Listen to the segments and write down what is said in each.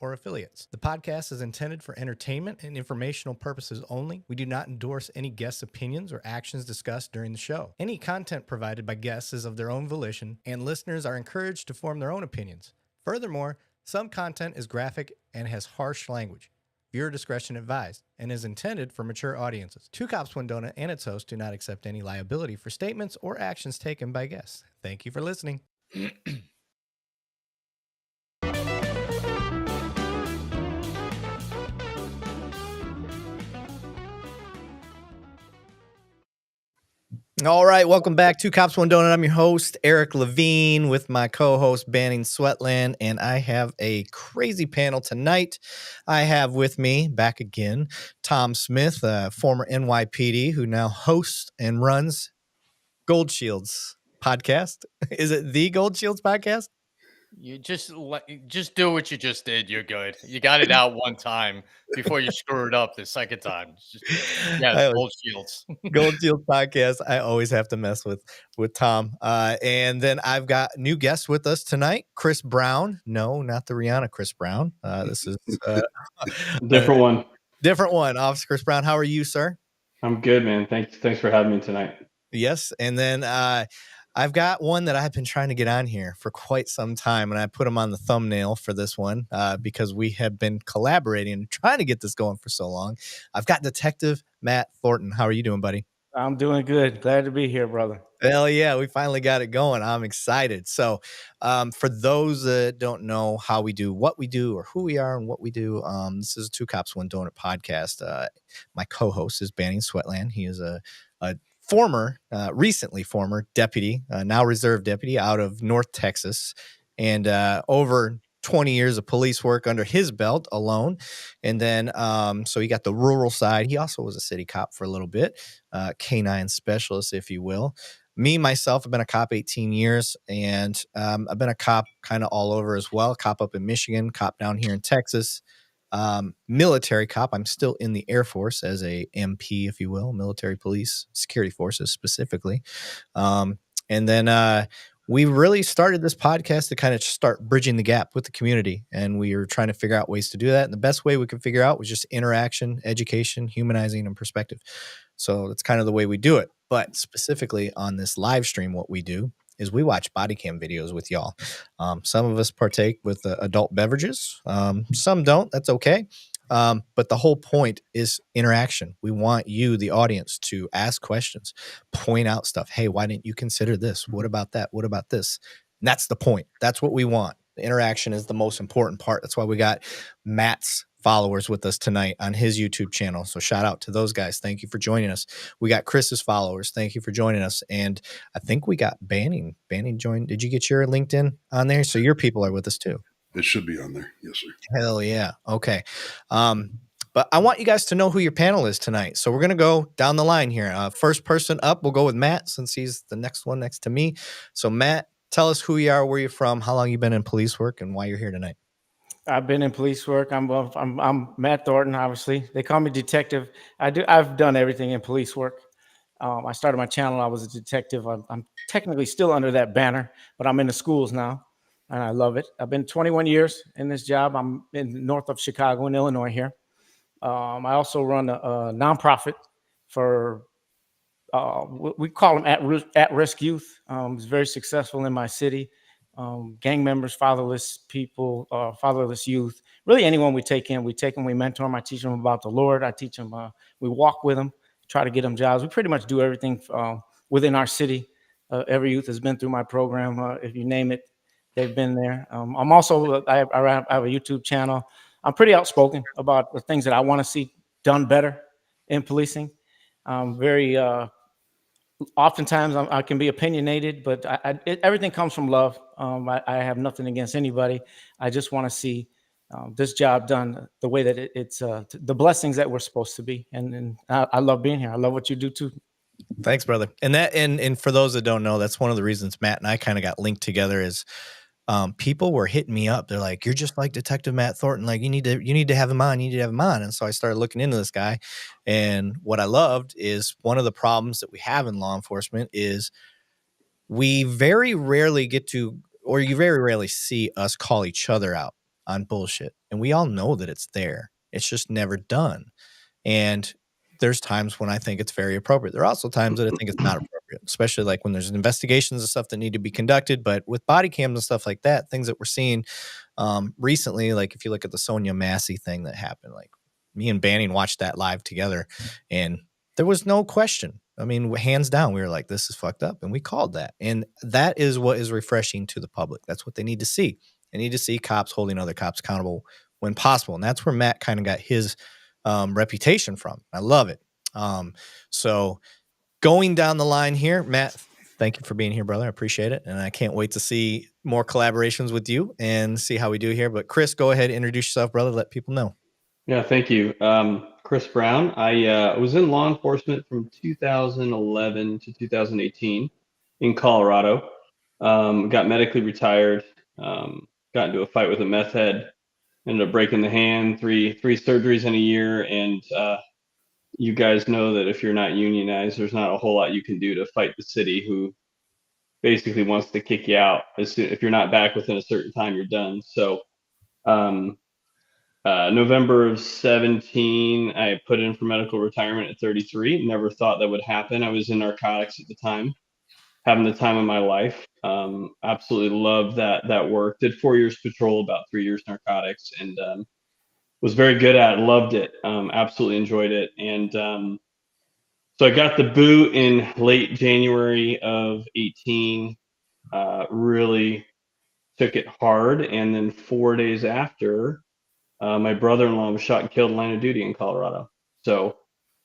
or affiliates. The podcast is intended for entertainment and informational purposes only. We do not endorse any guests' opinions or actions discussed during the show. Any content provided by guests is of their own volition, and listeners are encouraged to form their own opinions. Furthermore, some content is graphic and has harsh language. Viewer discretion advised and is intended for mature audiences. Two Cops, One Donut and its host do not accept any liability for statements or actions taken by guests. Thank you for listening. All right, welcome back to Cops, One Donut. I'm your host, Erik Lavigne, with my co-host, Banning Sweatland, and I have a crazy panel tonight. I have with me, back again, Tom Smith, former NYPD, who now hosts and runs Gold Shields podcast. Is it the Gold Shields podcast? You just do what you just did. You're good. You got it out one time before you screw it up the second time. Gold Shields. Gold Shields podcast. I always have to mess with Tom. And then I've got new guests with us tonight. Chris Brown. No, not the Rihanna Chris Brown. This is different one. Different one. Officer Chris Brown. How are you, sir? I'm good, man. Thanks for having me tonight. Yes. And then I've got one that I've been trying to get on here for quite some time, and I put him on the thumbnail for this one because we have been collaborating and trying to get this going for so long. I've got Detective Matt Thornton. How are you doing, buddy? I'm doing good. Glad to be here, brother. Hell yeah, we finally got it going. I'm excited. So for those that don't know how we do, what we do, or who we are and what we do, this is a Two Cops, One Donut podcast. My co-host is Banning Sweatland. He is a recently former deputy, now reserve deputy out of North Texas, and over 20 years of police work under his belt alone. And then, so he got the rural side. He also was a city cop for a little bit, canine specialist, if you will. Me, myself, I've been a cop 18 years, and I've been a cop kind of all over as well. Cop up in Michigan, cop down here in Texas. Military cop. I'm still in the Air Force as a MP, if you will, military police security forces specifically. And then we really started this podcast to kind of start bridging the gap with the community. And we were trying to figure out ways to do that. And the best way we could figure out was just interaction, education, humanizing, and perspective. So that's kind of the way we do it. But specifically on this live stream, what we do is we watch body cam videos with y'all. Some of us partake with adult beverages. Some don't. That's okay. But the whole point is interaction. We want you, the audience, to ask questions, point out stuff. Hey, why didn't you consider this? What about that? What about this? And that's the point. That's what we want. The interaction is the most important part. That's why we got Matt's followers with us tonight on his YouTube channel. So shout out to those guys. Thank you for joining us. We got Chris's followers. Thank you for joining us. And I think we got Banning. Banning joined. Did you get your LinkedIn on there? So your people are with us too. It should be on there. Yes, sir. Hell yeah. Okay. But I want you guys to know who your panel is tonight. So we're going to go down the line here. First person up, we'll go with Matt since he's the next one next to me. So Matt, tell us who you are, where you're from, how long you've been in police work, and why you're here tonight. I've been in police work. I'm Matt Thornton, obviously. They call me detective. I've done everything in police work. I started my channel. I was a detective. I'm technically still under that banner, but I'm in the schools now, and I love it. I've been 21 years in this job. I'm in north of Chicago in Illinois here. I also run a nonprofit for we call them at-risk youth. It's very successful in my city. Gang members, fatherless people, fatherless youth, really anyone we take in, we mentor them. I teach them about the Lord. I teach them, we walk with them, try to get them jobs. We pretty much do everything within our city. Every youth has been through my program. If you name it, they've been there. I'm also, I have a YouTube channel. I'm pretty outspoken about the things that I want to see done better in policing. Very, oftentimes I can be opinionated, but everything comes from love. I have nothing against anybody. I just want to see this job done the way that it's the blessings that we're supposed to be. And I love being here. I love what you do too. Thanks, brother. And for those that don't know, that's one of the reasons Matt and I kind of got linked together is people were hitting me up. They're like, you're just like Detective Matt Thornton. Like you need to have him on. You need to have him on. And so I started looking into this guy. And what I loved is one of the problems that we have in law enforcement is we very rarely get to, or you very rarely see us call each other out. on bullshit. And we all know that it's there. It's just never done. And there's times when I think it's very appropriate. There are also times that I think it's not appropriate, especially like when there's investigations and stuff that need to be conducted. But with body cams and stuff like that, things that we're seeing recently, like if you look at the Sonia Massey thing that happened, like me and Banning watched that live together, and there was no question. I mean, hands down, we were like, this is fucked up. And we called that. And that is what is refreshing to the public. That's what they need to see. They need to see cops holding other cops accountable when possible. And that's where Matt kind of got his reputation from. I love it. So going down the line here, Matt, thank you for being here, brother. I appreciate it. And I can't wait to see more collaborations with you and see how we do here. But Chris, go ahead, introduce yourself, brother. Let people know. Yeah, thank you. Chris Brown. I was in law enforcement from 2011 to 2018 in Colorado. Got medically retired. Got into a fight with a meth head. Ended up breaking the hand. Three surgeries in a year. And you guys know that if you're not unionized, there's not a whole lot you can do to fight the city, who basically wants to kick you out. If you're not back within a certain time, you're done. So November of 17, I put in for medical retirement at 33. Never thought that would happen. I was in narcotics at the time, having the time of my life. Absolutely loved that work. Did 4 years patrol, about 3 years narcotics, and was very good at it. Loved it. Absolutely enjoyed it. And so I got the boot in late January of 18. Really took it hard. And then 4 days after, my brother-in-law was shot and killed in line of duty in Colorado. So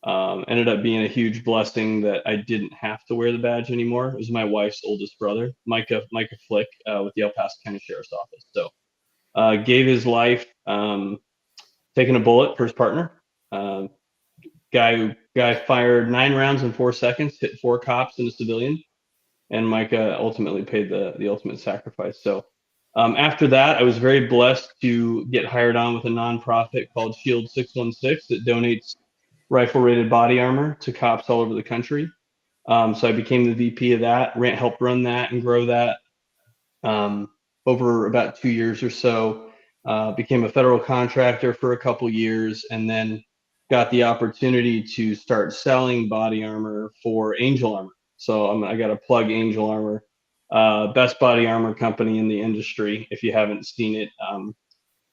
ended up being a huge blessing that I didn't have to wear the badge anymore. It was my wife's oldest brother, Micah Flick, with the El Paso County Sheriff's Office. So gave his life, taking a bullet for his partner. Guy fired 9 rounds in 4 seconds, hit 4 cops and a civilian, and Micah ultimately paid the ultimate sacrifice. So after that, I was very blessed to get hired on with a nonprofit called Shield 616 that donates rifle-rated body armor to cops all over the country. So I became the VP of that, helped run that and grow that over about 2 years or so. Became a federal contractor for a couple years, and then got the opportunity to start selling body armor for Angel Armor. So I got to plug Angel Armor, best body armor company in the industry. If you haven't seen it,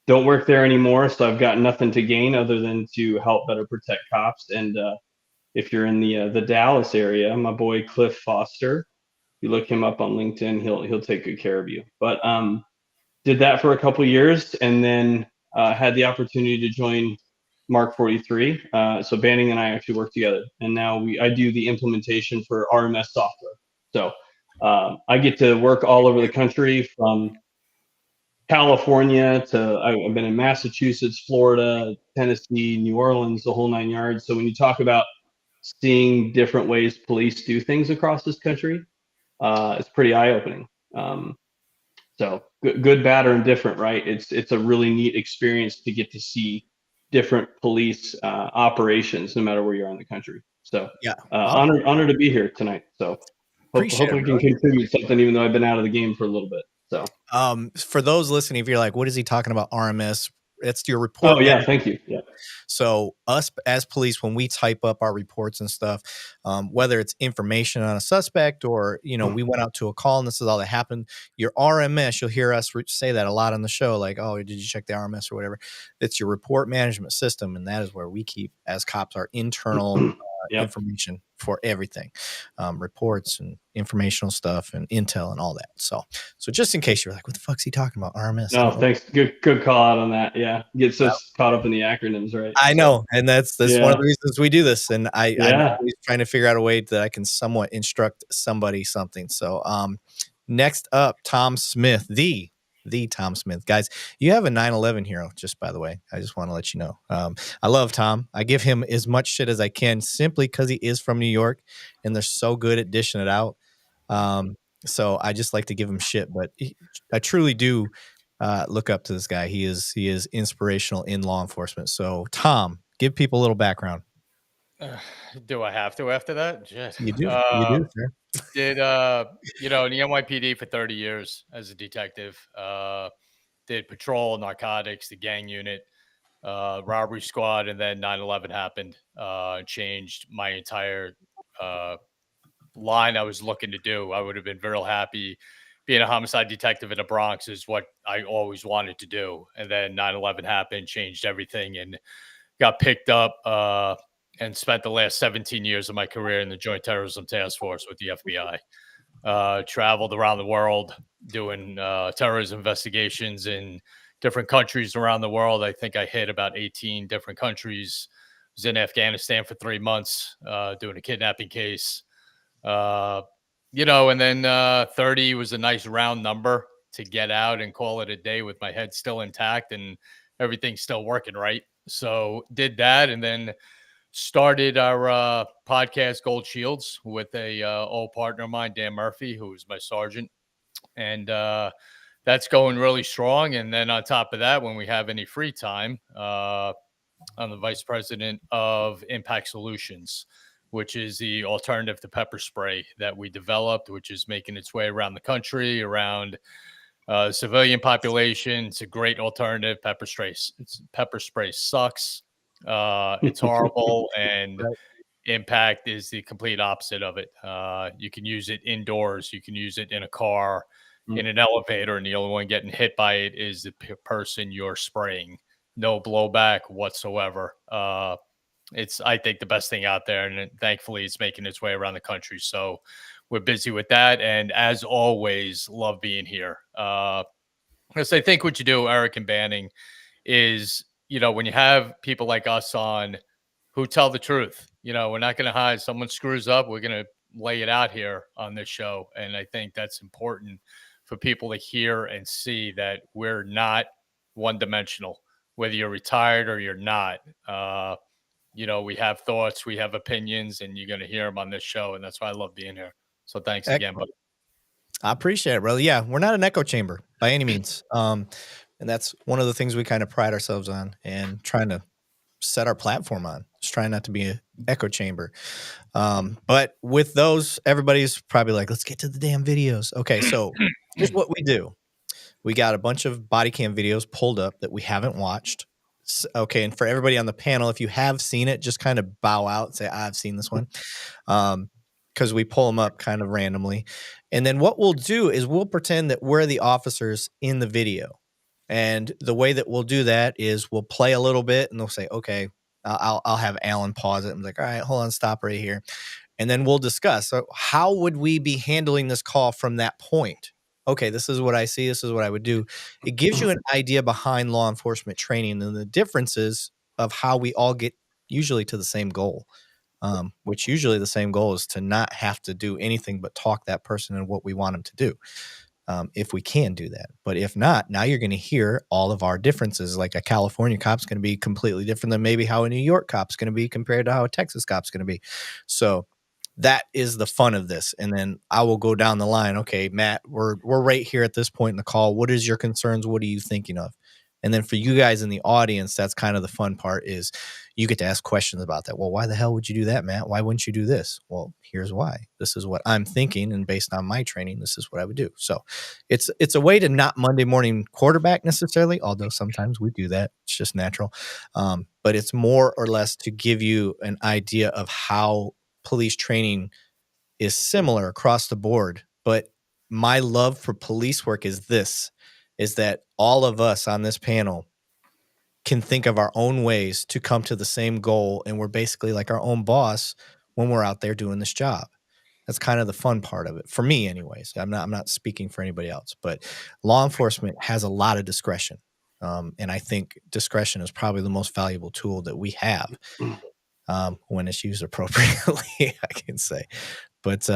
don't work there anymore, so I've got nothing to gain other than to help better protect cops. And if you're in the Dallas area, my boy Cliff Foster, you look him up on LinkedIn, he'll take good care of you. But did that for a couple years, and then had the opportunity to join Mark 43. So Banning and I actually work together, and now I do the implementation for RMS software. So I get to work all over the country, from California to I've been in Massachusetts, Florida, Tennessee, New Orleans, the whole 9 yards. So when you talk about seeing different ways police do things across this country, it's pretty eye-opening. So good, bad, or indifferent, right? It's a really neat experience to get to see different police operations, no matter where you are in the country. So Yeah, honored to be here tonight. So hopefully can contribute something, even though I've been out of the game for a little bit. So for those listening, if you're like, what is he talking about? RMS? It's your report. Oh yeah, thank you. Yeah. So us as police, when we type up our reports and stuff, whether it's information on a suspect or, we went out to a call and this is all that happened, your RMS, you'll hear us say that a lot on the show. Like, oh, did you check the RMS or whatever? It's your report management system. And that is where we keep, as cops, our internal information for everything, reports and informational stuff and intel and all that. So just in case you're like, what the fuck's he talking about? RMS. No, thanks. Good call out on that. Yeah. Gets us caught up in the acronyms, right? I know. And that's one of the reasons we do this. And I'm always trying to figure out a way that I can somewhat instruct somebody something. So next up, Tom Smith, the Tom Smith. Guys, you have a 9/11 hero, just by the way. I just want to let you know. I love Tom. I give him as much shit as I can simply because he is from New York and they're so good at dishing it out. So I just like to give him shit, but I truly do look up to this guy. He is inspirational in law enforcement. So Tom, give people a little background. Do I have to after that? Shit. You do. You do, sir. Did in the NYPD for 30 years as a detective. did patrol, narcotics, the gang unit, robbery squad, and then 9/11 happened. Changed my entire line I was looking to do. I would have been very happy. Being a homicide detective in the Bronx is what I always wanted to do. And then 9/11 happened, changed everything, and got picked up and spent the last 17 years of my career in the Joint Terrorism Task Force with the FBI. Traveled around the world doing terrorism investigations in different countries around the world. I think I hit about 18 different countries. Was in Afghanistan for 3 months doing a kidnapping case. And then 30 was a nice round number to get out and call it a day with my head still intact and everything's still working right. So did that, and then started our podcast Gold Shields with a old partner of mine, Dan Murphy, who was my sergeant. And that's going really strong. And then on top of that, when we have any free time, I'm the vice president of Impact Solutions, which is the alternative to pepper spray that we developed, which is making its way around the country, around civilian population. It's a great alternative. Pepper spray sucks. It's horrible, and Right. Impact is the complete opposite of it. You can use it indoors. You can use it in a car, in an elevator, and the only one getting hit by it is the person you're spraying. No blowback whatsoever. It's, I think, the best thing out there, and thankfully it's making its way around the country. So we're busy with that, and as always, love being here. Because I think what you do, Erik and Banning, is, when you have people like us on who tell the truth, we're not going to hide. Someone screws up, we're going to lay it out here on this show. And I think that's important for people to hear and see that we're not one dimensional, whether you're retired or you're not. We have thoughts, we have opinions, and you're going to hear them on this show. And that's why I love being here. So thanks again, buddy. I appreciate it, brother. Yeah, we're not an echo chamber by any means. And that's one of the things we kind of pride ourselves on and trying to set our platform on. Just trying not to be an echo chamber. But with those, everybody's probably like, let's get to the damn videos. Okay, so here's what we do. We got a bunch of body cam videos pulled up that we haven't watched. Okay, and for everybody on the panel, if you have seen it, just kind of bow out and say, I've seen this one. Because we pull them up kind of randomly. And then what we'll do is we'll pretend that we're the officers in the video. And the way that we'll do that is we'll play a little bit and they'll say, okay, I'll have Alan pause it. I'm like, all right, hold on, stop right here. And then we'll discuss. So how would we be handling this call from that point? Okay, this is what I see. This is what I would do. It gives you an idea behind law enforcement training and the differences of how we all get usually to the same goal, which usually the same goal is to not have to do anything but talk that person and what we want them to do. If we can do that. But if not, now you're going to hear all of our differences. Like a California cop's going to be completely different than maybe how a New York cop's going to be compared to how a Texas cop's going to be. So that is the fun of this. And then I will go down the line. Okay, Matt, we're right here at this point in the call. What is your concerns? What are you thinking of? And then for you guys in the audience, that's kind of the fun part is you get to ask questions about that. Well, why the hell would you do that, Matt? Why wouldn't you do this? Well, here's why. This is what I'm thinking. And based on my training, this is what I would do. So it's a way to not Monday morning quarterback necessarily, although sometimes we do that. It's just natural. But it's more or less to give you an idea of how police training is similar across the board. But my love for police work is that all of us on this panel can think of our own ways to come to the same goal. And we're basically like our own boss when we're out there doing this job. That's kind of the fun part of it for me anyways. I'm not speaking for anybody else, but law enforcement has a lot of discretion. And I think discretion is probably the most valuable tool that we have when it's used appropriately, I can say. But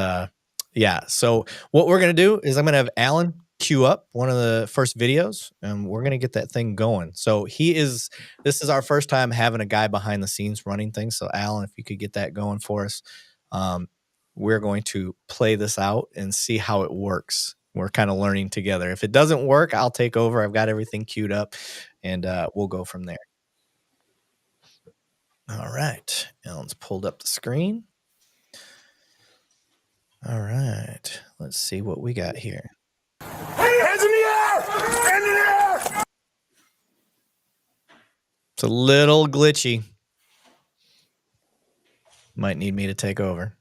yeah, so what we're going to do is I'm going to have Alan queue up one of the first videos and we're going to get that thing going. So this is our first time having a guy behind the scenes running things. So Alan, if you could get that going for us, we're going to play this out and see how it works. We're kind of learning together. If it doesn't work, I'll take over. I've got everything queued up and we'll go from there. All right. Alan's pulled up the screen. All right. Let's see what we got here. Hands in the air! Hands in the air! It's a little glitchy. Might need me to take over.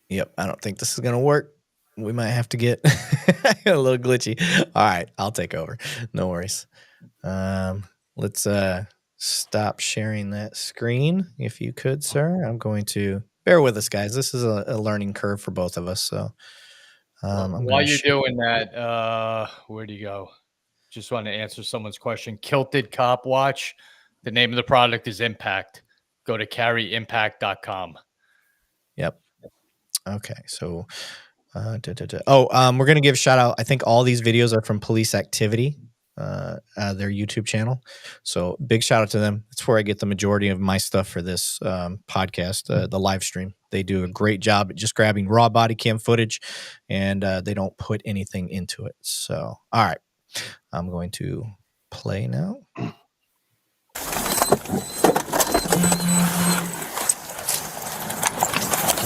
Yep, I don't think this is gonna work. We might have to get a little glitchy. All right, I'll take over. No worries. Let's stop sharing that screen if you could, sir. I'm going to bear with us, guys. This is a learning curve for both of us. So while you're doing that, where do you go? Just want to answer someone's question. Kilted Cop Watch. The name of the product is Impact. Go to carryimpact.com. Yep. Okay, so we're gonna give a shout out. I think all these videos are from Police Activity, their YouTube channel. So big shout out to them. That's where I get the majority of my stuff for this podcast, the live stream. They do a great job at just grabbing raw body cam footage, and they don't put anything into it. So all right, I'm going to play now.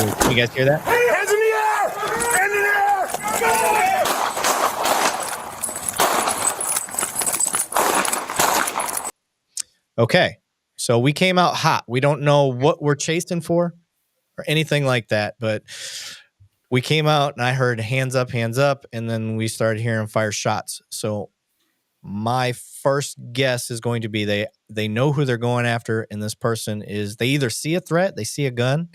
Can you guys hear that? Hands in the air! Hands in the air! Okay, so we came out hot. We don't know what we're chasing for or anything like that, but we came out and I heard hands up, and then we started hearing fire shots. So my first guess is going to be they know who they're going after, and this person is, they either see a threat, they see a gun,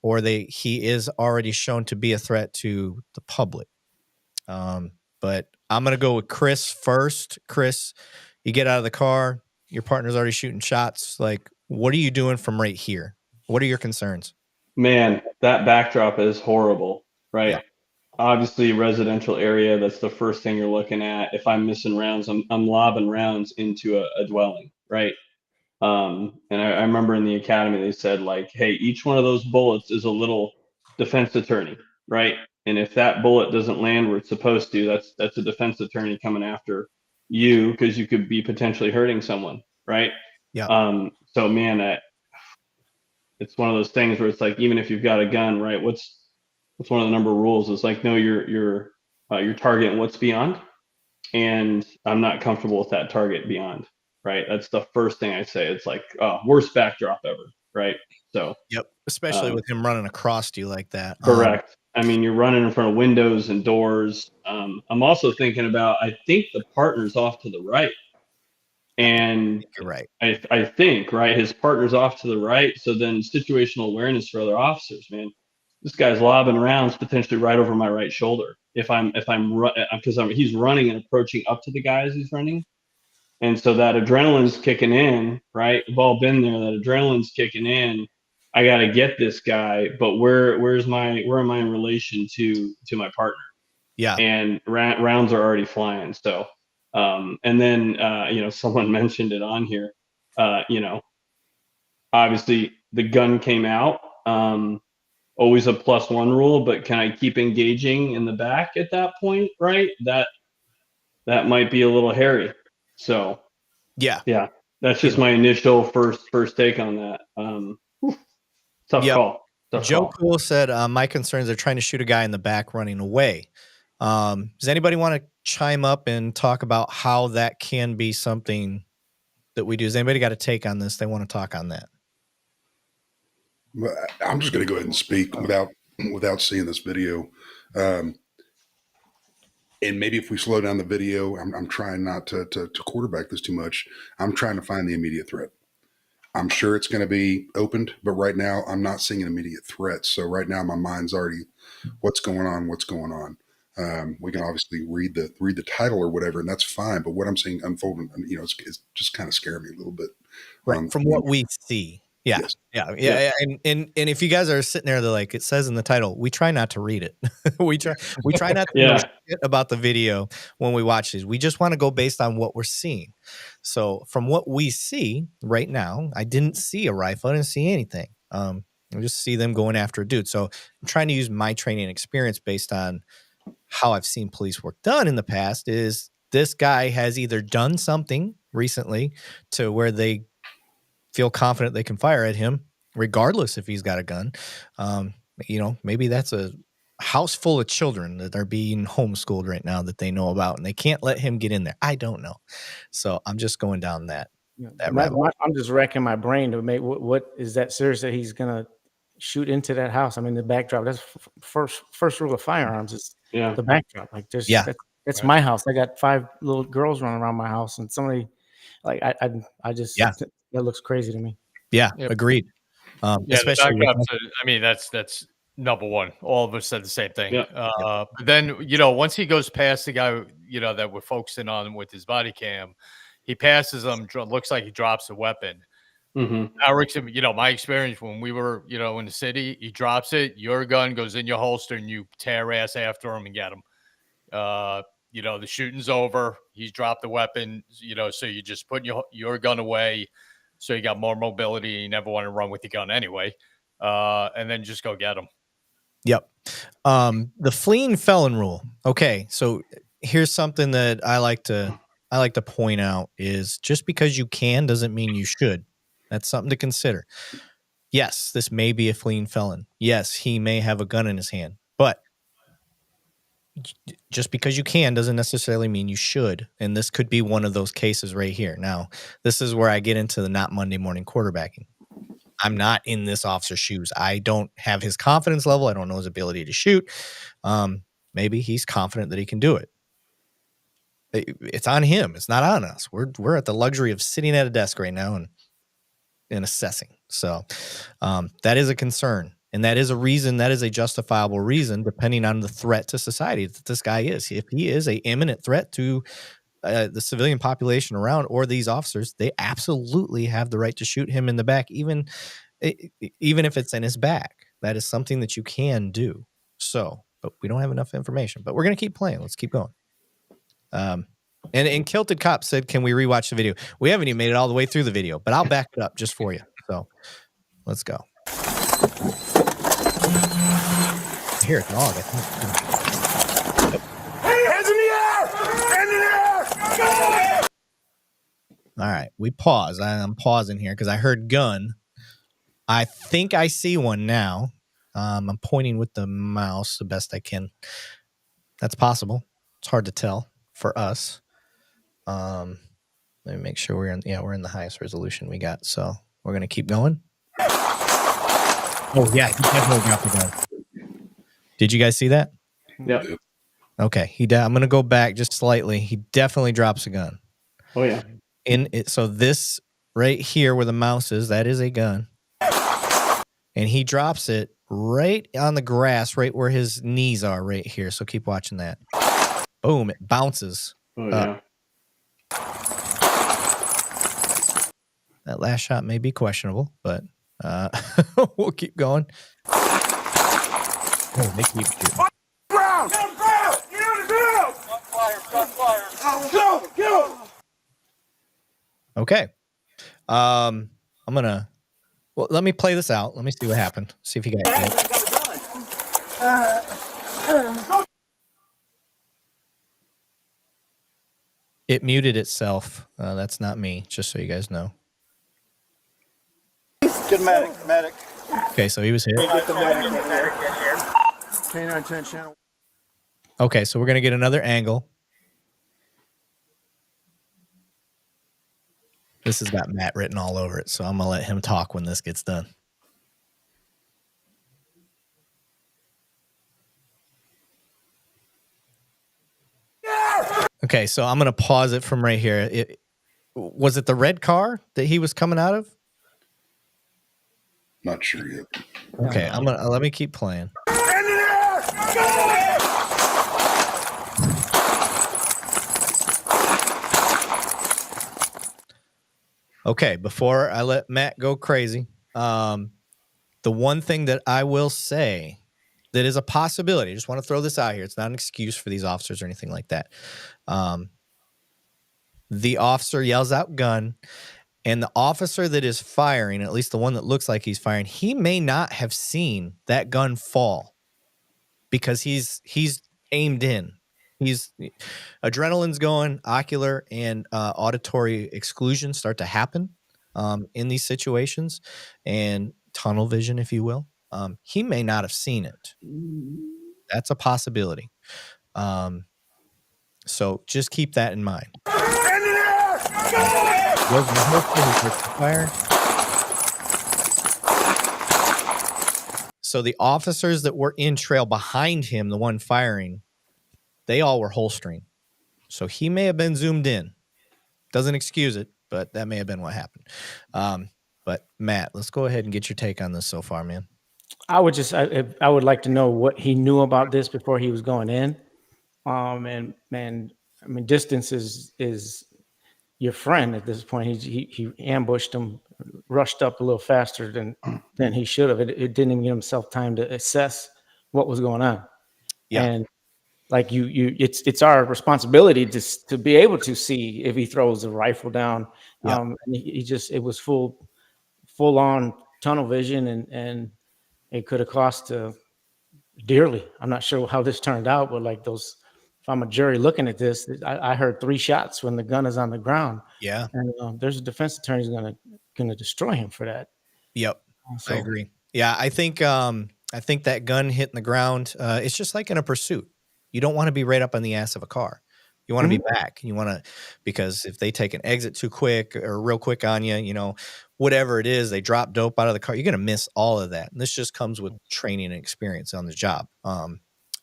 or he is already shown to be a threat to the public. But I'm gonna go with Chris first. Chris, you get out of the car, your partner's already shooting shots. Like, what are you doing from right here? What are your concerns? Man, that backdrop is horrible, right? Yeah. Obviously, residential area, that's the first thing you're looking at. If I'm missing rounds, I'm lobbing rounds into a dwelling, right? And I remember in the academy, they said, like, hey, each one of those bullets is a little defense attorney, right? And if that bullet doesn't land where it's supposed to, that's a defense attorney coming after you because you could be potentially hurting someone, right? Yeah. So man, it's one of those things where it's like, even if you've got a gun, right? What's one of the number of rules? It's like, know your target and what's beyond. And I'm not comfortable with that target beyond, right? That's the first thing I say. It's like, worst backdrop ever, right? So yep, especially with him running across you like that. Correct. I mean, you're running in front of windows and doors. I'm also thinking about, I think the partner's off to the right. And you're right. I think, right, his partner's off to the right. So then situational awareness for other officers, man. This guy's lobbing rounds potentially right over my right shoulder. Because he's running and approaching up to the guy as he's running. And so that adrenaline's kicking in, right? We've all been there. That adrenaline's kicking in. I got to get this guy, but where am I in relation to my partner? Yeah. And rounds are already flying. So, and then, someone mentioned it on here, obviously the gun came out, always a +1 rule, but can I keep engaging in the back at that point? Right. That might be a little hairy. So yeah, that's just my initial first take on that. Tough call. Joe Cool said, my concerns are trying to shoot a guy in the back running away. Does anybody want to chime up and talk about how that can be something that we do? Has anybody got a take on this? They want to talk on that. Well, I'm just going to go ahead and speak without seeing this video. And maybe if we slow down the video, I'm trying not to quarterback this too much. I'm trying to find the immediate threat. I'm sure it's going to be opened, but right now I'm not seeing an immediate threat. So right now my mind's already, what's going on? We can obviously read the title or whatever, and that's fine. But what I'm seeing unfolding, it's just kind of scaring me a little bit. Right. From what we see. Yeah. Yes. Yeah. And if you guys are sitting there, they're like, it says in the title, we try not to read it. we try not to know shit about the video when we watch these. We just want to go based on what we're seeing. So from what we see right now, I didn't see a rifle. I didn't see anything. I just see them going after a dude. So I'm trying to use my training experience based on how I've seen police work done in the past. Is this guy has either done something recently to where they feel confident they can fire at him, regardless if he's got a gun. Maybe that's a house full of children that are being homeschooled right now that they know about, and they can't let him get in there. I don't know. So I'm just going down that rabbit hole. I'm just racking my brain to make what is that serious that he's gonna shoot into that house. I mean, the backdrop. That's first rule of firearms is the backdrop. Like, that's my house. I got 5 little girls running around my house, and somebody like I just that looks crazy to me. Yeah, agreed. Especially I mean, that's number one. All of us said the same thing. Yeah. But then, you know, once he goes past the guy, you know, that we're focusing on with his body cam, he passes him, looks like he drops a weapon. Eric's, you know, my experience when we were, you know, in the city, he drops it, your gun goes in your holster, and you tear ass after him and get him. You know, the shooting's over. He's dropped the weapon, you know, so you just put your gun away. So you got more mobility. You never want to run with your gun anyway. And then just go get him. Yep. The fleeing felon rule. Okay. So here's something that I like to point out is just because you can doesn't mean you should. That's something to consider. Yes, this may be a fleeing felon. Yes, he may have a gun in his hand, but just because you can doesn't necessarily mean you should. And this could be one of those cases right here. Now, this is where I get into the not Monday morning quarterbacking. I'm not in this officer's shoes. I don't have his confidence level. I don't know his ability to shoot. Maybe he's confident that he can do it. It's on him. It's not on us. We're at the luxury of sitting at a desk right now and assessing. So that is a concern. And that is a reason, that is a justifiable reason, depending on the threat to society that this guy is. If he is an imminent threat to the civilian population around or these officers, they absolutely have the right to shoot him in the back, even if it's in his back. That is something that you can do. So, but we don't have enough information. But we're going to keep playing. Let's keep going. And Kilted Cop said, can we rewatch the video? We haven't even made it all the way through the video, but I'll back it up just for you. So let's go. I hear a dog. Hands in the air! Hands in the air! All right, we pause. I'm pausing here because I heard gun. I think I see one now. I'm pointing with the mouse the best I can. That's possible. It's hard to tell for us. Let me make sure we're in the highest resolution we got. So we're gonna keep going. Oh yeah, he definitely dropped the gun. Did you guys see that? Yeah. Okay, I'm gonna go back just slightly. He definitely drops a gun. Oh yeah. So this right here where the mouse is, that is a gun. And he drops it right on the grass, right where his knees are right here. So keep watching that. Boom, it bounces. Oh yeah. That last shot may be questionable, but we'll keep going. Oh, they keep shooting. Ground! Get on the ground! Get on the ground! Gun fire! Go! Okay. I'm gonna. Well, let me play this out. Let me see what happened. See if you guys. It muted itself. That's not me. Just so you guys know. Good medic. Okay, so he was here. Okay, so we're gonna get another angle. This has got Matt written all over it, so I'm gonna let him talk when this gets done. Okay, so I'm gonna pause it from right here. Was it the red car that he was coming out of? Not sure yet. Okay, let me keep playing. Hand in the air! Okay, before I let Matt go crazy, the one thing that I will say that is a possibility, I just want to throw this out here. It's not an excuse for these officers or anything like that. The officer yells out gun, and the officer that is firing, at least the one that looks like he's firing, he may not have seen that gun fall because he's aimed in. Adrenaline's going, ocular and auditory exclusion start to happen in these situations, and tunnel vision, if you will. He may not have seen it. That's a possibility. So just keep that in mind. Fire. So the officers that were in trail behind him, the one firing, they all were holstering. So he may have been zoomed in. Doesn't excuse it, but that may have been what happened. But Matt, let's go ahead and get your take on this so far, man. I would like to know what he knew about this before he was going in. And I mean, distance is your friend at this point. He ambushed him, rushed up a little faster than he should have. It didn't even give himself time to assess what was going on. Yeah. And like it's our responsibility to be able to see if he throws a rifle down. Yeah. And it was full on tunnel vision, and it could have cost dearly. I'm not sure how this turned out, but like if I'm a jury looking at this, I heard 3 shots when the gun is on the ground. Yeah. And there's a defense attorney who's gonna destroy him for that. Yep. So, I agree. Yeah, I think that gun hitting the ground, it's just like in a pursuit. You don't want to be right up on the ass of a car. You want to be back. You want to, because if they take an exit too quick or real quick on you, you know, whatever it is, they drop dope out of the car, you're going to miss all of that. And this just comes with training and experience on the job.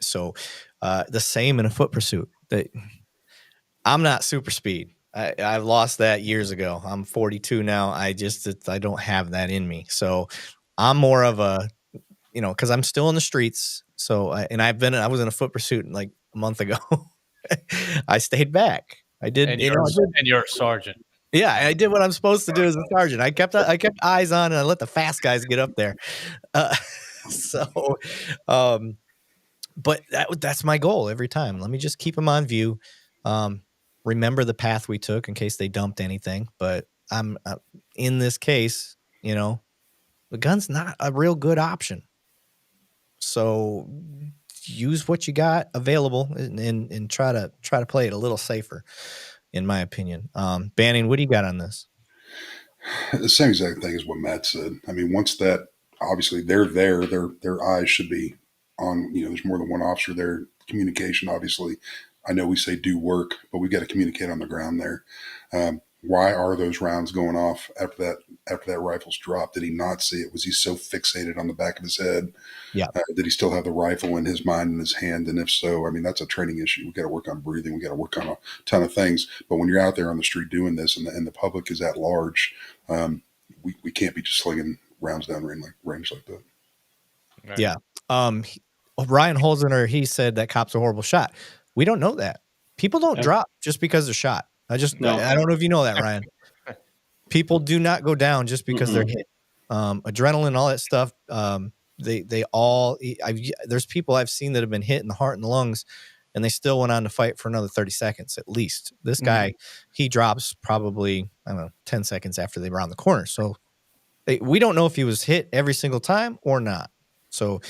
So the same in a foot pursuit. I'm not super speed. I've lost that years ago. I'm 42 now. I don't have that in me. So I'm more of a, you know, because I'm still in the streets. So I was in a foot pursuit like a month ago. I stayed back. I did, and you're a sergeant. Yeah, I did what I'm supposed to do as a sergeant. I kept eyes on, and I let the fast guys get up there. But that's my goal every time. Let me just keep them on view. Remember the path we took in case they dumped anything. But I'm in this case, you know, the gun's not a real good option. So use what you got available and try to play it a little safer, in my opinion. Banning, what do you got on this? The same exact thing as what Matt said. I mean, once that, obviously they're there, their eyes should be on, you know, there's more than one officer there. Communication, obviously. I know we say do work, but we got to communicate on the ground there. Why are those rounds going off after that rifle's dropped? Did he not see it? Was he so fixated on the back of his head? Yeah. Did he still have the rifle in his mind and his hand? And if so, I mean, that's a training issue. We got to work on breathing. We got to work on a ton of things. But when you're out there on the street doing this and the public is at large, we can't be just slinging rounds down range like that. Right. Yeah. Ryan Holzener, he said that cop's a horrible shot. We don't know that. People don't drop just because they're shot. I don't know if you know that, Ryan. People do not go down just because they're hit. Adrenaline, all that stuff. There's people I've seen that have been hit in the heart and the lungs, and they still went on to fight for another 30 seconds at least. This guy, he drops probably, I don't know, 10 seconds after they were on the corner. So we don't know if he was hit every single time or not. So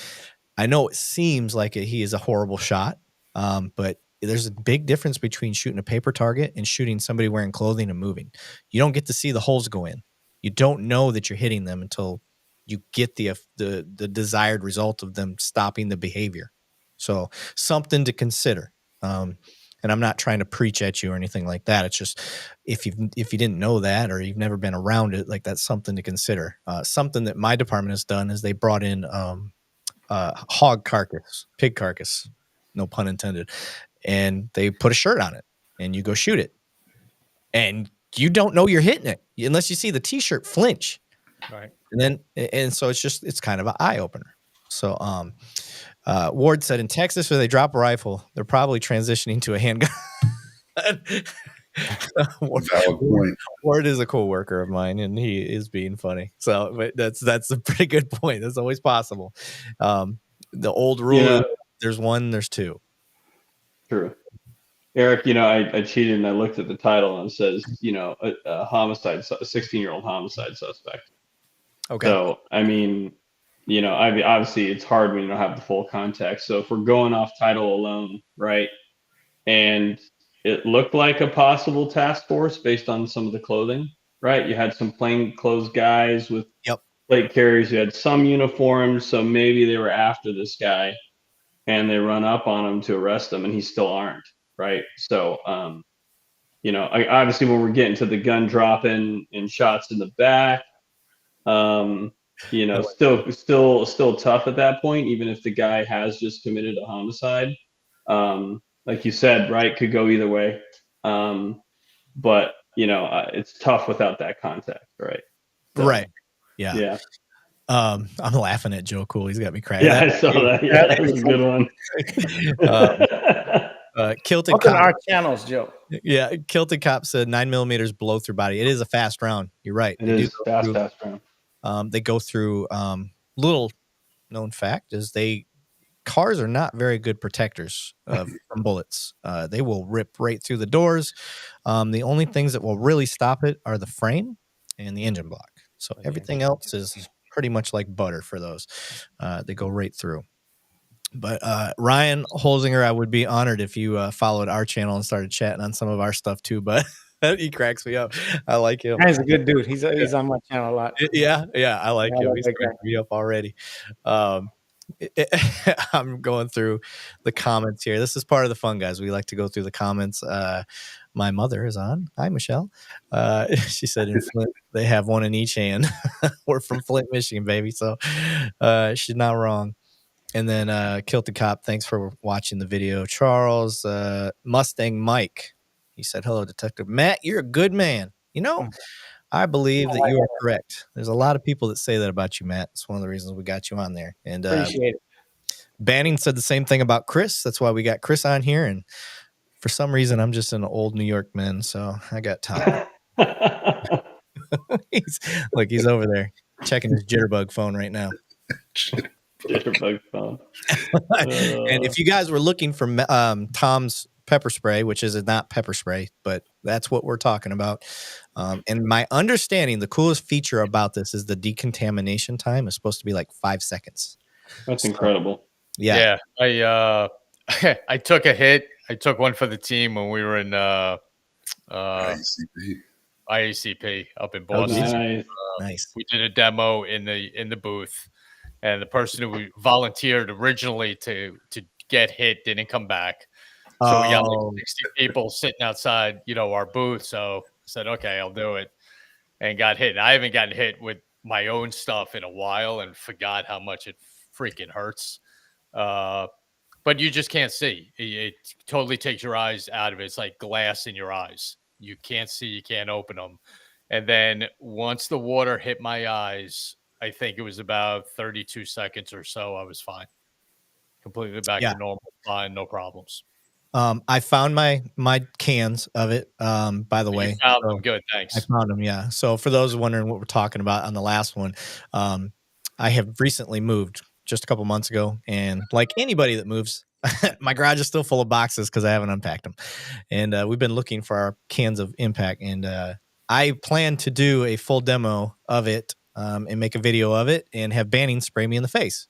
I know it seems like he is a horrible shot, but there's a big difference between shooting a paper target and shooting somebody wearing clothing and moving. You don't get to see the holes go in. You don't know that you're hitting them until you get the desired result of them stopping the behavior. So something to consider. And I'm not trying to preach at you or anything like that. It's just if you didn't know that or you've never been around it, like that's something to consider. Something that my department has done is they brought in pig carcass, no pun intended. And they put a shirt on it and you go shoot it. And you don't know you're hitting it unless you see the t-shirt flinch. Right. And so it's kind of an eye opener. So Ward said in Texas where they drop a rifle, they're probably transitioning to a handgun. Ward is a coworker of mine and he is being funny. So but that's a pretty good point. That's always possible. The old rule, there's one, there's two. True. Eric, you know, I cheated and I looked at the title and it says, you know, a 16-year-old homicide suspect. Okay. So, I mean, you know, obviously it's hard when you don't have the full context. So if we're going off title alone, right, and it looked like a possible task force based on some of the clothing, right? You had some plainclothes guys with plate carriers. You had some uniforms. So maybe they were after this guy. and they run up on him to arrest him, and he's still armed, right? So, obviously when we're getting to the gun dropping and shots in the back, still tough at that point, even if the guy has just committed a homicide. Like you said, right, could go either way. But it's tough without that context, right? So, Right. Yeah. Yeah. I'm laughing at Joe Cool. He's got me crying. Yeah, I saw that. Yeah, that was a good one. Kilted What's on Cop. our channels, Joe? Yeah, Kilted Cop said 9mm blow through body. It is a fast round. You're right. It They do is go through, fast round. they go through. Little known fact is cars are not very good protectors from bullets. They will rip right through the doors. The only things that will really stop it are the frame and the engine block. So everything else is pretty much like butter for those. They go right through. But Ryan Holzinger, I would be honored if you followed our channel and started chatting on some of our stuff too. But he cracks me up. I like him. He's a good dude. He's on my channel a lot. Yeah, I like Yeah, I him. like He's that cracking guy. me up already. I'm going through the comments here. This is part of the fun, guys. We like to go through the comments. My mother is on. Hi, Michelle. She said in Flint they have one in each hand. We're from Flint, Michigan, baby. So she's not wrong. And then Kilted Cop, thanks for watching the video. Charles Mustang Mike, he said, hello, Detective Matt. You're a good man. I believe that you are correct. There's a lot of people that say that about you, Matt. It's one of the reasons we got you on there. And Appreciate it. Banning said the same thing about Chris. That's why we got Chris on here. And for some reason, I'm just an old New York man, so I got time. He's over there checking his jitterbug phone right now. Jitterbug phone. And if you guys were looking for Tom's pepper spray, which is not pepper spray, but that's what we're talking about. And my understanding, the coolest feature about this is the decontamination time is supposed to be like 5 seconds. That's incredible. Yeah. I took a hit. I took one for the team when we were in IACP up in Boston. Nice. We did a demo in the booth, and the person who volunteered originally to get hit didn't come back. So we got like 60 people sitting outside, our booth. So I said, okay, I'll do it, and got hit. I haven't gotten hit with my own stuff in a while, and forgot how much it freaking hurts. But you just can't see. It totally takes your eyes out of it. It's like glass in your eyes. You can't see. You can't open them. And then once the water hit my eyes, I think it was about 32 seconds or so, I was fine. Completely back to normal. Fine. No problems. I found my cans of it, by the way. Found them. Good. Thanks. I found them. Yeah. So for those wondering what we're talking about on the last one, I have recently moved just a couple months ago. And like anybody that moves, my garage is still full of boxes because I haven't unpacked them. And we've been looking for our cans of Impact. And I plan to do a full demo of it and make a video of it and have Banning spray me in the face.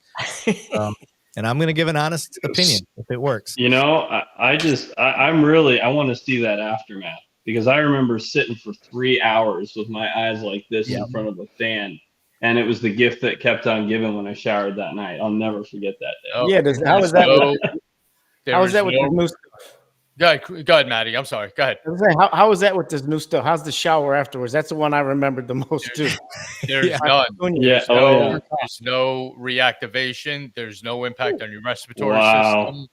And I'm going to give an honest opinion if it works. I want to see that aftermath, because I remember sitting for 3 hours with my eyes like this in front of a fan. And it was the gift that kept on giving when I showered that night. I'll never forget that day. Oh, Yeah. How was that? How was that with the new stuff? Go ahead, Maddie. I'm sorry. Go ahead. How was that with this new stuff? How's the shower afterwards? That's the one I remembered the most too. There's none. Yeah. There's no reactivation. There's no impact on your respiratory system.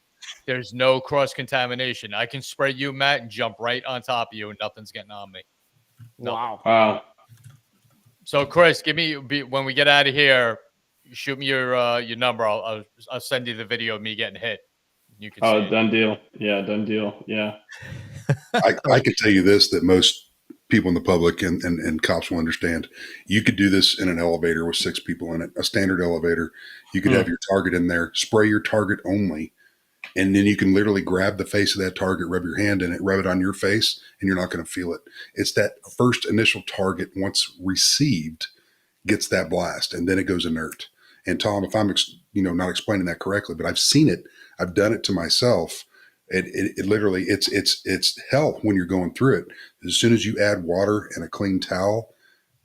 There's no cross-contamination. I can spray you, Matt, and jump right on top of you, and nothing's getting on me. Wow. So, Chris, give me, when we get out of here, shoot me your number. I'll send you the video of me getting hit. You can see done deal. Yeah, done deal. Yeah. I can tell you this, that most people in the public and cops will understand. You could do this in an elevator with 6 people in it, a standard elevator. You could have your target in there, spray your target only, and then you can literally grab the face of that target, rub your hand in it, rub it on your face, and you're not going to feel it. It's that first initial target, once received, gets that blast, and then it goes inert. And Tom, if I'm not explaining that correctly, but I've seen it, I've done it to myself. It literally, it's hell when you're going through it. As soon as you add water and a clean towel,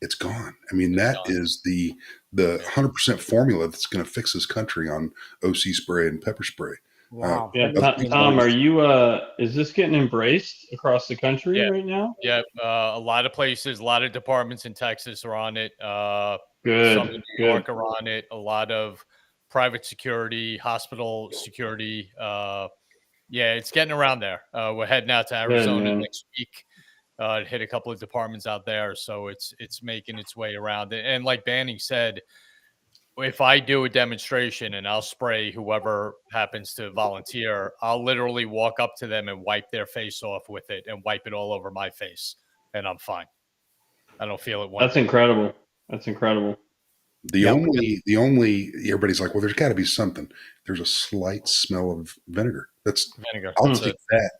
it's gone. I mean, that is the 100% formula that's going to fix this country on OC spray and pepper spray. Wow. Yeah, Other people Tom, use- are you? Is this getting embraced across the country Yeah. right now? Yeah, a lot of places, a lot of departments in Texas are on it. Some Good, in New good. York are on it. A lot of private security, hospital security. Yeah, it's getting around there. We're heading out to Arizona man. next week. To hit a couple of departments out there, so it's making its way around. And like Banning said, if I do a demonstration and I'll spray whoever happens to volunteer, I'll literally walk up to them and wipe their face off with it and wipe it all over my face, and I'm fine. I don't feel it one That's bit. incredible. That's incredible. The only everybody's like, well, there's got to be something. There's a slight smell of vinegar. Vinegar. I'll That's take it. that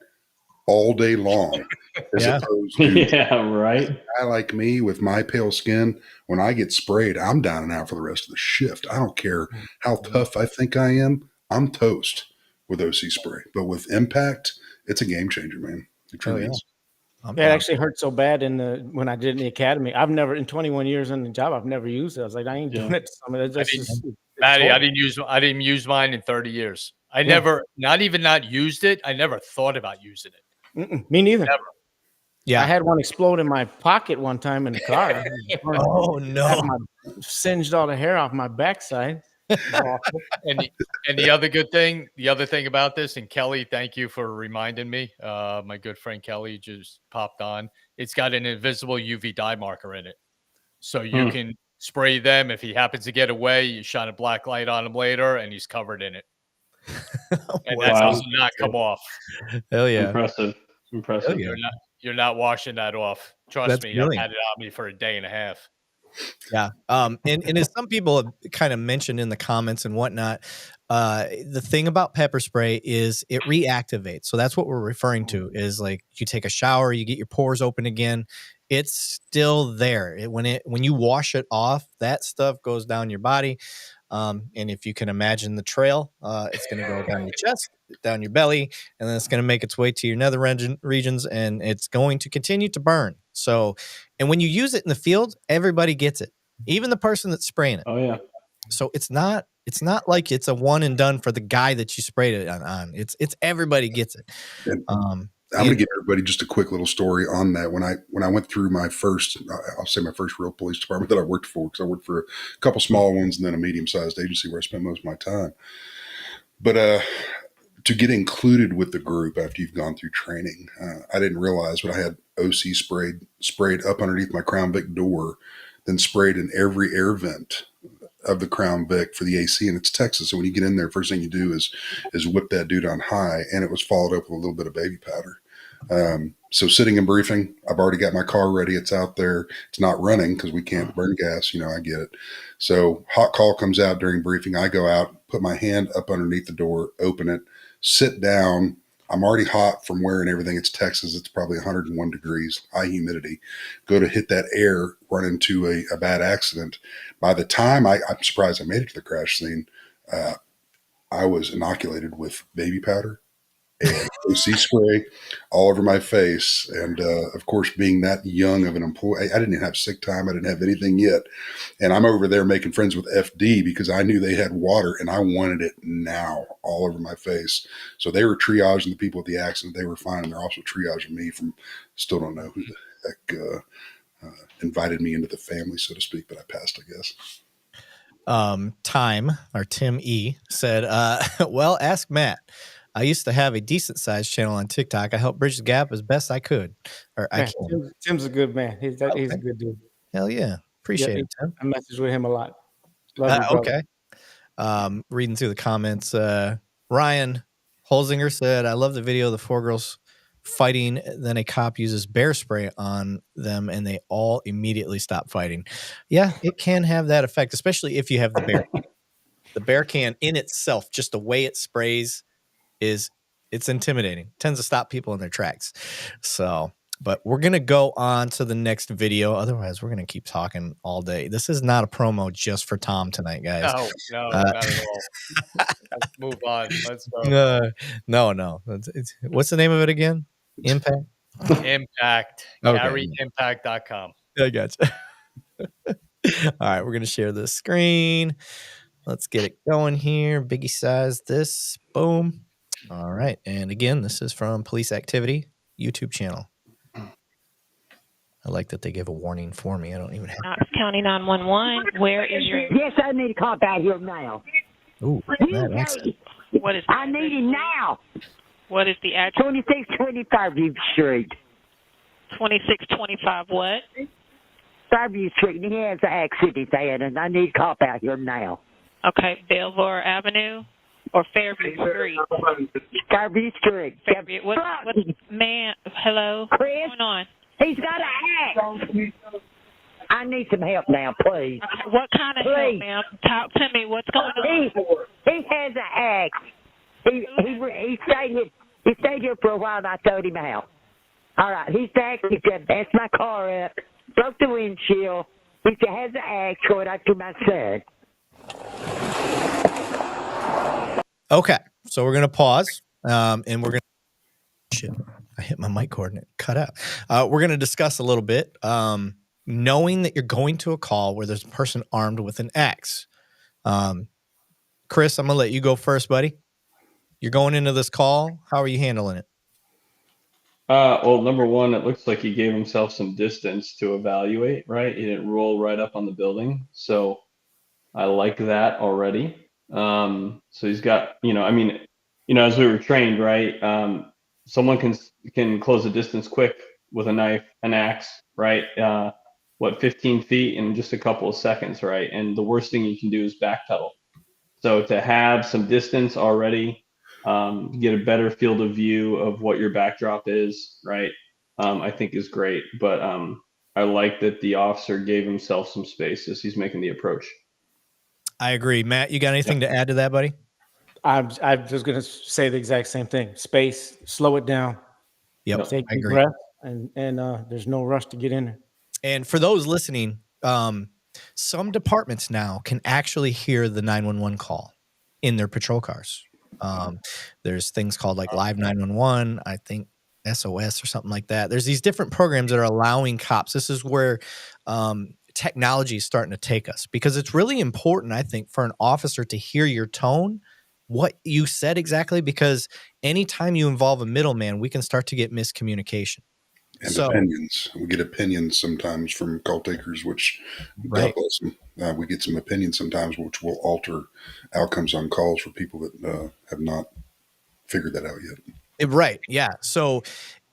all day long, as Yeah. opposed to Yeah, right. a guy like me with my pale skin. When I get sprayed, I'm down and out for the rest of the shift. I don't care how tough I think I am. I'm toast with OC spray, but with impact, it's a game changer, man. It truly yeah. is. I'm It down. actually hurt so bad when I did it in the academy. I've never, in 21 years in the job, I've never used it. I was like, I ain't doing Yeah. it to somebody. That's didn't- just, Maddie, I didn't use mine in 30 years. I never, not even not used it. I never thought about using it. me neither. Never. Yeah. I had one explode in my pocket one time in the car. Oh no. Singed all the hair off my backside. And the other good thing, the other thing about this, and Kelly, thank you for reminding me. My good friend Kelly just popped on. It's got an invisible UV dye marker in it, so you can spray them. If he happens to get away, you shine a black light on him later, and he's covered in it, and that Wow. does not come off. Hell yeah. Impressive. Impressive. Yeah. You're not washing that off. Trust That's me, brilliant. I've had it on me for a day and a half. Yeah. And as some people have kind of mentioned in the comments and whatnot, the thing about pepper spray is it reactivates. So that's what we're referring to is like you take a shower, you get your pores open again. It's still there. When you wash it off, that stuff goes down your body. And if you can imagine the trail, it's going to go down your chest, down your belly, and then it's going to make its way to your nether regions, and it's going to continue to burn. So, and when you use it in the field, everybody gets it, even the person that's spraying it. Oh yeah. So it's not like it's a one and done for the guy that you sprayed it on. It's everybody gets it. I'm going to give everybody just a quick little story on that. When I went through my first, I'll say my first real police department that I worked for, because I worked for a couple small ones and then a medium-sized agency where I spent most of my time. But to get included with the group after you've gone through training, I didn't realize, but I had OC sprayed up underneath my Crown Vic door, then sprayed in every air vent of the Crown Vic for the AC, and it's Texas. So when you get in there, first thing you do is whip that dude on high, and it was followed up with a little bit of baby powder. So sitting in briefing, I've already got my car ready. It's out there. It's not running because we can't burn gas. I get it. So hot call comes out during briefing. I go out, put my hand up underneath the door, open it, sit down. I'm already hot from wearing everything. It's Texas. It's probably 101 degrees, high humidity. Go to hit that air, run into a bad accident. By the time I'm surprised I made it to the crash scene, I was inoculated with baby powder and OC spray all over my face. And of course, being that young of an employee, I didn't even have sick time. I didn't have anything yet. And I'm over there making friends with FD because I knew they had water and I wanted it now all over my face. So they were triaging the people at the accident. They were fine. And they're also triaging me from, still don't know who the heck invited me into the family, so to speak, but I passed, I guess. Tim E said, well, ask Matt. I used to have a decent sized channel on TikTok. I helped bridge the gap as best I could. Or I can. Tim's a good man. He's a good dude. Hell yeah. Appreciate it, Tim. I message with him a lot. Love you, brother. Okay. Reading through the comments, Ryan Holzinger said, I love the video of the 4 girls fighting. Then a cop uses bear spray on them and they all immediately stop fighting. Yeah, it can have that effect, especially if you have the bear. The bear can in itself, just the way it sprays it's intimidating. It tends to stop people in their tracks. So, but we're going to go on to the next video. Otherwise, we're going to keep talking all day. This is not a promo just for Tom tonight, guys. No, not at all. Let's move on. Let's go. No. What's the name of it again? Impact? Impact. Okay. CarryImpact.com. I gotcha. All right, we're going to share the screen. Let's get it going here. Biggie size this. Boom. All right. And again, this is from Police Activity YouTube channel. I like that they give a warning for me. I don't even have. Knox County 911. Where is your? Yes, I need a cop out here now. Ooh, that accent. What is? I need him now. What is the address? 2625 View Street. 2625 what? Fairview Street. And he has an accident he's had, and I need a cop out here now. Okay, Belvoir Avenue or Fairview Street? Fairview Street. Fairview. What? Man, hello. Chris? What's going on? He's got an axe. I need some help now, please. Okay, what kind of help, ma'am? Talk to me. What's going on? He has an axe. He stayed here for a while, and I towed him out. All right, he's back. He said, "That's my car up." Broke the windshield. He said, "Has an axe going after my son." Okay, so we're gonna pause, and we're gonna. Shit, I hit my mic cord and it cut out. We're gonna discuss a little bit. Knowing that you're going to a call where there's a person armed with an axe. Chris, I'm gonna let you go first, buddy. You're going into this call. How are you handling it? Well, number one, it looks like he gave himself some distance to evaluate, right? He didn't roll right up on the building. So I like that already. So he's got, as we were trained, right? Someone can close the distance quick with a knife, an axe, right? 15 feet in just a couple of seconds, right? And the worst thing you can do is backpedal. So to have some distance already, get a better field of view of what your backdrop is, right? I think is great. But I like that the officer gave himself some space as he's making the approach. I agree. Matt, you got anything to add to that, buddy? I'm just going to say the exact same thing. Space, slow it down. Yep, Take I a agree. breath, and there's no rush to get in there. And for those listening, some departments now can actually hear the 911 call in their patrol cars. There's things called like Live 911, I think SOS or something like that. There's these different programs that are allowing cops. This is where technology is starting to take us, because it's really important, I think, for an officer to hear your tone, what you said exactly, because anytime you involve a middleman, we can start to get miscommunication. And opinions. We get opinions sometimes from call takers, which God bless them. We get some opinions sometimes, which will alter outcomes on calls for people that have not figured that out yet. Right. Yeah. So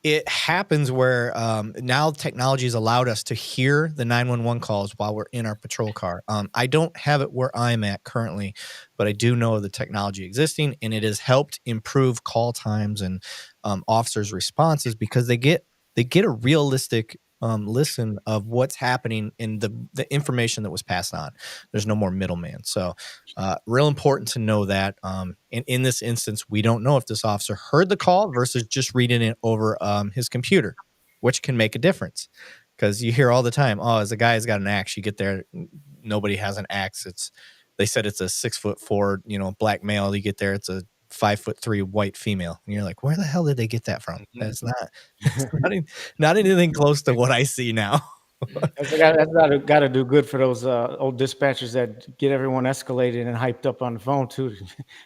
it happens where now technology has allowed us to hear the 911 calls while we're in our patrol car. I don't have it where I'm at currently, but I do know the technology existing, and it has helped improve call times and officers' responses, because they get a realistic listen of what's happening in the information that was passed on. There's no more middleman. So real important to know that. And in this instance, we don't know if this officer heard the call versus just reading it over his computer, which can make a difference. Because you hear all the time, oh, as a guy has got an axe, you get there, nobody has an axe. They said it's a 6'4", black male. You get there, it's a 5'3" white female, and you're like, where the hell did they get that from? That's not anything close to what I see now. That's got to do good for those old dispatchers that get everyone escalated and hyped up on the phone too.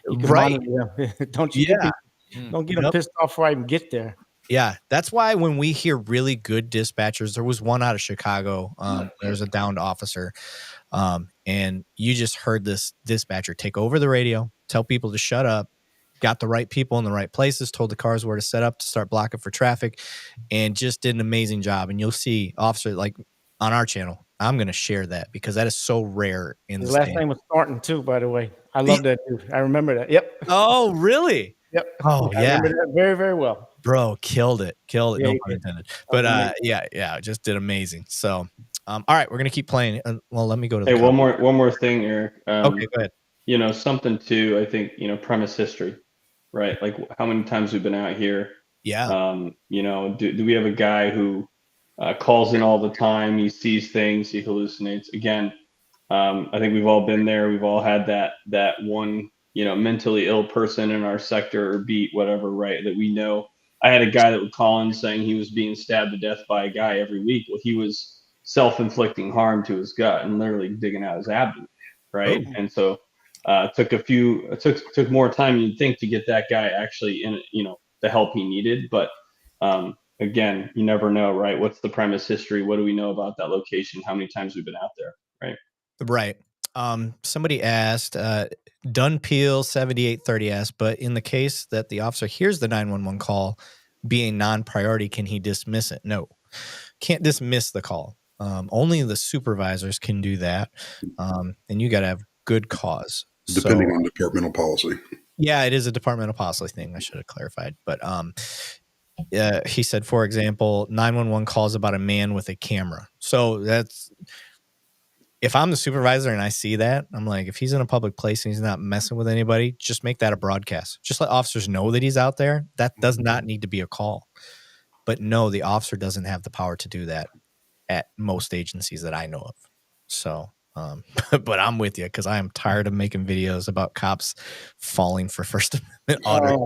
You can monitor them. Don't you? Don't get them pissed off before I even get there. Yeah, that's why when we hear really good dispatchers, there was one out of Chicago. There's a downed officer, and you just heard this dispatcher take over the radio, tell people to shut up, got the right people in the right places, told the cars where to set up to start blocking for traffic, and just did an amazing job. And you'll see officers like on our channel. I'm going to share that because that is so rare in the last name was Thornton too, by the way. I love that dude. I remember that. Yep. Oh, really? Yep. Oh, I remember that very, very well. Bro, killed it. Yeah, No pun intended. But yeah, just did amazing. So, all right, we're gonna keep playing. Well, let me go to. Hey, one more thing, Eric. Okay, go ahead. Something too. I think premise history, right? Like how many times we've been out here. Yeah. Do we have a guy who calls in all the time? He sees things. He hallucinates. Again, I think we've all been there. We've all had that one mentally ill person in our sector or beat, whatever, right? That we know. I had a guy that would call in saying he was being stabbed to death by a guy every week. Well, he was self-inflicting harm to his gut and literally digging out his abdomen, right? Oh. And so Took more time you'd think to get that guy actually in, the help he needed. But again, you never know, right? What's the premise history? What do we know about that location? How many times we've been out there, right? Right. Somebody asked, Dunpeel 7830 asked, but in the case that the officer hears the 911 call being non-priority, can he dismiss it? No, can't dismiss the call. Only the supervisors can do that. And you got to have good cause. Depending on departmental policy. Yeah, it is a departmental policy thing. I should have clarified. But he said, for example, 911 calls about a man with a camera. So that's, if I'm the supervisor and I see that, I'm like, if he's in a public place and he's not messing with anybody, just make that a broadcast. Just let officers know that he's out there. That does not need to be a call. But no, the officer doesn't have the power to do that at most agencies that I know of. So, but I'm with you because I am tired of making videos about cops falling for First Amendment audit.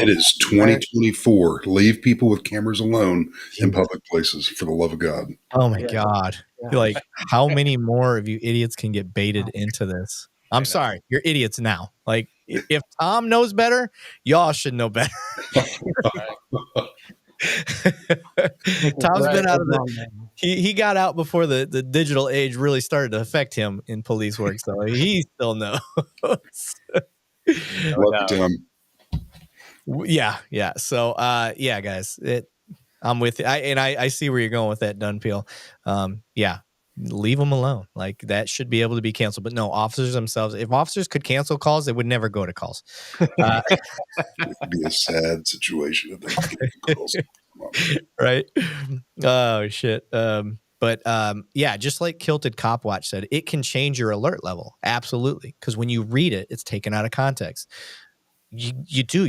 It is 2024. Leave people with cameras alone in public places, for the love of God. Oh my God. Like, how many more of you idiots can get baited into this? I'm sorry, you're idiots now. Like, if Tom knows better, y'all should know better. Tom's been out of the, he got out before the digital age really started to affect him in police work, so he still knows. Love you, Tom. Yeah. So yeah, guys, I'm with you. I see where you're going with that, Dunpeel. Yeah, leave them alone. Like, that should be able to be canceled. But no, officers themselves, if officers could cancel calls, they would never go to calls. It would be a sad situation if they could cancel calls. Right? Oh shit. But yeah, just like Kilted Cop Watch said, it can change your alert level. Absolutely. Because when you read it, it's taken out of context. You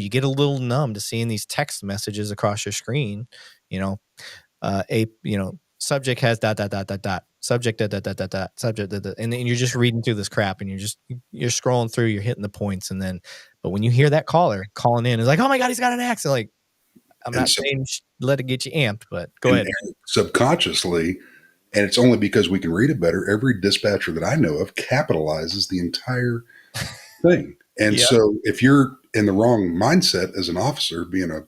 get a little numb to seeing these text messages across your screen, subject has ... subject ... subject ... and then you're just reading through this crap and you're scrolling through, you're hitting the points. And then, but when you hear that caller calling in, it's like, oh my God, he's got an accident. Like, I'm not saying let it get you amped, but go ahead. Subconsciously, and it's only because we can read it better, every dispatcher that I know of capitalizes the entire thing. And so if you're in the wrong mindset as an officer, being a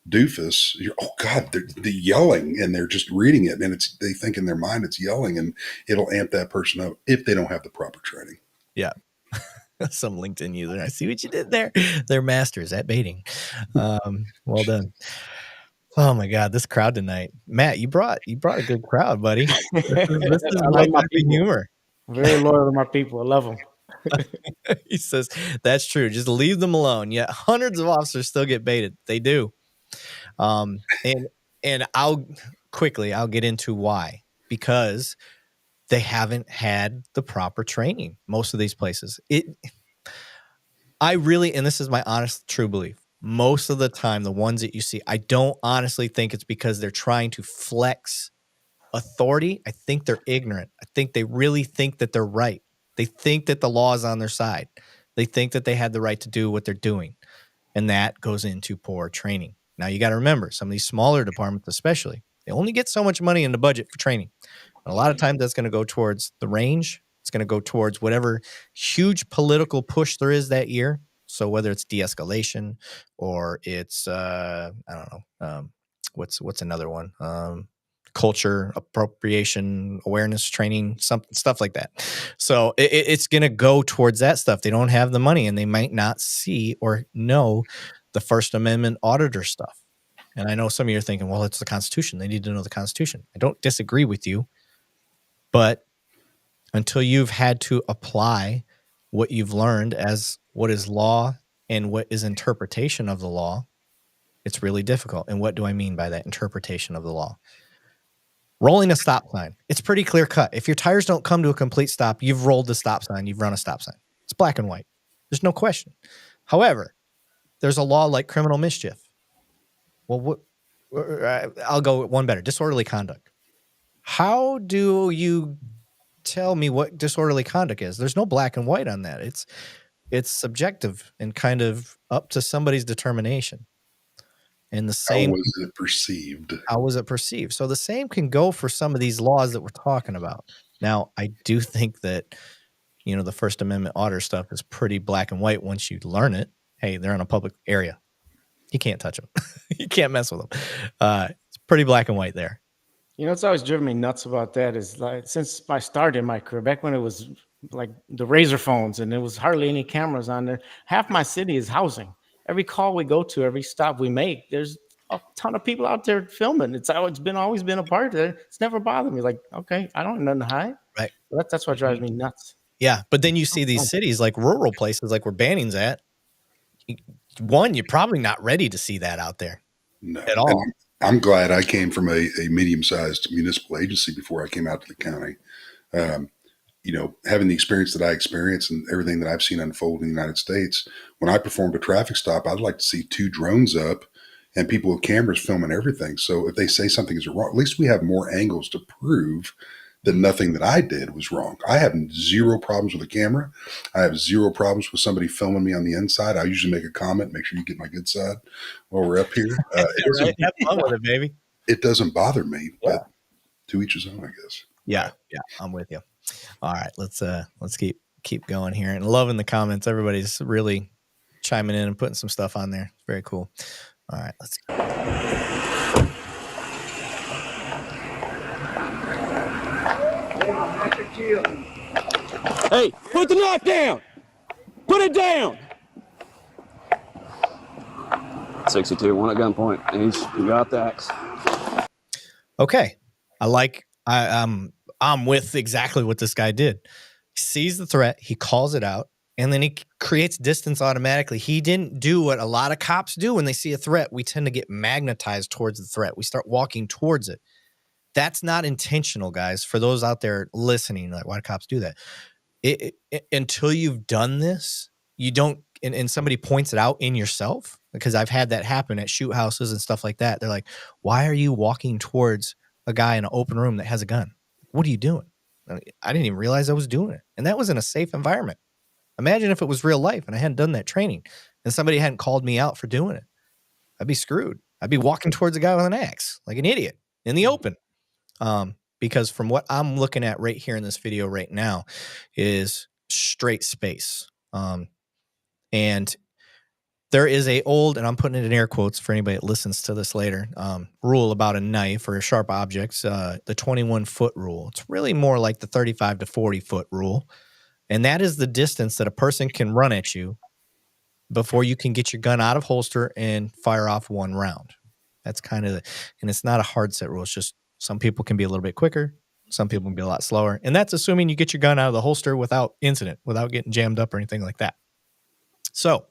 doofus, oh God, they're yelling and they're just reading it. And they think in their mind it's yelling, and it'll amp that person up if they don't have the proper training. Yeah. Some LinkedIn user. I see what you did there. They're masters at baiting. Well done. Oh my God, this crowd tonight, Matt. You brought a good crowd, buddy. This is my humor. Very loyal to my people. I love them. He says that's true. Just leave them alone. Yet hundreds of officers still get baited. They do. And I'll get into why. Because they haven't had the proper training. Most of these places. And this is my honest, true belief. Most of the time, the ones that you see, I don't honestly think it's because they're trying to flex authority. I think they're ignorant. I think they really think that they're right. They think that the law is on their side. They think that they had the right to do what they're doing. And that goes into poor training. Now, you got to remember, some of these smaller departments especially, they only get so much money in the budget for training. And a lot of times that's going to go towards the range. It's going to go towards whatever huge political push there is that year. So whether it's de-escalation or it's, I don't know, what's another one? Culture appropriation awareness training, stuff like that. So it's going to go towards that stuff. They don't have the money and they might not see or know the First Amendment auditor stuff. And I know some of you are thinking, well, it's the Constitution. They need to know the Constitution. I don't disagree with you, but until you've had to apply what you've learned as what is law and what is interpretation of the law, it's really difficult. And what do I mean by that interpretation of the law? Rolling a stop sign. It's pretty clear cut. If your tires don't come to a complete stop, you've rolled the stop sign. You've run a stop sign. It's black and white. There's no question. However, there's a law like criminal mischief. Well, I'll go one better. Disorderly conduct. How do you tell me what disorderly conduct is? There's no black and white on that. It's subjective and kind of up to somebody's determination. And the same. How was it perceived? How was it perceived? So the same can go for some of these laws that we're talking about. Now, I do think that you know, the First Amendment order stuff is pretty black and white once you learn it. Hey, they're in a public area. You can't touch them. You can't mess with them. It's pretty black and white there. You know, it's always driven me nuts about that is like since I started in my career, back when it was like the razor phones and there was hardly any cameras on there. Half my city is housing. Every call we go to, every stop we make, there's a ton of people out there filming. It's always been a part of it. It's never bothered me. Like, okay, I don't have nothing to hide. Right. That's what drives me nuts. Yeah, but then you see these cities like rural places like where Banning's at. One, you're probably not ready to see that out there at all. And I'm glad I came from a medium-sized municipal agency before I came out to the county. You know, having the experience that I experienced and everything that I've seen unfold in the United States, when I performed a traffic stop, I'd like to see 2 drones up and people with cameras filming everything. So if they say something is wrong, at least we have more angles to prove that nothing that I did was wrong. I have 0 problems with a camera. I have 0 problems with somebody filming me on the inside. I usually make a comment, make sure you get my good side while we're up here. Right? Have fun with it, baby. It doesn't bother me, but to each his own, I guess. Yeah, I'm with you. All right, let's keep going here and loving the comments. Everybody's really chiming in and putting some stuff on there. Very cool. All right, let's. Hey, put the knife down! Put it down! 62, one at gunpoint. He got the axe. Okay, I'm with exactly what this guy did. He sees the threat, he calls it out, and then he creates distance automatically. He didn't do what a lot of cops do when they see a threat. We tend to get magnetized towards the threat. We start walking towards it. That's not intentional, guys. For those out there listening, like, why do cops do that? Until you've done this, you don't, and somebody points it out in yourself, because I've had that happen at shoot houses and stuff like that. They're like, why are you walking towards a guy in an open room that has a gun? What are you doing? I didn't even realize I was doing it. And that was in a safe environment. Imagine if it was real life and I hadn't done that training and somebody hadn't called me out for doing it. I'd be screwed. I'd be walking towards a guy with an axe like an idiot in the open. Because from what I'm looking at right here in this video right now is straight space. And there is a old, and I'm putting it in air quotes for anybody that listens to this later, rule about a knife or sharp objects, the 21-foot rule. It's really more like the 35 to 40-foot rule. And that is the distance that a person can run at you before you can get your gun out of holster and fire off one round. That's kind of, and it's not a hard set rule. It's just some people can be a little bit quicker. Some people can be a lot slower. And that's assuming you get your gun out of the holster without incident, without getting jammed up or anything like that. So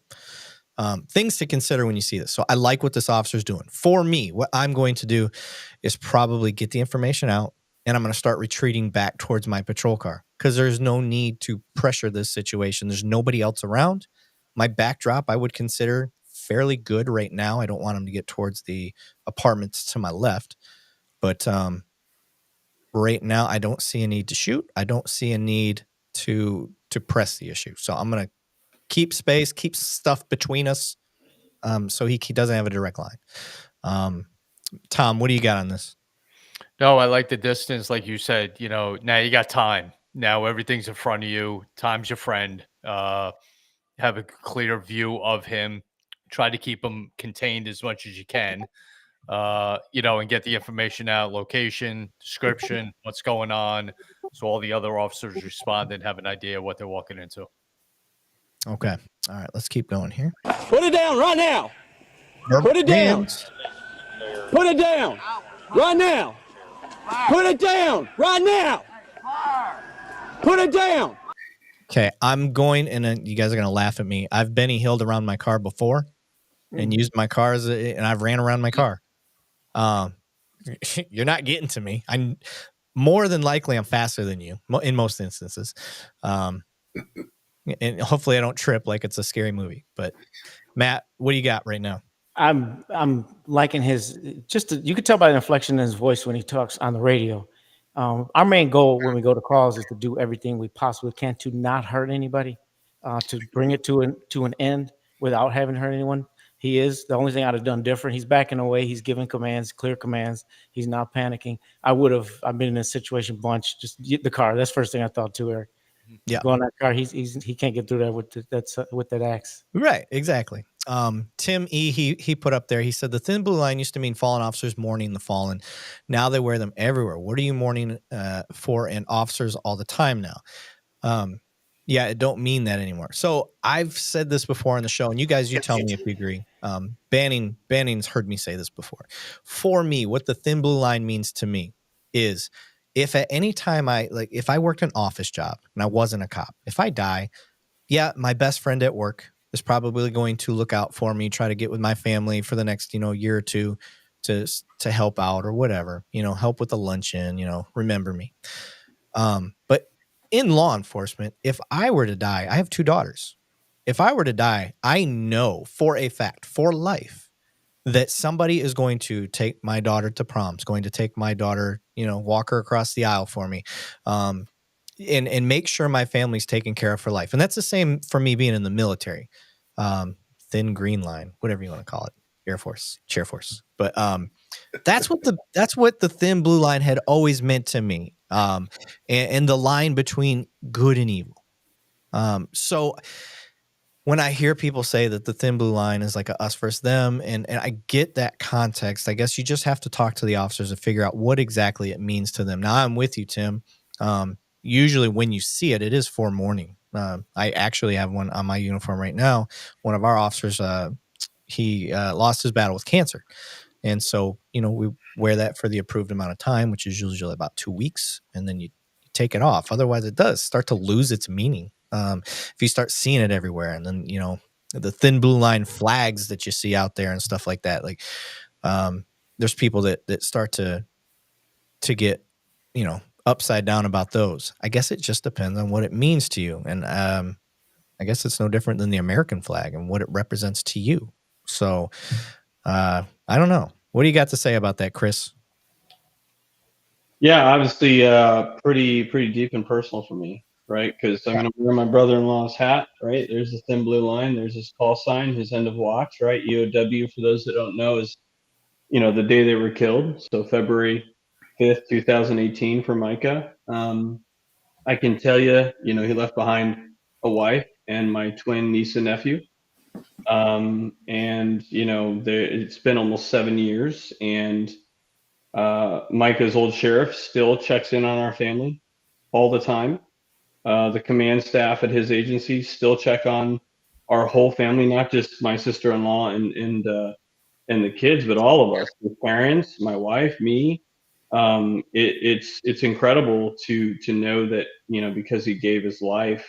things to consider when you see this. So I like what this officer's doing. For me, what I'm going to do is probably get the information out, and I'm going to start retreating back towards my patrol car because there's no need to pressure this situation. There's nobody else around. My backdrop I would consider fairly good right now. I don't want him to get towards the apartments to my left. But right now, I don't see a need to shoot. I don't see a need to press the issue. So I'm going to keep space, keep stuff between us, so he doesn't have a direct line. Tom, what do you got on this? No, I like the distance. Like you said, now you got time. Now everything's in front of you. Time's your friend. Have a clear view of him. Try to keep him contained as much as you can. And get the information out, location, description, what's going on. So all the other officers respond and have an idea what they're walking into. Okay. All right. Let's keep going here. Put it down right now. Put it down. Put it down right now. Put it down right now. Put it down. Okay. I'm going, and you guys are going to laugh at me. I've Benny Hilled around my car before and used my car and I've ran around my car. You're not getting to me. I'm more than likely I'm faster than you in most instances. And hopefully I don't trip like it's a scary movie. But Matt, what do you got right now? I'm liking his you could tell by the inflection in his voice when he talks on the radio. Our main goal when we go to calls is to do everything we possibly can to not hurt anybody, to bring it to an end without having hurt anyone. He is the only thing I'd have done different. He's backing away. He's giving commands, clear commands. He's not panicking. I've been in a situation bunch. Just get the car. That's the first thing I thought too, Eric. Yeah. Go in that car. He can't get through that with that axe. Right, exactly. Tim E, he put up there, he said the thin blue line used to mean fallen officers mourning the fallen. Now they wear them everywhere. What are you mourning for? And officers all the time now. Yeah, it don't mean that anymore. So I've said this before on the show, and you guys, you tell me if you agree. Banning's heard me say this before. For me, what the thin blue line means to me is if at any time if I worked an office job and I wasn't a cop, if I die, yeah, my best friend at work is probably going to look out for me, try to get with my family for the next, year or two to help out or whatever, help with the luncheon, remember me. But in law enforcement, if I were to die, I have 2 daughters. If I were to die, I know for a fact, for life, that somebody is going to take my daughter to prom, is going to take my daughter, walk her across the aisle for me, and make sure my family's taken care of for life. And that's the same for me being in the military. Thin green line, whatever you want to call it, Air Force, Chair Force. But that's what the thin blue line had always meant to me. And the line between good and evil. So when I hear people say that the thin blue line is like a us versus them, and I get that context, I guess you just have to talk to the officers and figure out what exactly it means to them. Now, I'm with you, Tim. Usually when you see it, it is for mourning. I actually have one on my uniform right now. One of our officers, he lost his battle with cancer. And so, we wear that for the approved amount of time, which is usually about 2 weeks, and then you take it off. Otherwise, it does start to lose its meaning. If you start seeing it everywhere, and then, the thin blue line flags that you see out there and stuff like that, like there's people that start to get, upside down about those. I guess it just depends on what it means to you. And I guess it's no different than the American flag and what it represents to you. So I don't know. What do you got to say about that, Chris? Yeah, obviously pretty deep and personal for me, right? Because I'm going to wear my brother-in-law's hat, right? There's the thin blue line. There's his call sign, his end of watch, right? EOW, for those that don't know, is, the day they were killed. So February 5th, 2018 for Micah. I can tell you, he left behind a wife and my twin niece and nephew. And, it's been almost 7 years, and Micah's old sheriff still checks in on our family all the time. The command staff at his agency still check on our whole family, not just my sister-in-law and the kids, but all of us, the parents, my wife, me. It's incredible to know that, because he gave his life,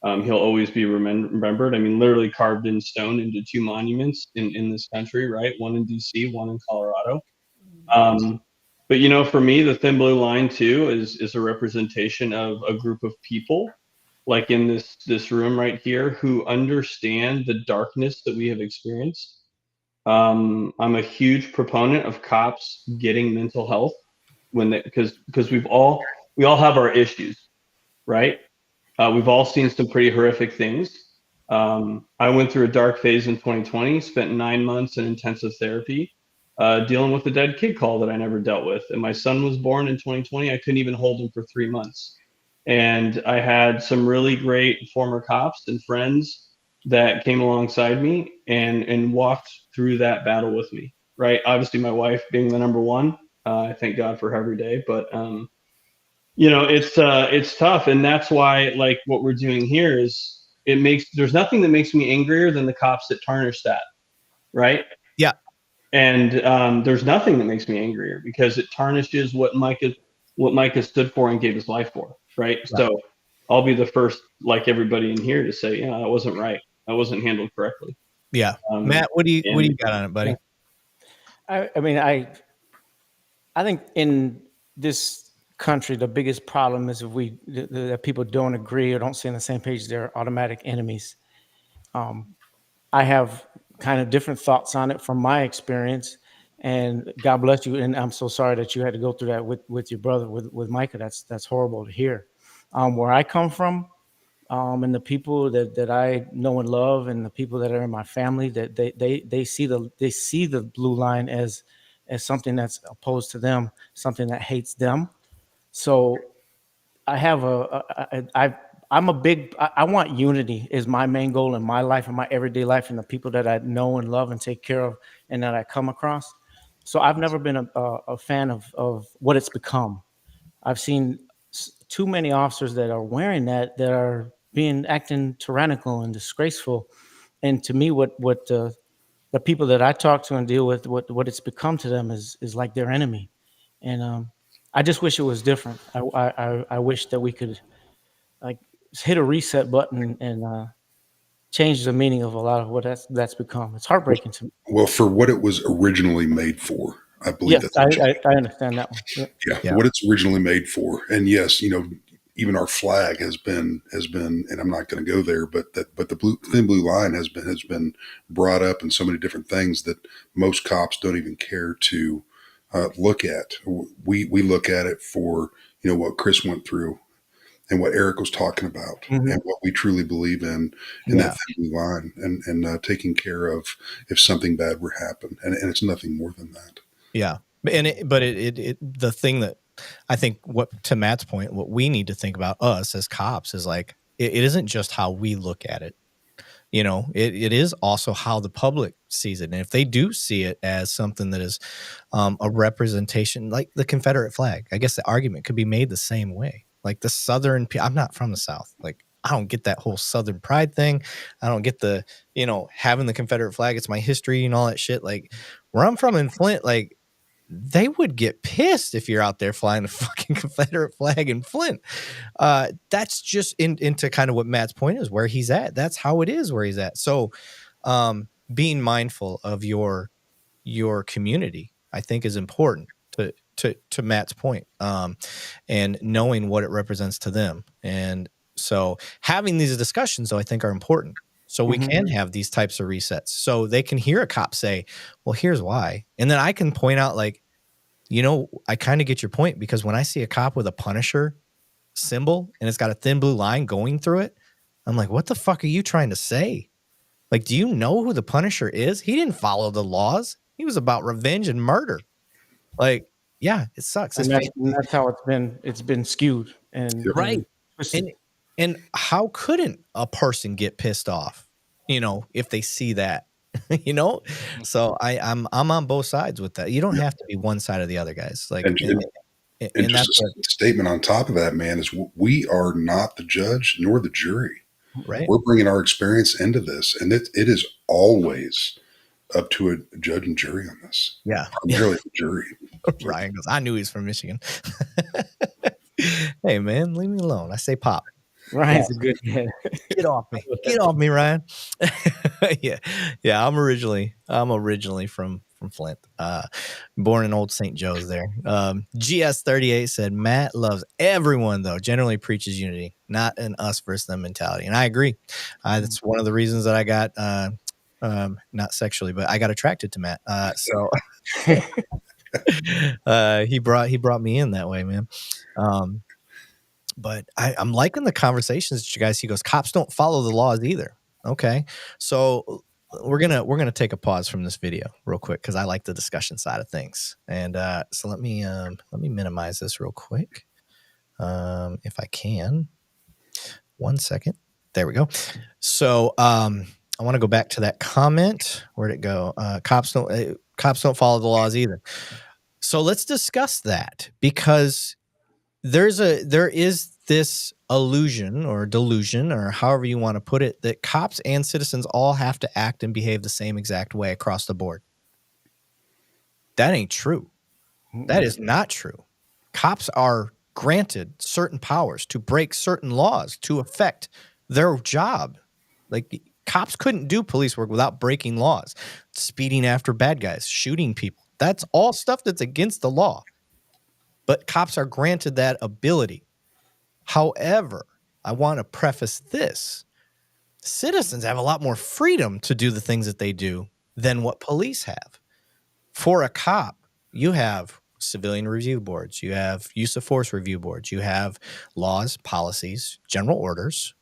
he'll always be remembered. I mean, literally carved in stone into 2 monuments in this country, right? One in DC, one in Colorado. But for me, the thin blue line too is a representation of a group of people, like in this room right here, who understand the darkness that we have experienced. I'm a huge proponent of cops getting mental health because we all have our issues, right? We've all seen some pretty horrific things. I went through a dark phase in 2020, spent 9 months in intensive therapy, dealing with a dead kid call that I never dealt with. And my son was born in 2020. I couldn't even hold him for 3 months. And I had some really great former cops and friends that came alongside me and walked through that battle with me, right? Obviously, my wife being the number one. I thank God for her every day. But, it's tough. And that's why, like, what we're doing here is there's nothing that makes me angrier than the cops that tarnish that, right? Yeah. And there's nothing that makes me angrier because it tarnishes what Micah stood for and gave his life for, right? So I'll be the first, like everybody in here, to say, that wasn't right. That wasn't handled correctly. Yeah. Matt, what do you got on it, buddy? I mean, I think in this country, the biggest problem is if that people don't agree or don't see on the same page, they're automatic enemies. I have kind of different thoughts on it from my experience, and God bless you. And I'm so sorry that you had to go through that with your brother, with Micah. That's horrible to hear. Where I come from, and the people that I know and love, and the people that are in my family, that they see the blue line as something that's opposed to them, something that hates them. So I have I'm I want unity is my main goal in my life, in my everyday life, and the people that I know and love and take care of and that I come across. So I've never been a fan of what it's become. I've seen too many officers that are wearing that are acting tyrannical and disgraceful. And to me, what the people that I talk to and deal with, what it's become to them is like their enemy. And I just wish it was different. I wish that we could like hit a reset button and change the meaning of a lot of what that's become. It's heartbreaking to me. Well, for what it was originally made for, I believe Yes, that's I understand that one. yeah, for what it's originally made for. And yes, even our flag has been, and I'm not going to go there, but the thin blue line has been brought up in so many different things that most cops don't even care to look at. We look at it for what Chris went through and what Erik was talking about, and what we truly believe in that thin blue line, and taking care of if something bad were to happen, and it's nothing more than that. Yeah, and the thing that I think, what to Matt's point, what we need to think about us as cops is like it isn't just how we look at it. It is also how the public sees it, and if they do see it as something that is a representation, like the Confederate flag, I guess the argument could be made the same way. Like the Southern, I'm not from the South. Like I don't get that whole Southern pride thing. I don't get the having the Confederate flag. It's my history and all that shit. Like where I'm from in Flint, like they would get pissed if you're out there flying the fucking Confederate flag in Flint. That's just into kind of what Matt's point is, where he's at. That's how it is where he's at. So being mindful of your community, I think, is important to Matt's point, and knowing what it represents to them. And so having these discussions, though, I think are important. So we can have these types of resets, so they can hear a cop say, well, here's why. And then I can point out, like, I kind of get your point, because when I see a cop with a Punisher symbol and it's got a thin blue line going through it, I'm like, what the fuck are you trying to say? Like, do you know who the Punisher is? He didn't follow the laws. He was about revenge and murder. Like, yeah, it sucks. And that's how it's been skewed. And right. And how couldn't a person get pissed off, if they see that, So I'm on both sides with that. You don't have to be one side or the other, guys. Like, and just a statement on top of that, man, is we are not the judge nor the jury. Right. We're bringing our experience into this, and it is always up to a judge and jury on this. Yeah. Primarily the jury. Ryan goes, I knew he was from Michigan. Hey, man, leave me alone. I say pop. Ryan's a good kid. Get off me. Get off me, Ryan. Yeah. I'm originally from Flint. Born in Old St. Joe's there. GS38 said, Matt loves everyone, though. Generally preaches unity, not an us versus them mentality. And I agree. That's one of the reasons that I got, not sexually, but I got attracted to Matt. So he brought me in that way, man. But I'm liking the conversations that you guys. He goes, cops don't follow the laws either. Okay, so we're gonna take a pause from this video real quick, because I like the discussion side of things. And so let me minimize this real quick, if I can. 1 second. There we go. So I want to go back to that comment. Where'd it go? Cops don't follow the laws either. So let's discuss that, because there is this illusion or delusion, or however you want to put it, that cops and citizens all have to act and behave the same exact way across the board. That ain't true. That is not true. Cops are granted certain powers to break certain laws to affect their job. Like, cops couldn't do police work without breaking laws, speeding after bad guys, shooting people. That's all stuff that's against the law. But cops are granted that ability. However, I want to preface this. Citizens have a lot more freedom to do the things that they do than what police have. For a cop, you have civilian review boards. You have use of force review boards. You have laws, policies, general orders,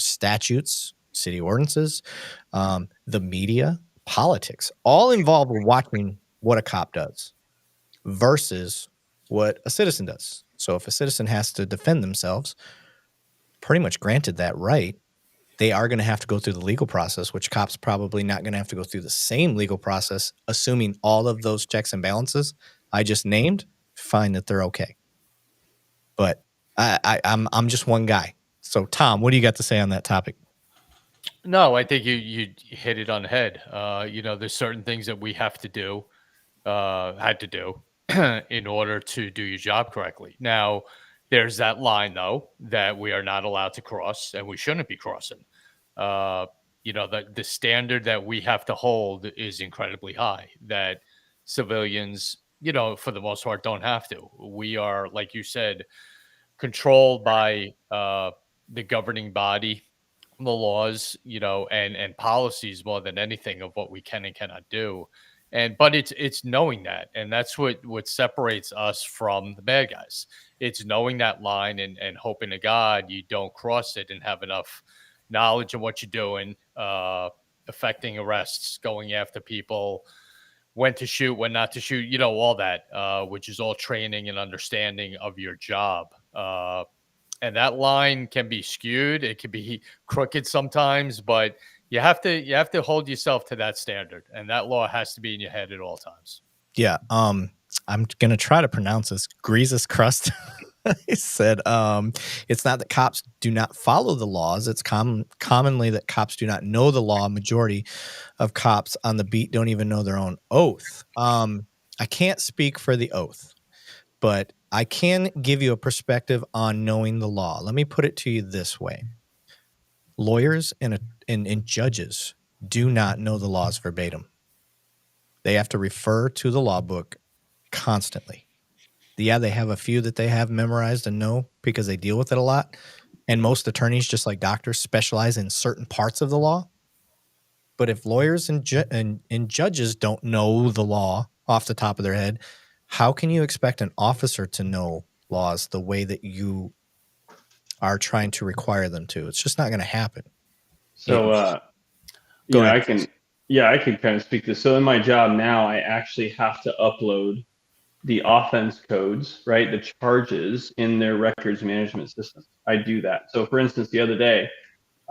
statutes, city ordinances, the media, politics, all involved with watching what a cop does versus what a citizen does. So if a citizen has to defend themselves, pretty much granted that right, they are going to have to go through the legal process, which cops probably not going to have to go through the same legal process, assuming all of those checks and balances I just named, find that they're okay. But I'm just one guy. So Tom, what do you got to say on that topic? No, I think you hit it on the head. There's certain things that we have to do, had to do in order to do your job correctly. Now, there's that line though that we are not allowed to cross, and we shouldn't be crossing. The standard that we have to hold is incredibly high. That civilians, for the most part, don't have to. We are, like you said, controlled by the governing body, the laws, and policies more than anything of what we can and cannot do. But it's knowing that, and that's what separates us from the bad guys. It's knowing that line and hoping to God you don't cross it and have enough knowledge of what you're doing, affecting arrests, going after people, when to shoot, when not to shoot, all that, which is all training and understanding of your job. And that line can be skewed. It can be crooked sometimes, but you have to hold yourself to that standard, and that law has to be in your head at all times. Yeah. I'm going to try to pronounce this. Greasus crust. He said, it's not that cops do not follow the laws. It's commonly that cops do not know the law. Majority of cops on the beat don't even know their own oath. I can't speak for the oath, but I can give you a perspective on knowing the law. Let me put it to you this way. Lawyers and judges do not know the laws verbatim. They have to refer to the law book constantly. Yeah, they have a few that they have memorized and know because they deal with it a lot. And most attorneys, just like doctors, specialize in certain parts of the law. But if lawyers and judges don't know the law off the top of their head, how can you expect an officer to know laws the way that you are trying to require them to? It's just not going to happen. So, I can kind of speak to this. So in my job now, I actually have to upload the offense codes, right? The charges in their records management system. I do that. So for instance, the other day,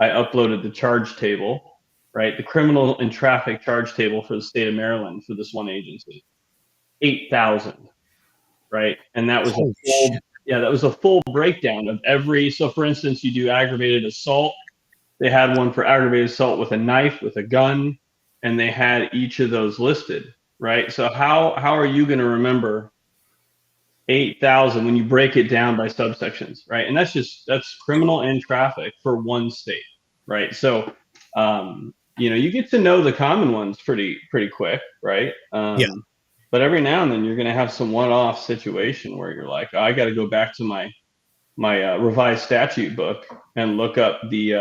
I uploaded the charge table, right? The criminal and traffic charge table for the state of Maryland for this one agency. 8,000, right? And that was that was a full breakdown of every. So for instance, you do aggravated assault. They had one for aggravated assault with a knife, with a gun, and they had each of those listed, right? So how are you going to remember 8,000 when you break it down by subsections, right? And that's criminal and traffic for one state, right? So you get to know the common ones pretty quick, right? But every now and then you're going to have some one-off situation where you're like, I got to go back to my revised statute book and look up the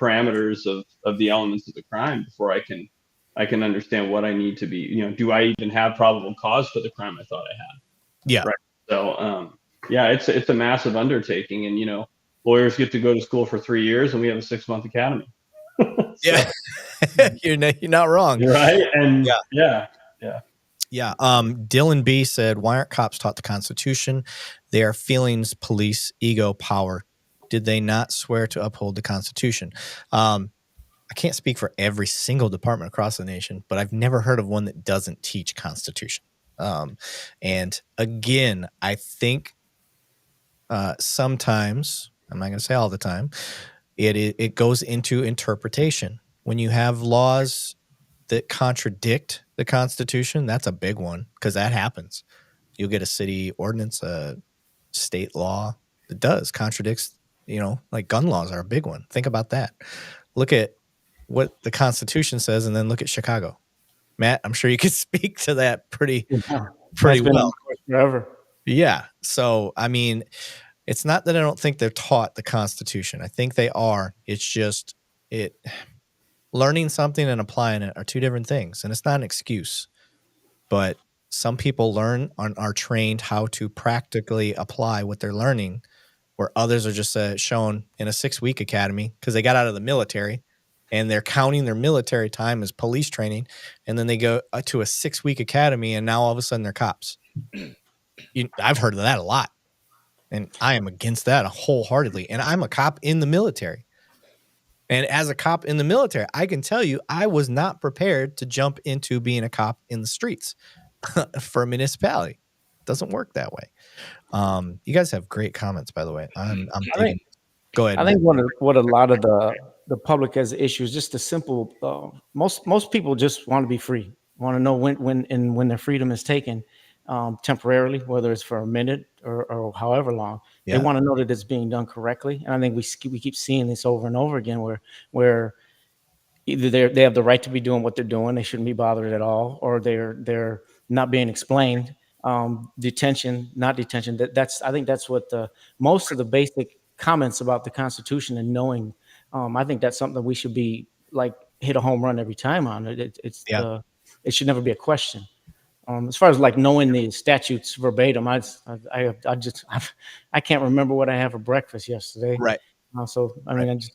parameters of the elements of the crime before I can understand what I need to be. Do I even have probable cause for the crime I thought I had? Yeah. Right. So it's a massive undertaking, and lawyers get to go to school for 3 years, and we have a 6-month academy. Yeah, you're not wrong, right? And yeah. Dylan B said, "Why aren't cops taught the Constitution? They are feelings, police, ego, power. Did they not swear to uphold the Constitution?" I can't speak for every single department across the nation, but I've never heard of one that doesn't teach Constitution. And again, I think sometimes, I'm not going to say all the time, it goes into interpretation. When you have laws that contradict the Constitution, that's a big one, because that happens. You'll get a city ordinance, a state law that contradicts, like gun laws are a big one. Think about that. Look at what the Constitution says, and then look at Chicago. Matt, I'm sure you could speak to that pretty well. Forever. Yeah. So, I mean, it's not that I don't think they're taught the Constitution. I think they are. It's just learning something and applying it are two different things, and it's not an excuse. But some people learn and are trained how to practically apply what they're learning, where others are just shown in a 6-week academy because they got out of the military. And they're counting their military time as police training, and then they go to a 6-week academy, and now all of a sudden they're cops. I've heard of that a lot, And I am against that wholeheartedly. And I'm a cop in the military. And as a cop in the military, I can tell you, I was not prepared to jump into being a cop in the streets for a municipality. It doesn't work that way. You guys have great comments, by the way. I'm digging. Go ahead. I think what a lot of the public has issues, just the simple. Most people just want to be free, want to know when their freedom is taken temporarily, whether it's for a minute or however long. Yeah. They want to know that it's being done correctly, and I think we keep seeing this over and over again, where either they have the right to be doing what they're doing, they shouldn't be bothered at all, or they're not being explained. Detention, not detention. I think that's what most of the basic comments about the Constitution and knowing. I think that's something that we should be like hit a home run every time on. It should never be a question. As far as like knowing the statutes verbatim, I can't remember what I had for breakfast yesterday. Right. So I mean, I just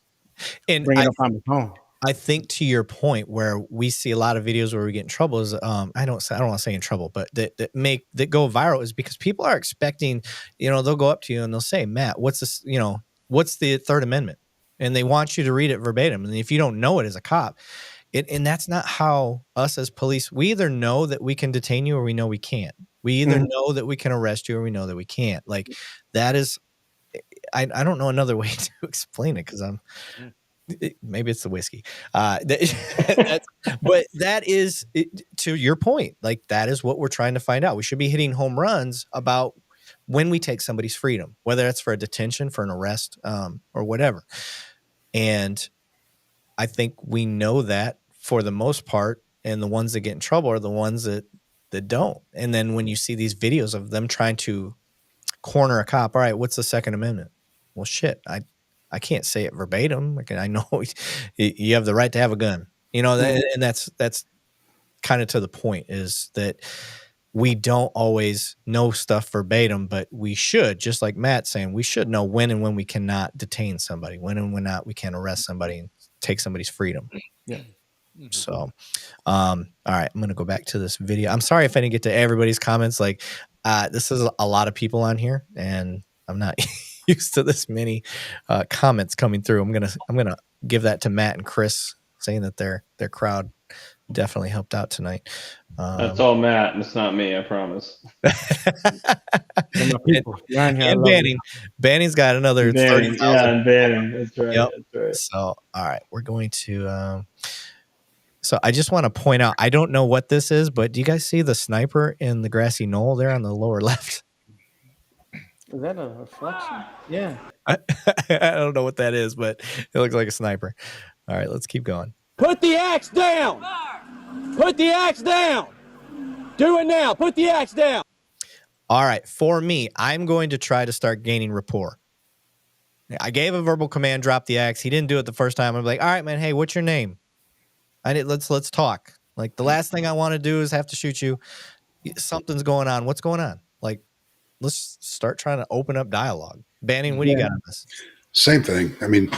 and bring it up on my phone. I think to your point, where we see a lot of videos where we get in trouble is I don't want to say in trouble, but that go viral is because people are expecting, they'll go up to you and they'll say, Matt, what's this, what's the Third Amendment? And they want you to read it verbatim. And if you don't know it as a cop, and that's not how us as police, we either know that we can detain you or we know we can't. We either know that we can arrest you or we know that we can't. Like that is, I don't know another way to explain it because maybe it's the whiskey. But that is, to your point, like that is what we're trying to find out. We should be hitting home runs about when we take somebody's freedom, whether that's for a detention, for an arrest, or whatever. And I think we know that for the most part, and the ones that get in trouble are the ones that don't. And then when you see these videos of them trying to corner a cop, all right, what's the Second Amendment? Well, shit, I can't say it verbatim. Like, I know you have the right to have a gun, and that's kind of to the point, is that we don't always know stuff verbatim, but we should, just like Matt's saying, we should know when and when we cannot detain somebody, when and when not we can arrest somebody and take somebody's freedom. Yeah. So, all right, I'm going to go back to this video. I'm sorry if I didn't get to everybody's comments. Like, this is a lot of people on here, and I'm not used to this many comments coming through. I'm gonna give that to Matt and Chris, saying that their crowd definitely helped out tonight. That's all Matt, and it's not me, I promise. And Banning's got another 30,000. Yeah, and Banning. That's right. Yep. That's right. So, all right, we're going to. So I just want to point out, I don't know what this is, but do you guys see the sniper in the grassy knoll there on the lower left? Is that a reflection? Yeah. I don't know what that is, but it looks like a sniper. All right, let's keep going. Put the axe down. Put the axe down. Do it now. Put the axe down. All right, for me, I'm going to try to start gaining rapport. I gave a verbal command, drop the axe. He didn't do it the first time. I'm like, all right, man, hey, what's your name? Let's talk. Like, the last thing I want to do is have to shoot you. Something's going on. What's going on? Like, let's start trying to open up dialogue. Banning, what do you got on this? Same thing. I mean,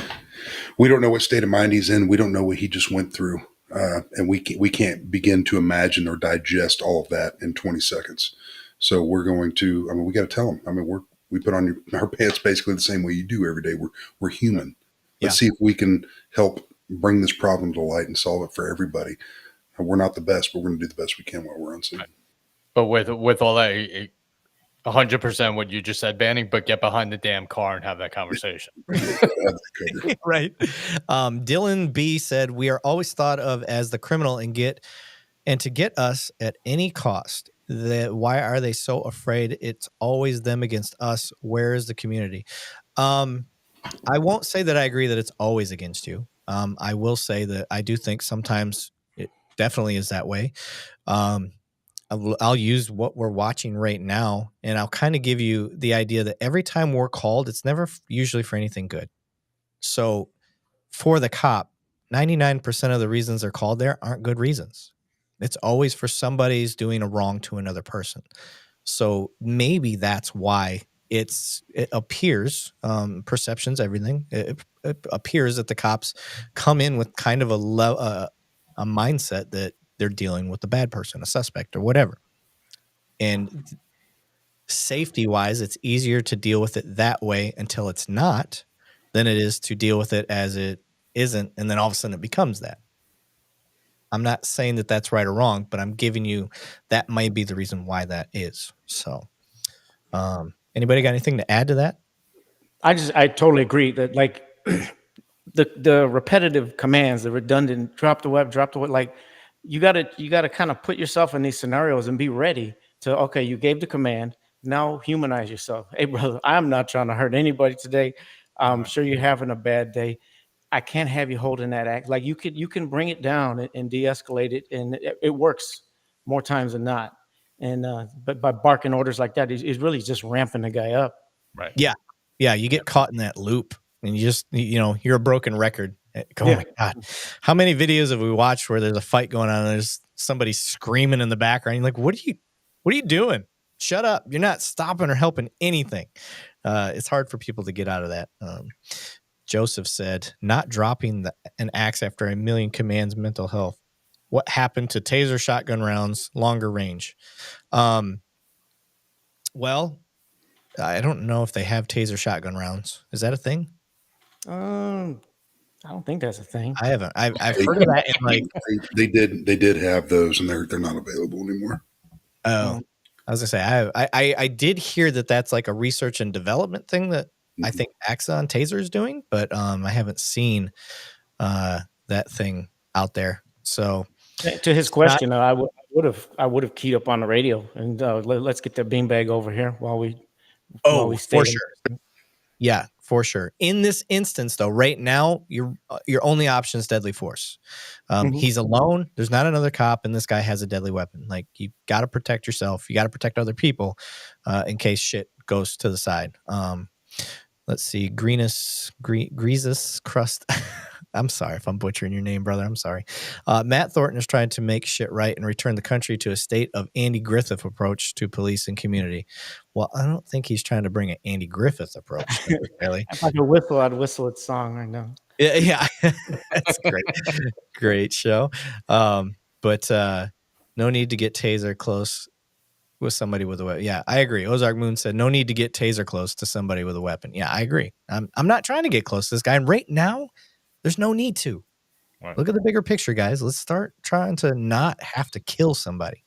we don't know what state of mind he's in. We don't know what he just went through. And we can't begin to imagine or digest all of that in 20 seconds. So we're going to, we got to tell him. We put on our pants basically the same way you do every day. We're human. Let's see if we can help bring this problem to light and solve it for everybody. We're not the best, but we're going to do the best we can while we're on scene. But with all that, 100% what you just said, Banning, but get behind the damn car and have that conversation. Right. Dylan B said, we are always thought of as the criminal and to get us at any cost. Why are they so afraid? It's always them against us. Where is the community? I won't say that I agree that it's always against you. I will say that I do think sometimes it definitely is that way. I'll use what we're watching right now, and I'll kind of give you the idea that every time we're called, it's never usually for anything good. So for the cop, 99% of the reasons they're called there aren't good reasons. It's always for somebody's doing a wrong to another person. So maybe that's why it appears, perception's everything. It appears that the cops come in with kind of a mindset that they're dealing with a bad person, a suspect or whatever. And safety-wise, it's easier to deal with it that way until it's not than it is to deal with it as it isn't, and then all of a sudden it becomes that. I'm not saying that that's right or wrong, but I'm giving you that might be the reason why that is. So, anybody got anything to add to that? I totally agree that like the repetitive commands, the redundant drop the web, like you gotta kind of put yourself in these scenarios and be ready to, okay, you gave the command, now humanize yourself. Hey brother, I'm not trying to hurt anybody today. I'm sure you're having a bad day. I can't have you holding that act. Like you can bring it down and de-escalate it, and it works more times than not. And but by barking orders like that, is really just ramping the guy up. Right. Yeah. Yeah. You get caught in that loop and you just, you're a broken record. Oh my God. How many videos have we watched where there's a fight going on and there's somebody screaming in the background? You're like, what are you doing? Shut up. You're not stopping or helping anything. It's hard for people to get out of that. Joseph said, not dropping an axe after a million commands, mental health. What happened to taser shotgun rounds, longer range? Well, I don't know if they have taser shotgun rounds. Is that a thing? I don't think that's a thing. I haven't. I've heard of that. In like they did have those, and they're not available anymore. Oh, I was gonna say I did hear that that's like a research and development thing that I think Axon Taser is doing, but I haven't seen that thing out there. So to his question, I would have keyed up on the radio and let's get the beanbag over here while we stay for sure. Yeah, for sure. In this instance, though, right now, your only option is deadly force. He's alone. There's not another cop, and this guy has a deadly weapon. Like, you got to protect yourself. You got to protect other people in case shit goes to the side. Let's see. Greasus Crust. I'm sorry if I'm butchering your name, brother. I'm sorry. Matt Thornton is trying to make shit right and return the country to a state of Andy Griffith approach to police and community. Well, I don't think he's trying to bring an Andy Griffith approach. Really. If I could whistle, I'd whistle its song right now. Yeah. That's great. Great show. But no need to get taser close with somebody with a weapon. Yeah, I agree. Ozark Moon said no need to get taser close to somebody with a weapon. Yeah, I agree. I'm not trying to get close to this guy. And right now, there's no need to. Right. Look at the bigger picture, guys. Let's start trying to not have to kill somebody.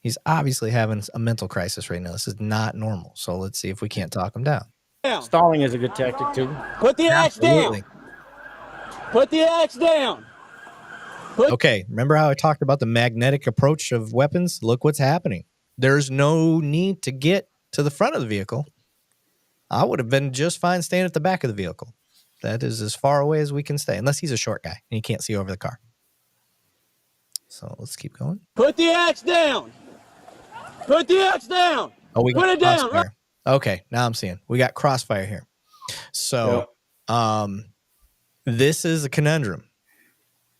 He's obviously having a mental crisis right now. This is not normal. So let's see if we can't talk him down. Stalling is a good tactic too. Put the axe down. Put the axe down. Okay, remember how I talked about the magnetic approach of weapons? Look what's happening. There's no need to get to the front of the vehicle. I would have been just fine staying at the back of the vehicle. That is as far away as we can stay, unless he's a short guy and he can't see over the car. So let's keep going. Put the axe down. Put the axe down. Oh, we put it down. Right. Okay, now I'm seeing. We got crossfire here. So this is a conundrum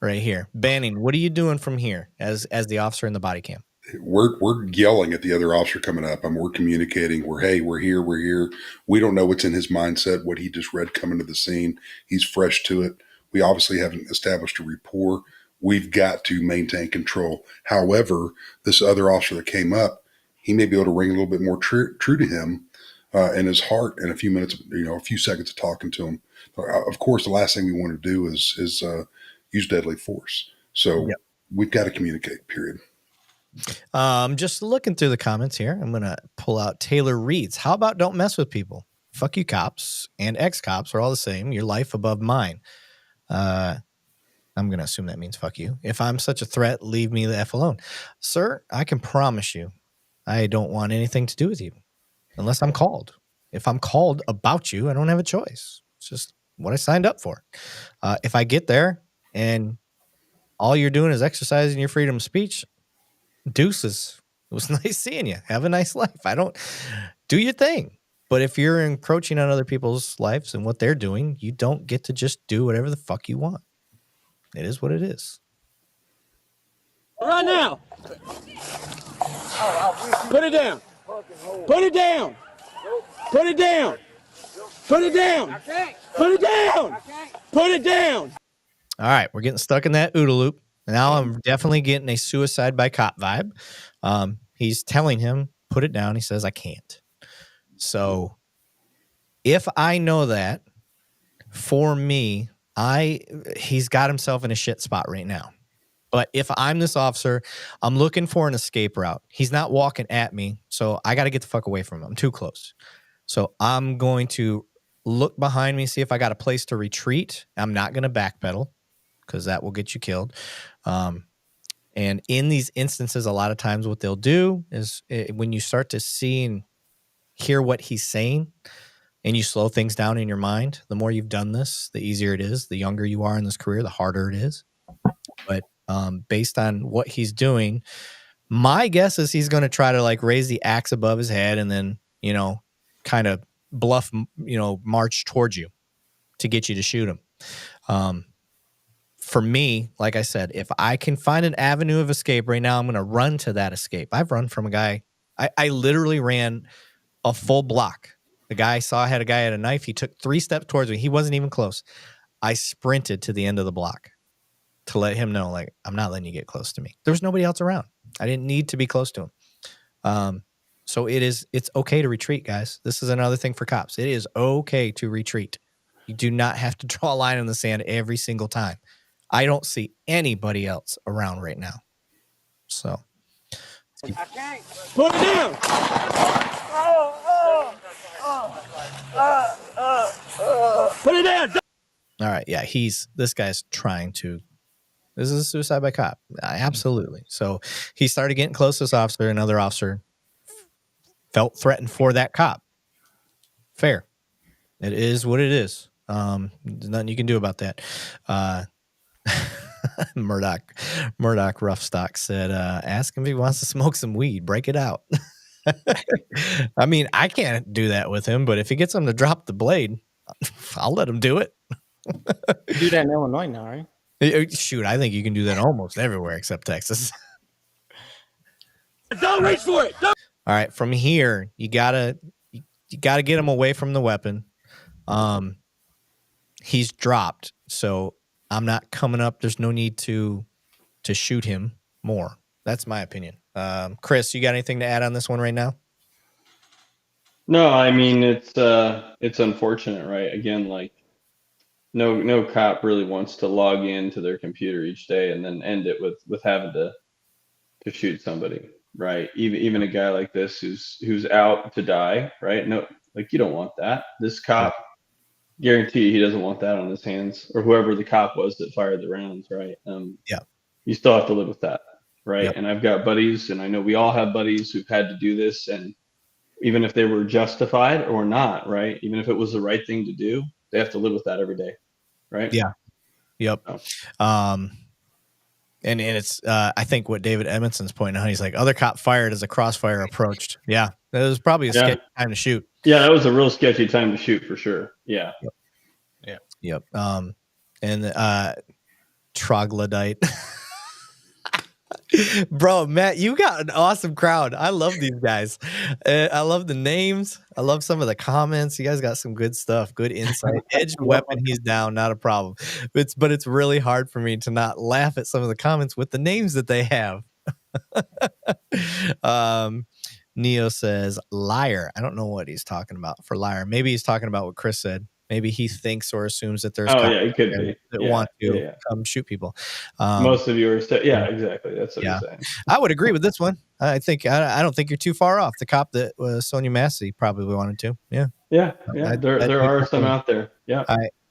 right here. Banning, what are you doing from here as the officer in the body cam? We're yelling at the other officer coming up. We're communicating. We're here. We don't know what's in his mindset, what he just read coming to the scene. He's fresh to it. We obviously haven't established a rapport. We've got to maintain control. However, this other officer that came up, he may be able to ring a little bit more true to him in his heart in a few minutes, a few seconds of talking to him. Of course, the last thing we want to do is use deadly force. So we've got to communicate, period. Just looking through the comments here, I'm going to pull out Taylor Reeds. How about don't mess with people? Fuck you, cops and ex-cops are all the same. Your life above mine. I'm going to assume that means fuck you. If I'm such a threat, leave me the F alone. Sir, I can promise you, I don't want anything to do with you unless I'm called. If I'm called about you, I don't have a choice. It's just what I signed up for. If I get there and all you're doing is exercising your freedom of speech, deuces. It was nice seeing you. Have a nice life. Do your thing. But if you're encroaching on other people's lives and what they're doing, you don't get to just do whatever the fuck you want. It is what it is. Right now. Put it down. Put it down. Put it down. Put it down. Put it down. Put it down. All right. We're getting stuck in that OODA loop. Now I'm definitely getting a suicide by cop vibe. He's telling him, put it down. He says, I can't. So if I know that, for me, he's got himself in a shit spot right now. But if I'm this officer, I'm looking for an escape route. He's not walking at me, so I got to get the fuck away from him. I'm too close. So I'm going to look behind me, see if I got a place to retreat. I'm not going to backpedal because that will get you killed. And in these instances, a lot of times what they'll do is when you start to see and hear what he's saying and you slow things down in your mind, the more you've done this, the easier it is. The younger you are in this career, the harder it is. But based on what he's doing, my guess is he's going to try to like raise the axe above his head and then, kind of bluff, march towards you to get you to shoot him. For me, like I said, if I can find an avenue of escape right now, I'm going to run to that escape. I've run from a guy. I literally ran a full block. The guy had a guy had a knife. He took 3 steps towards me. He wasn't even close. I sprinted to the end of the block to let him know, like, I'm not letting you get close to me. There was nobody else around. I didn't need to be close to him. So it's okay to retreat, guys. This is another thing for cops. It is okay to retreat. You do not have to draw a line in the sand every single time. I don't see anybody else around right now. So. Put it down. Put it down. All right. Yeah, this guy's trying to. This is a suicide by cop. Absolutely. So he started getting close to this officer. Another officer felt threatened for that cop. Fair. It is what it is. There's nothing you can do about that. Murdoch Roughstock said, ask him if he wants to smoke some weed. Break it out. I mean, I can't do that with him, but if he gets him to drop the blade, I'll let him do it. You do that in Illinois now, right? Shoot, I think you can do that almost everywhere except Texas. Don't reach for it. Don't. All right, from here, you gotta get him away from the weapon. He's dropped, so I'm not coming up. There's no need to shoot him more. That's my opinion. Chris, you got anything to add on this one right now? No, I mean it's unfortunate, right? Again, like no cop really wants to log into their computer each day and then end it with having to shoot somebody, right? Even a guy like this who's out to die, right? No, like you don't want that. This cop, guarantee he doesn't want that on his hands, or whoever the cop was that fired the rounds, right? Yeah. You still have to live with that, right? Yep. And I've got buddies, and I know we all have buddies who've had to do this, and even if they were justified or not, right? Even if it was the right thing to do, they have to live with that every day, right? Yeah. Yep. Oh. And it's I think what David Edmondson's pointing out, he's like, other cop fired as a crossfire approached. Yeah, that was probably a sketchy time to shoot. Yeah, that was a real sketchy time to shoot for sure. Yeah. Yep. And troglodyte. Bro, Matt, you got an awesome crowd. I love these guys. I love the names. I love some of the comments. You guys got some good stuff, good insight. Edge weapon, he's down, not a problem. But it's really hard for me to not laugh at some of the comments with the names that they have. Neo says liar. I don't know what he's talking about for liar. Maybe he's talking about what Chris said. Maybe he thinks or assumes that there's it could be that want to come shoot people. Most of you are exactly. That's what I'm saying. I would agree with this one. I don't think you're too far off. The cop that Sonia Massey probably wanted to. Yeah. There are some out there. Yeah.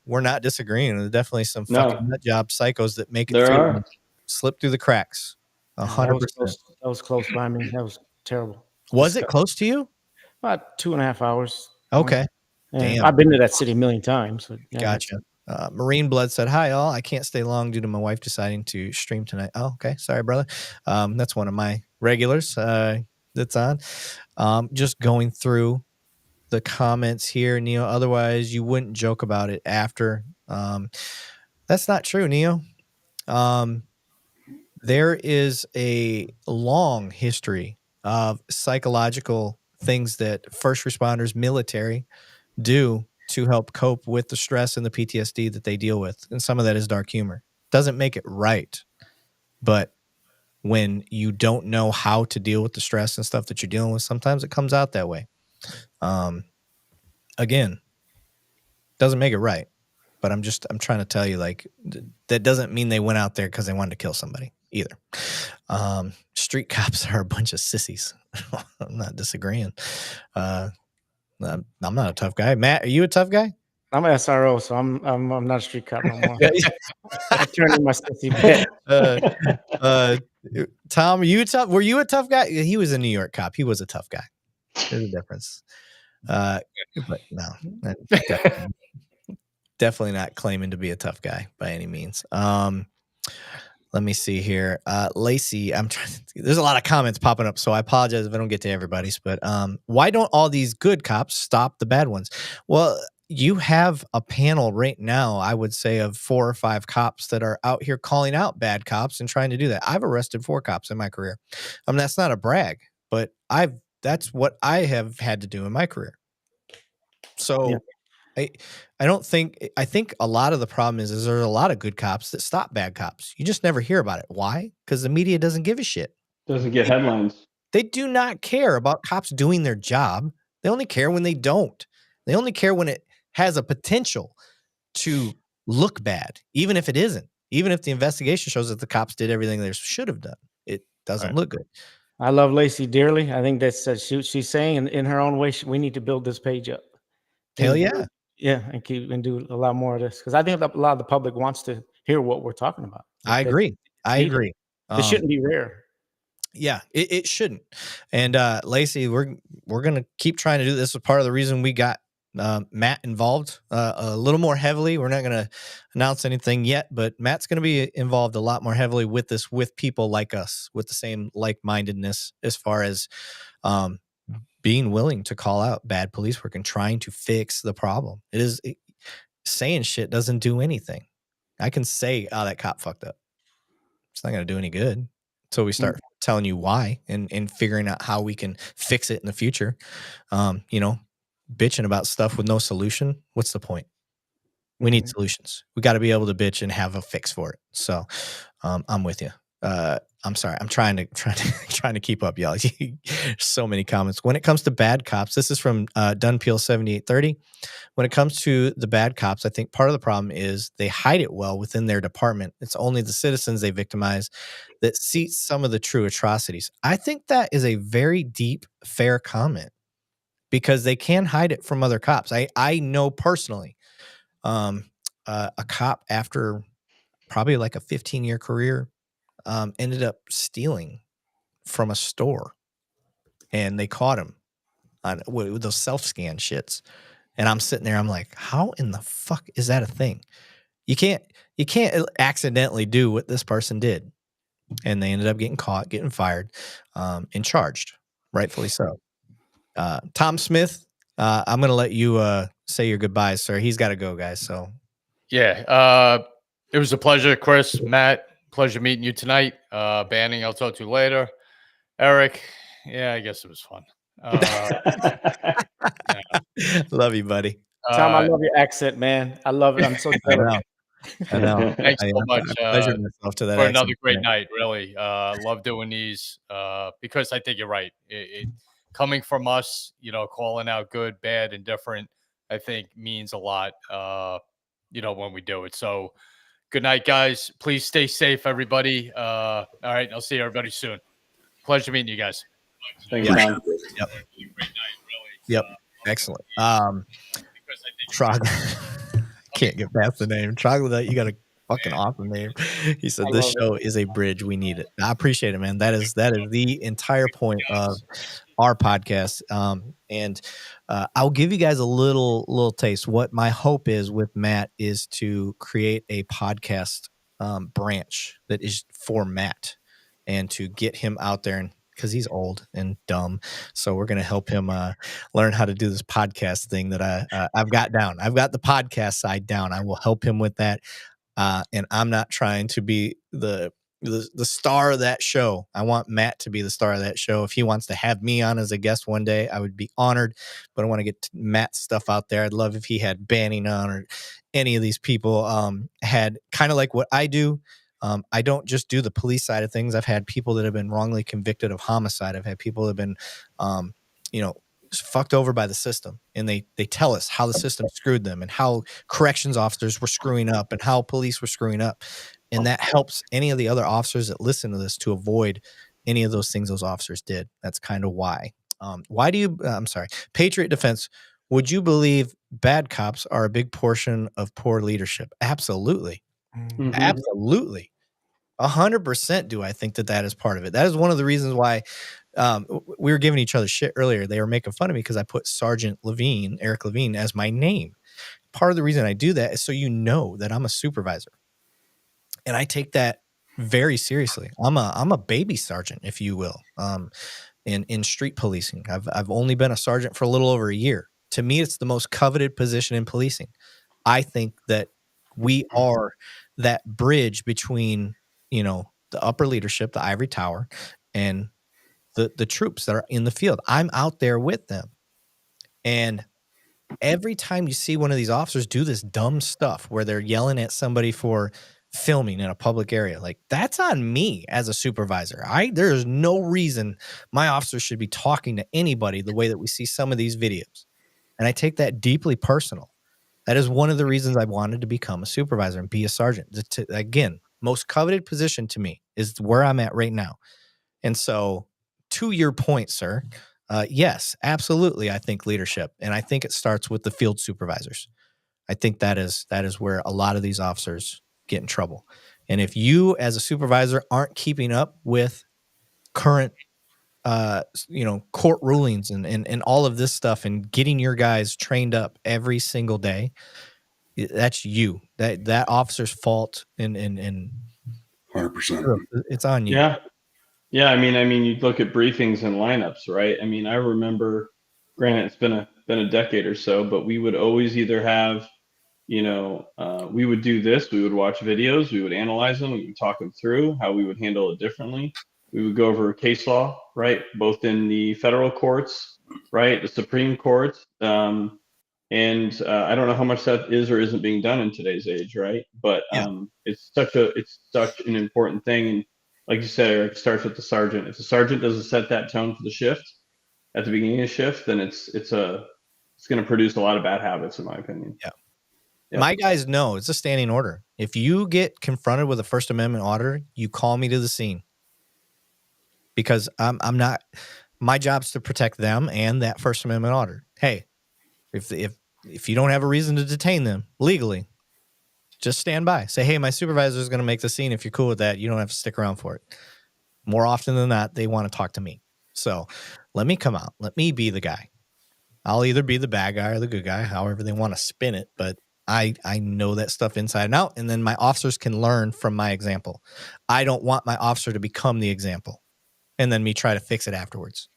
We're not disagreeing. There's definitely some fucking nut job psychos that make it slip through the cracks. 100%. That was close by me. That was terrible. Was it close to you? About 2.5 hours. Okay. Damn. I've been to that city a million times. So gotcha. Marine Blood said, hi, all. I can't stay long due to my wife deciding to stream tonight. Oh, okay. Sorry, brother. That's one of my regulars that's on. Just going through the comments here, Neo. Otherwise, you wouldn't joke about it after. That's not true, Neo. There is a long history of psychological things that first responders, military, do to help cope with the stress and the PTSD that they deal with. And some of that is dark humor. Doesn't make it right. But when you don't know how to deal with the stress and stuff that you're dealing with. Sometimes it comes out that way. Again, doesn't make it right, but I'm trying to tell you, like, that doesn't mean they went out there because they wanted to kill somebody either. Street cops are a bunch of sissies. I'm not disagreeing. I'm not a tough guy. Matt, are you a tough guy? I'm an SRO, so I'm not a street cop no more. I turned in my sissy bit. Tom, were you a tough guy? He was a New York cop. He was a tough guy. There's a difference. But no, definitely not claiming to be a tough guy by any means. Let me see here. Lacey, there's a lot of comments popping up, so I apologize if I don't get to everybody's, but why don't all these good cops stop the bad ones? Well, you have a panel right now, I would say, of 4 or 5 cops that are out here calling out bad cops and trying to do that. I've arrested 4 cops in my career. That's not a brag, but that's what I have had to do in my career. So yeah. I think a lot of the problem is there's a lot of good cops that stop bad cops. You just never hear about it. Why? Because the media doesn't give a shit. Doesn't get headlines. They do not care about cops doing their job. They only care when they don't. They only care when it has a potential to look bad, even if it isn't. Even if the investigation shows that the cops did everything they should have done, it doesn't look good. I love Lacey dearly. I think that's she's saying in her own way, we need to build this page up. Hell yeah. Yeah, and do a lot more of this, because I think a lot of the public wants to hear what we're talking about. I agree. It shouldn't be rare. Yeah, it shouldn't. And Lacey, we're gonna keep trying to do this. As part of the reason we got Matt involved a little more heavily. We're not going to announce anything yet, but Matt's going to be involved a lot more heavily with this, with people like us, with the same like-mindedness, as far as being willing to call out bad police work and trying to fix the problem. Saying shit doesn't do anything. I can say, "Oh, that cop fucked up." It's not going to do any good until we start telling you why and figuring out how we can fix it in the future. Bitching about stuff with no solution, what's the point? We need solutions. We got to be able to bitch and have a fix for it. So I'm with you. I'm sorry. I'm trying to keep up, y'all. So many comments. When it comes to bad cops, this is from Dunpeel 7830. When it comes to the bad cops, I think part of the problem is they hide it well within their department. It's only the citizens they victimize that see some of the true atrocities. I think that is a very deep, fair comment, because they can hide it from other cops. I know personally a cop, after probably like a 15-year career, ended up stealing from a store, and they caught him with those self-scan shits. And I'm sitting there, I'm like, how in the fuck is that a thing? You can't accidentally do what this person did. And they ended up getting caught, getting fired, and charged, rightfully so. Tom Smith, I'm going to let you say your goodbyes, sir. He's got to go, guys. So, yeah, it was a pleasure, Chris, Matt. Pleasure meeting you tonight. Banning, I'll talk to you later. Eric, yeah, I guess it was fun. Love you, buddy. Tom, I love your accent, man. I love it. I'm so jealous. I know. Thanks so much myself to that for another great night. Really, love doing these because I think you're right. It coming from us, calling out good, bad, and different, I think means a lot. When we do it. So, good night, guys. Please stay safe, everybody. All right, I'll see everybody soon. Pleasure meeting you guys. Thanks, Tom. Yep. Yep. Excellent. Can't get past the name. Troglodyte, you got a fucking awesome name. He said this show is a bridge. We need it. I appreciate it, man. That is the entire point of our podcast. And I'll give you guys a little taste. What my hope is with Matt is to create a podcast branch that is for Matt, and to get him out there, and because he's old and dumb. So we're going to help him learn how to do this podcast thing that I've got down. I've got the podcast side down. I will help him with that. And I'm not trying to be the star of that show. I want Matt to be the star of that show. If he wants to have me on as a guest one day, I would be honored, but I want to get Matt's stuff out there. I'd love if he had Banning on, or any of these people had kind of like what I do, I don't just do the police side of things. I've had people that have been wrongly convicted of homicide. I've had people that have been, you know, fucked over by the system, and they tell us how the system screwed them and how corrections officers were screwing up and how police were screwing up. And that helps any of the other officers that listen to this to avoid any of those things those officers did. That's kind of why. Why do you, I'm sorry, Patriot Defense, would you believe bad cops are a big portion of poor leadership? Absolutely. Mhm. Absolutely. 100% do I think that is part of it. That is one of the reasons why we were giving each other shit earlier. They were making fun of me because I put Sergeant Lavigne, Erik Lavigne, as my name. Part of the reason I do that is so you know that I'm a supervisor. And I take that very seriously. I'm a baby sergeant, if you will, in street policing. I've only been a sergeant for a little over a year. To me, it's the most coveted position in policing. I think that we are that bridge between, you know, the upper leadership, the ivory tower, and the troops that are in the field. I'm out there with them. And every time you see one of these officers do this dumb stuff where they're yelling at somebody for filming in a public area, like, that's on me as a supervisor. There's no reason my officers should be talking to anybody the way that we see some of these videos. And I take that deeply personal. That is one of the reasons I wanted to become a supervisor and be a sergeant. Again, most coveted position to me is where I'm at right now. And so, to your point, sir, yes, absolutely, I think leadership. And I think it starts with the field supervisors. I think that is where a lot of these officers get in trouble. And if you as a supervisor aren't keeping up with current court rulings and all of this stuff and getting your guys trained up every single day, that's you. That officer's fault, and 100%. it's on you. Yeah. I mean, you look at briefings and lineups, right? I mean, I remember, granted, it's been a decade or so, but we would always either have, we would do this. We would watch videos. We would analyze them. We would talk them through how we would handle it differently. We would go over case law, right? Both in the federal courts, right? The Supreme Court. I don't know how much that is or isn't being done in today's age, right? But it's such an important thing. And like you said, Eric, it starts with the sergeant. If the sergeant doesn't set that tone for the shift at the beginning of the shift, then it's going to produce a lot of bad habits, in my opinion. Yeah. My guys know it's a standing order. If you get confronted with a First Amendment order, you call me to the scene, because I'm not. My job's to protect them and that First Amendment order. Hey, if you don't have a reason to detain them legally, just stand by. Say, hey, my supervisor is going to make the scene. If you're cool with that, you don't have to stick around for it. More often than not, they want to talk to me. So let me come out. Let me be the guy. I'll either be the bad guy or the good guy, however they want to spin it. But I know that stuff inside and out. And then my officers can learn from my example. I don't want my officer to become the example and then me try to fix it afterwards.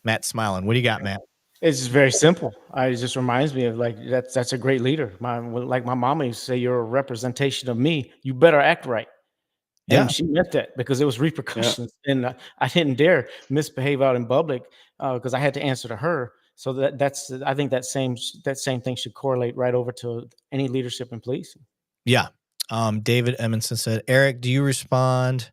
Matt's smiling. What do you got, Matt? It's just very simple. It just reminds me of, like, that's a great leader. Like my mama used to say, you're a representation of me. You better act right. And she meant that, because it was repercussions. Yeah. And I didn't dare misbehave out in public because I had to answer to her. So I think that same thing should correlate right over to any leadership in policing. Yeah. David Edmondson said, Eric, do you respond?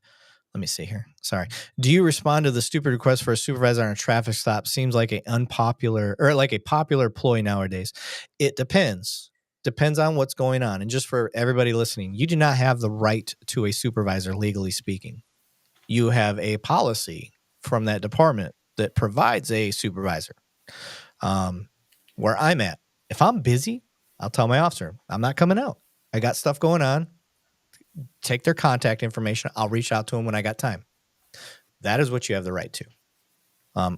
Let me see here. Sorry. Do you respond to the stupid request for a supervisor on a traffic stop? Seems like a popular ploy nowadays. It depends. Depends on what's going on. And just for everybody listening, you do not have the right to a supervisor, legally speaking. You have a policy from that department that provides a supervisor. Where I'm at, if I'm busy, I'll tell my officer, I'm not coming out. I got stuff going on. Take their contact information. I'll reach out to them when I got time. That is what you have the right to,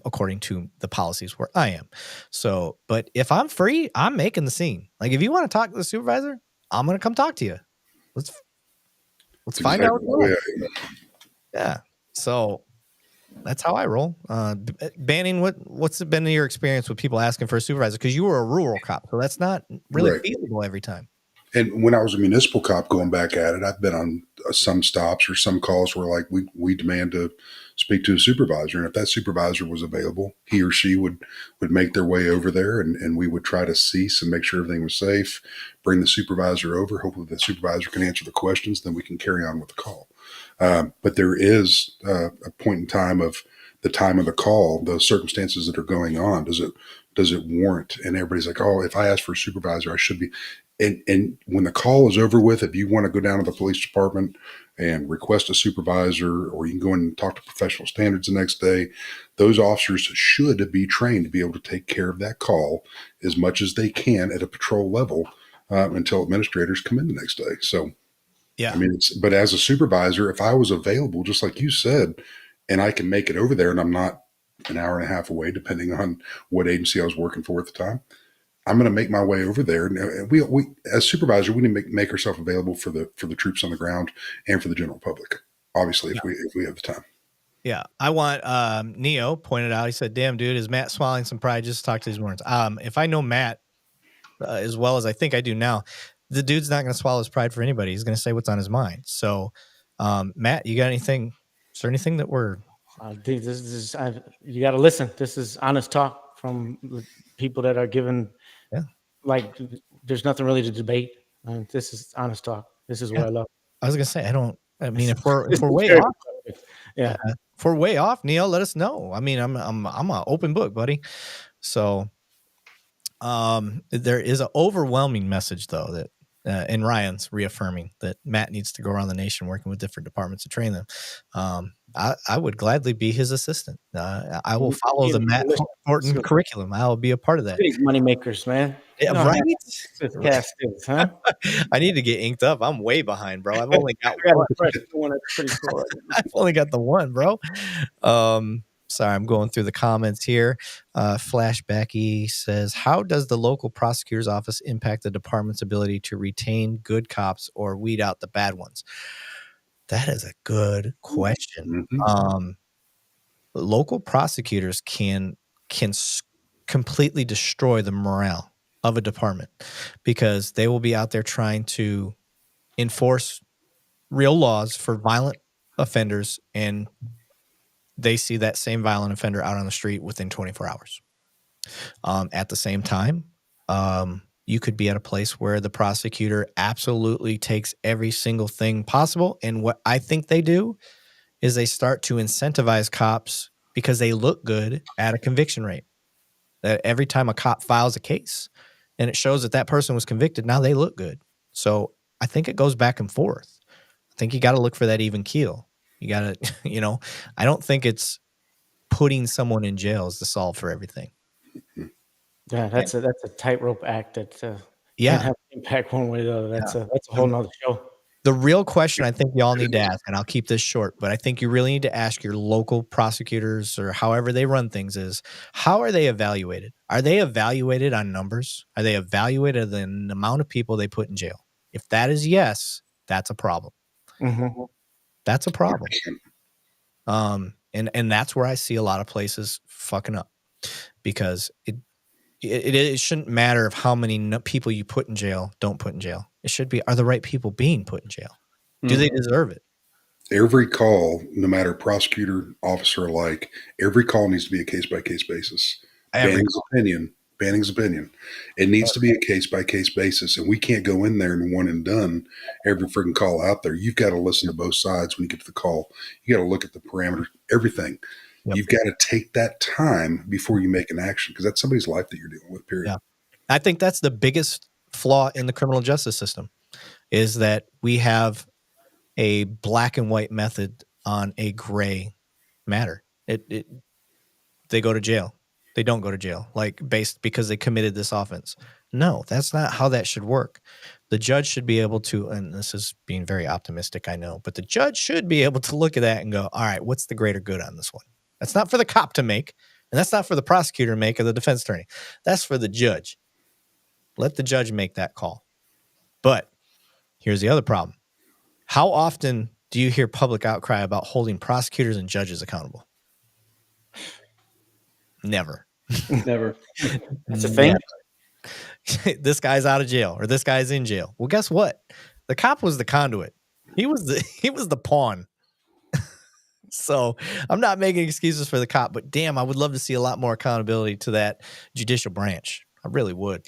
according to the policies where I am. So, but if I'm free, I'm making the scene. Like, if you want to talk to the supervisor, I'm going to come talk to you. Let's find out. Yeah. So that's how I roll. Banning, what's been your experience with people asking for a supervisor? Because you were a rural cop, so that's not really feasible every time. And when I was a municipal cop going back at it, I've been on some stops or some calls where like we demand to speak to a supervisor. And if that supervisor was available, he or she would make their way over there and we would try to cease and make sure everything was safe, bring the supervisor over. Hopefully the supervisor can answer the questions. Then we can carry on with the call. But there is a point in time of the time of the call, the circumstances that are going on. Does it warrant? And everybody's like, oh, if I ask for a supervisor, I should be. And when the call is over with, if you want to go down to the police department and request a supervisor, or you can go in and talk to professional standards the next day, those officers should be trained to be able to take care of that call as much as they can at a patrol level until administrators come in the next day. So, Yeah. I mean, but as a supervisor, if I was available, just like you said, and I can make it over there and I'm not an hour and a half away, depending on what agency I was working for at the time, I'm going to make my way over there. And we as supervisor, we need to make ourselves available for the troops on the ground and for the general public. Obviously, if we have the time. Yeah, I want Neo pointed out. He said, "Damn, dude, is Matt swallowing some pride? Just to talk to these morons." If I know Matt as well as I think I do now, the dude's not going to swallow his pride for anybody. He's going to say what's on his mind. So, Matt, you got anything? Is there anything that we're? I think this is you got to listen. This is honest talk from people that are given. Yeah. Like there's nothing really to debate. This is honest talk. This is what I love. I was gonna say I mean, if we're way off, yeah. If we're way off, Neil, let us know. I mean, I'm an open book, buddy. So, there is an overwhelming message though that. And Ryan's reaffirming that Matt needs to go around the nation working with different departments to train them. I would gladly be his assistant. I will follow the Matt Thornton curriculum. I will be a part of that. Big money makers, man. Yeah, right? Cast is, huh? I need to get inked up. I'm way behind, bro. I've only got one. That's pretty cool. I've only got the one, bro. Sorry, I'm going through the comments here. Flashbacky says, how does the local prosecutor's office impact the department's ability to retain good cops or weed out the bad ones? That is a good question. Mm-hmm. Local prosecutors can completely destroy the morale of a department because they will be out there trying to enforce real laws for violent offenders, and they see that same violent offender out on the street within 24 hours. At the same time, you could be at a place where the prosecutor absolutely takes every single thing possible. And what I think they do is they start to incentivize cops because they look good at a conviction rate. That every time a cop files a case and it shows that that person was convicted, now they look good. So I think it goes back and forth. I think you got to look for that even keel. You got to, I don't think it's putting someone in jail is the solve for everything. Yeah, that's a tightrope act that can have impact one way or the other. That's a whole nother show. The real question I think y'all need to ask, and I'll keep this short, but I think you really need to ask your local prosecutors or however they run things is, how are they evaluated? Are they evaluated on numbers? Are they evaluated on the amount of people they put in jail? If that is yes, that's a problem. Mm-hmm. That's a problem. And that's where I see a lot of places fucking up because it shouldn't matter of how many people you put in jail, don't put in jail. It should be, are the right people being put in jail? Do they deserve it? Every call, no matter prosecutor, officer alike, every call needs to be a case-by-case basis. Banning's opinion. It needs to be a case-by-case basis, and we can't go in there and one and done every freaking call out there. You've got to listen to both sides when you get to the call. You got to look at the parameters, everything. Yep. You've got to take that time before you make an action because that's somebody's life that you're dealing with, period. Yeah. I think that's the biggest flaw in the criminal justice system is that we have a black and white method on a gray matter. They go to jail. They don't go to jail, because they committed this offense. No, that's not how that should work. The judge should be able to, and this is being very optimistic, I know, but the judge should be able to look at that and go, all right, what's the greater good on this one? That's not for the cop to make, and that's not for the prosecutor to make or the defense attorney. That's for the judge. Let the judge make that call. But here's the other problem. How often do you hear public outcry about holding prosecutors and judges accountable? Never. Never. That's a thing. this guy's out of jail or this guy's in jail. Well, guess what? The cop was the conduit. He was the pawn. So I'm not making excuses for the cop, but damn, I would love to see a lot more accountability to that judicial branch. I really would.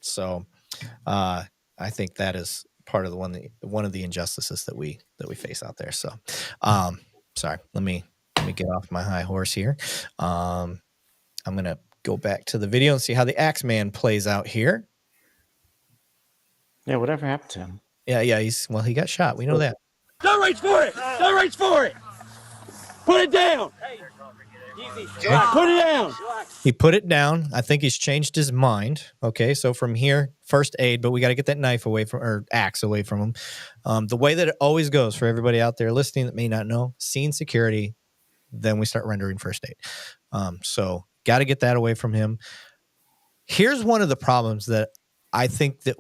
So I think that is part of one of the injustices that we face out there. So sorry, let me get off my high horse here. I'm gonna go back to the video and see how the Axeman plays out here. Yeah, whatever happened to him? Yeah, he got shot. We know that. Don't reach for it! Don't reach for it! Put it down! Put it down! He put it down. I think he's changed his mind. Okay, so from here, first aid, but we got to get that knife away from, or axe away from him. The way that it always goes for everybody out there listening that may not know, scene security, then we start rendering first aid. So got to get that away from him. Here's one of the problems that I think that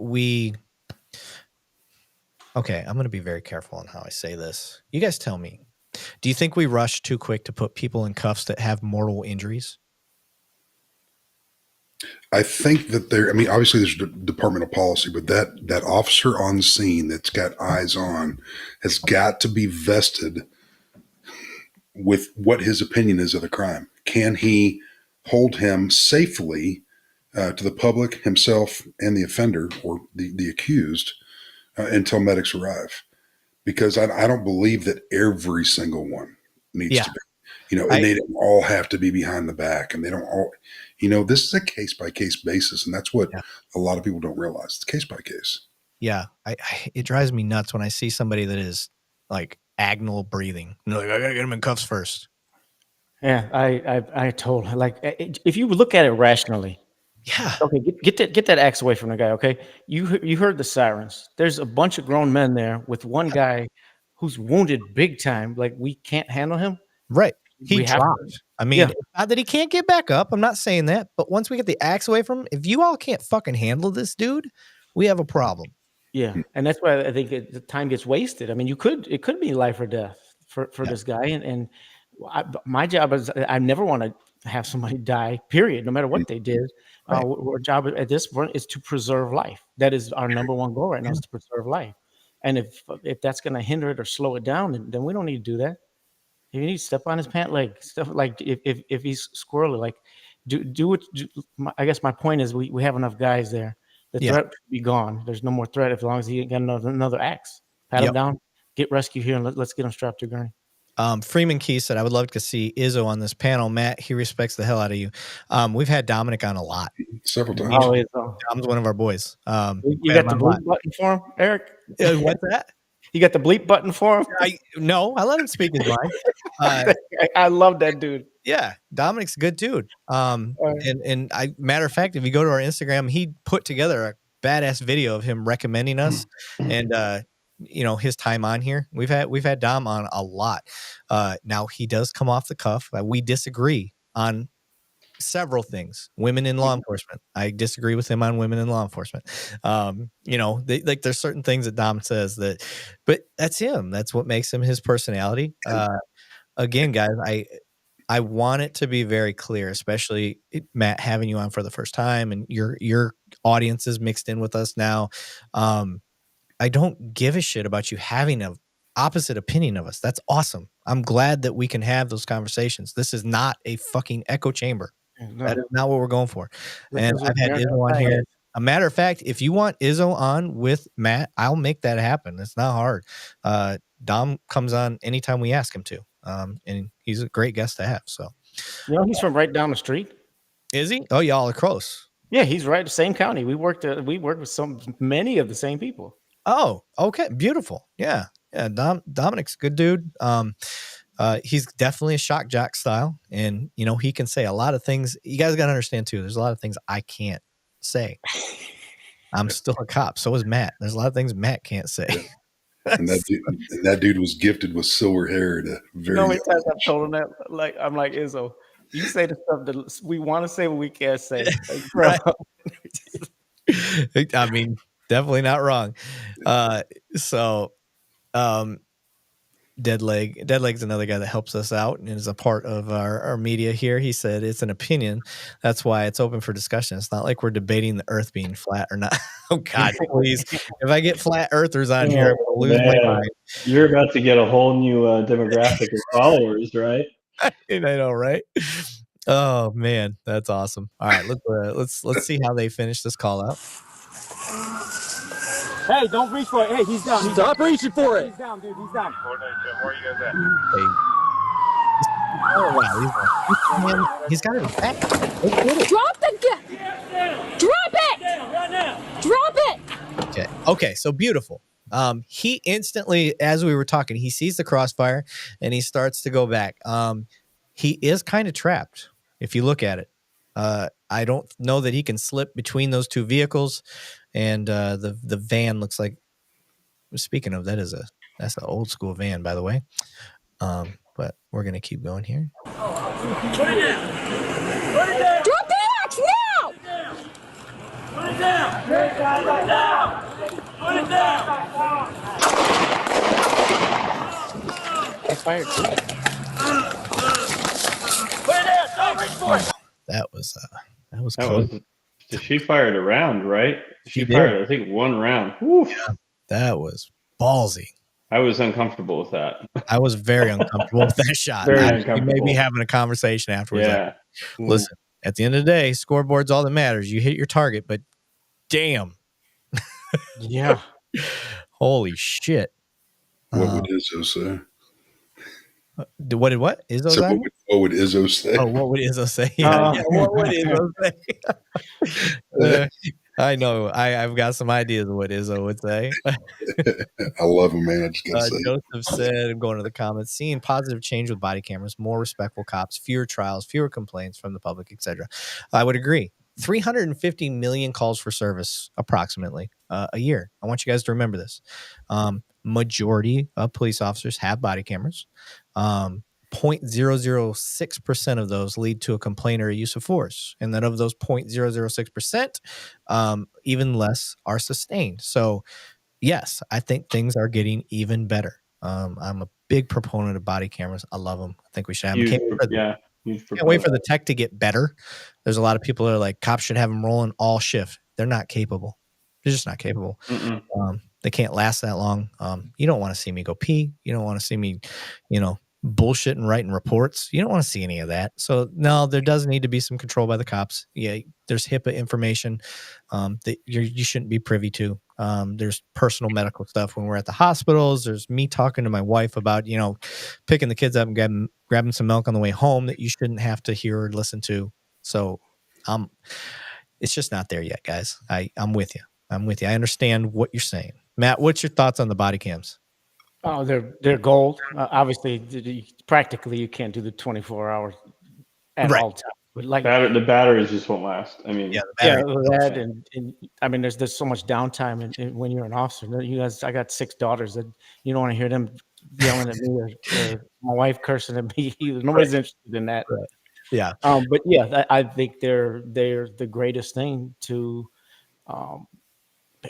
okay, I'm going to be very careful on how I say this. You guys tell me. Do you think we rush too quick to put people in cuffs that have mortal injuries? I think that obviously there's departmental policy, but that officer on scene that's got eyes on has got to be vested with what his opinion is of the crime. Can he hold him safely to the public, himself, and the offender or the accused until medics arrive? Because I don't believe that every single one needs to be, and they don't all have to be behind the back, and they don't all, this is a case by case basis, and that's what a lot of people don't realize. It's case by case. Yeah, it drives me nuts when I see somebody that is like agonal breathing. And they're like, I gotta get him in cuffs first. Yeah, I told if you look at it rationally. Yeah. Okay, get that axe away from the guy. Okay, you heard the sirens. There's a bunch of grown men there with one guy who's wounded big time. Like, we can't handle him. Right. He dropped. I mean, yeah. Not that he can't get back up. I'm not saying that. But once we get the axe away from him, if you all can't fucking handle this dude, we have a problem. Yeah, and that's why I think the time gets wasted. I mean, it could be life or death for this guy, and my job is I never want to have somebody die. Period. No matter what they did, Right. our job at this point is to preserve life. That is our number one goal right now, is to preserve life. And if that's going to hinder it or slow it down, then we don't need to do that. If you need to step on his pant leg, stuff like if he's squirrely, like do it. I guess my point is we have enough guys there. The threat should be gone. There's no more threat as long as he got another axe. Pat him down, get rescue here, and let's get him strapped to gurney. Freeman Key said, I would love to see Izzo on this panel. Matt, he respects the hell out of you. We've had Dominic on a lot. Several times. Oh, Izzo. Dom's one of our boys. You got the bleep button for him, Eric? What's that? You got the bleep button for him? No, I let him speak his mind. I love that dude. Yeah, Dominic's a good dude. And matter of fact, if you go to our Instagram, he put together a badass video of him recommending us and his time on here. We've had Dom on a lot. Now he does come off the cuff. We disagree on several things. Women in law enforcement. I disagree with him on women in law enforcement. There's certain things that Dom says but that's him. That's what makes him his personality. Again, guys, I want it to be very clear, especially Matt, having you on for the first time and your audience is mixed in with us now. I don't give a shit about you having an opposite opinion of us. That's awesome. I'm glad that we can have those conversations. This is not a fucking echo chamber. No. That is not what we're going for. And I've had Izzo on here. A matter of fact, if you want Izzo on with Matt, I'll make that happen. It's not hard. Dom comes on anytime we ask him to. And he's a great guest to have. So, he's from right down the street. Is he? Oh, y'all are close. Yeah, he's right. The same county. We worked with many of the same people. Oh, okay. Beautiful. Yeah. Dominic's a good dude. He's definitely a shock jock style. And, he can say a lot of things. You guys got to understand too. There's a lot of things I can't say. I'm still a cop. So is Matt. There's a lot of things Matt can't say. And that dude was gifted with silver hair at a very young age. Times I've told him that, I'm like, Izzo, you say the stuff that we want to say, but we can't say. Right. I mean, definitely not wrong. Deadleg's another guy that helps us out and is a part of our media here. He said it's an opinion. That's why it's open for discussion. It's not like we're debating the earth being flat or not. Oh God, please. If I get flat earthers on here, I'm gonna lose my mind. You're about to get a whole new demographic of followers, right? I know, right? Oh man, that's awesome. All right, let's see how they finish this call out. Hey, don't reach for it. Hey, he's down. Stop reaching for it. He's down, dude. He's down. Where are you guys at? Oh wow, he's got it back. Drop the gun. Drop it. Right now. Drop it. Okay, so beautiful. He instantly, as we were talking, he sees the crossfire and he starts to go back. He is kind of trapped if you look at it. I don't know that he can slip between those two vehicles, and the van looks like. Speaking of, that's an old school van, by the way. But we're gonna keep going here. Put it down. Put it down. Drop the axe now. Put it down. Put it down. Put it down. I fired too. Put it down. Don't reach for it. That was close. She fired a round, right? She fired, I think, one round. Whew. Yeah, that was ballsy. I was uncomfortable with that. I was very uncomfortable with that shot. You made me having a conversation afterwards. Yeah. Like, listen, at the end of the day, scoreboard's all that matters. You hit your target, but damn. Yeah. Holy shit. What would Izzo say? What Izzo say? What would Izzo say? Oh, what would Izzo say? Yeah, what would Izzo say? I know. I've got some ideas of what Izzo would say. I love him, man. I just gotta say. Joseph said, I'm going to the comments, seeing positive change with body cameras, more respectful cops, fewer trials, fewer complaints from the public, etc. I would agree. 350 million calls for service approximately a year. I want you guys to remember this. Majority of police officers have body cameras. 0.006% of those lead to a complaint or a use of force. And then of those 0.006%, even less are sustained. So yes, I think things are getting even better. I'm a big proponent of body cameras. I love them. I think we should have them. Can't wait for the tech to get better. There's a lot of people that are like, cops should have them rolling all shift. They're not capable. They're just not capable. They can't last that long. You don't want to see me go pee. You don't want to see me, bullshit and writing reports. You don't want to see any of that. So no, there does need to be some control by the cops. Yeah, there's HIPAA information that you shouldn't be privy to. There's personal medical stuff when we're at the hospitals. There's me talking to my wife about, picking the kids up and grabbing some milk on the way home that you shouldn't have to hear or listen to. So it's just not there yet, guys. I'm with you. I understand what you're saying. Matt, what's your thoughts on the body cams? Oh, they're gold. Obviously, practically, you can't do the 24 hours at all time. But like the batteries just won't last. I mean, and I mean, there's so much downtime when you're an officer. You guys, I got 6 daughters that you don't want to hear them yelling at me or my wife cursing at me either. Nobody's interested in that. Right. Yeah. But yeah, I think they're the greatest thing to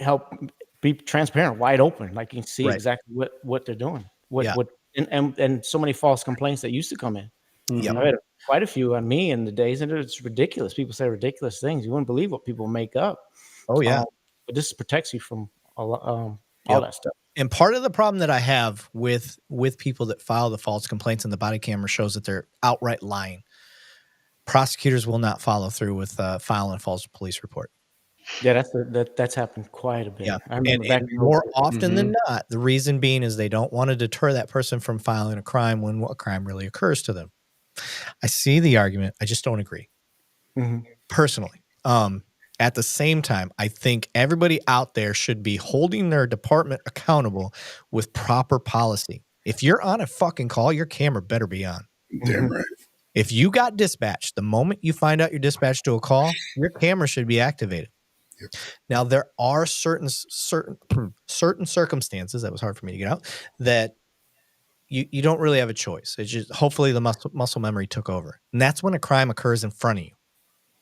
help be transparent, wide open. Like you can see exactly what they're doing. And so many false complaints that used to come in. Yeah. I had quite a few on me in the days, and it's ridiculous. People say ridiculous things. You wouldn't believe what people make up. Oh yeah. But this protects you from all that stuff. And part of the problem that I have with people that file the false complaints in the body camera shows that they're outright lying. Prosecutors will not follow through with filing a false police report. Yeah, that's happened quite a bit. Yeah, I remember and more often than not, the reason being is they don't want to deter that person from filing a crime when a crime really occurs to them. I see the argument. I just don't agree. Personally. At the same time, I think everybody out there should be holding their department accountable with proper policy. If you're on a fucking call, your camera better be on. Damn right. If you got dispatched, the moment you find out you're dispatched to a call, your camera should be activated. Yep. Now, there are certain circumstances, that was hard for me to get out, that you don't really have a choice. It's just hopefully the muscle memory took over. And that's when a crime occurs in front of you.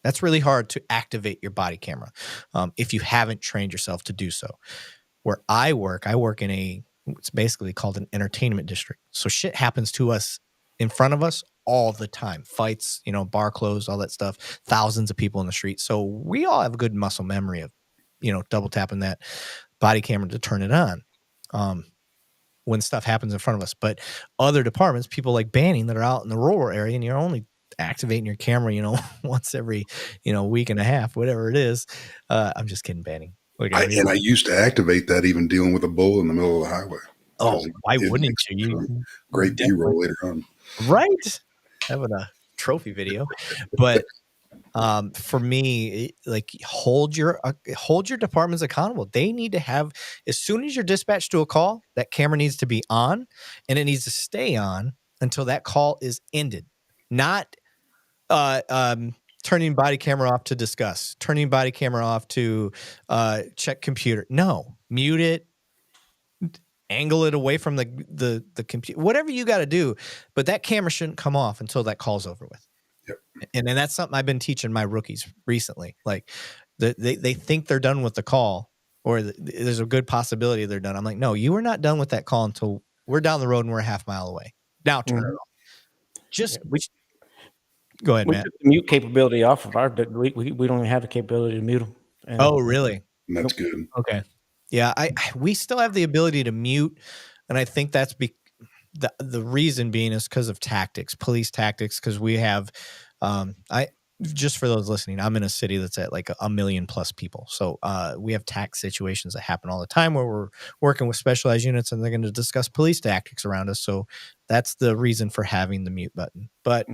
That's really hard to activate your body camera if you haven't trained yourself to do so. Where I work in a It's basically called an entertainment district. So shit happens to us in front of us all the time. Fights, bar closed, all that stuff. Thousands of people in the street. So we all have a good muscle memory of, double tapping that body camera to turn it on when stuff happens in front of us. But other departments, people like Banning that are out in the rural area, and you're only activating your camera, once every, week and a half, whatever it is. I'm just kidding, Banning. I used to activate that even dealing with a bull in the middle of the highway. Oh, why wouldn't you? Great B-roll later on. Right? Having a trophy video. But for me, hold your departments accountable. They need to have, as soon as you're dispatched to a call, that camera needs to be on, and it needs to stay on until that call is ended. Not turning body camera off to discuss, turning body camera off to check computer. No, mute it, angle it away from the computer, whatever you got to do. But that camera shouldn't come off until that call's over with. Yep. And then that's something I've been teaching my rookies recently. Like they think they're done with the call, or there's a good possibility they're done. I'm like, no, you are not done with that call until we're down the road and we're a half mile away. Now turn it off. Just go ahead, Matt. Took the mute capability off of our. We don't even have the capability to mute them. Oh, really? That's good. Okay. Yeah, we still have the ability to mute, and I think that's the reason being is because of tactics, police tactics. Because we have, just for those listening, I'm in a city that's at like 1 million plus people, so we have tax situations that happen all the time where we're working with specialized units, and they're going to discuss police tactics around us. So that's the reason for having the mute button. But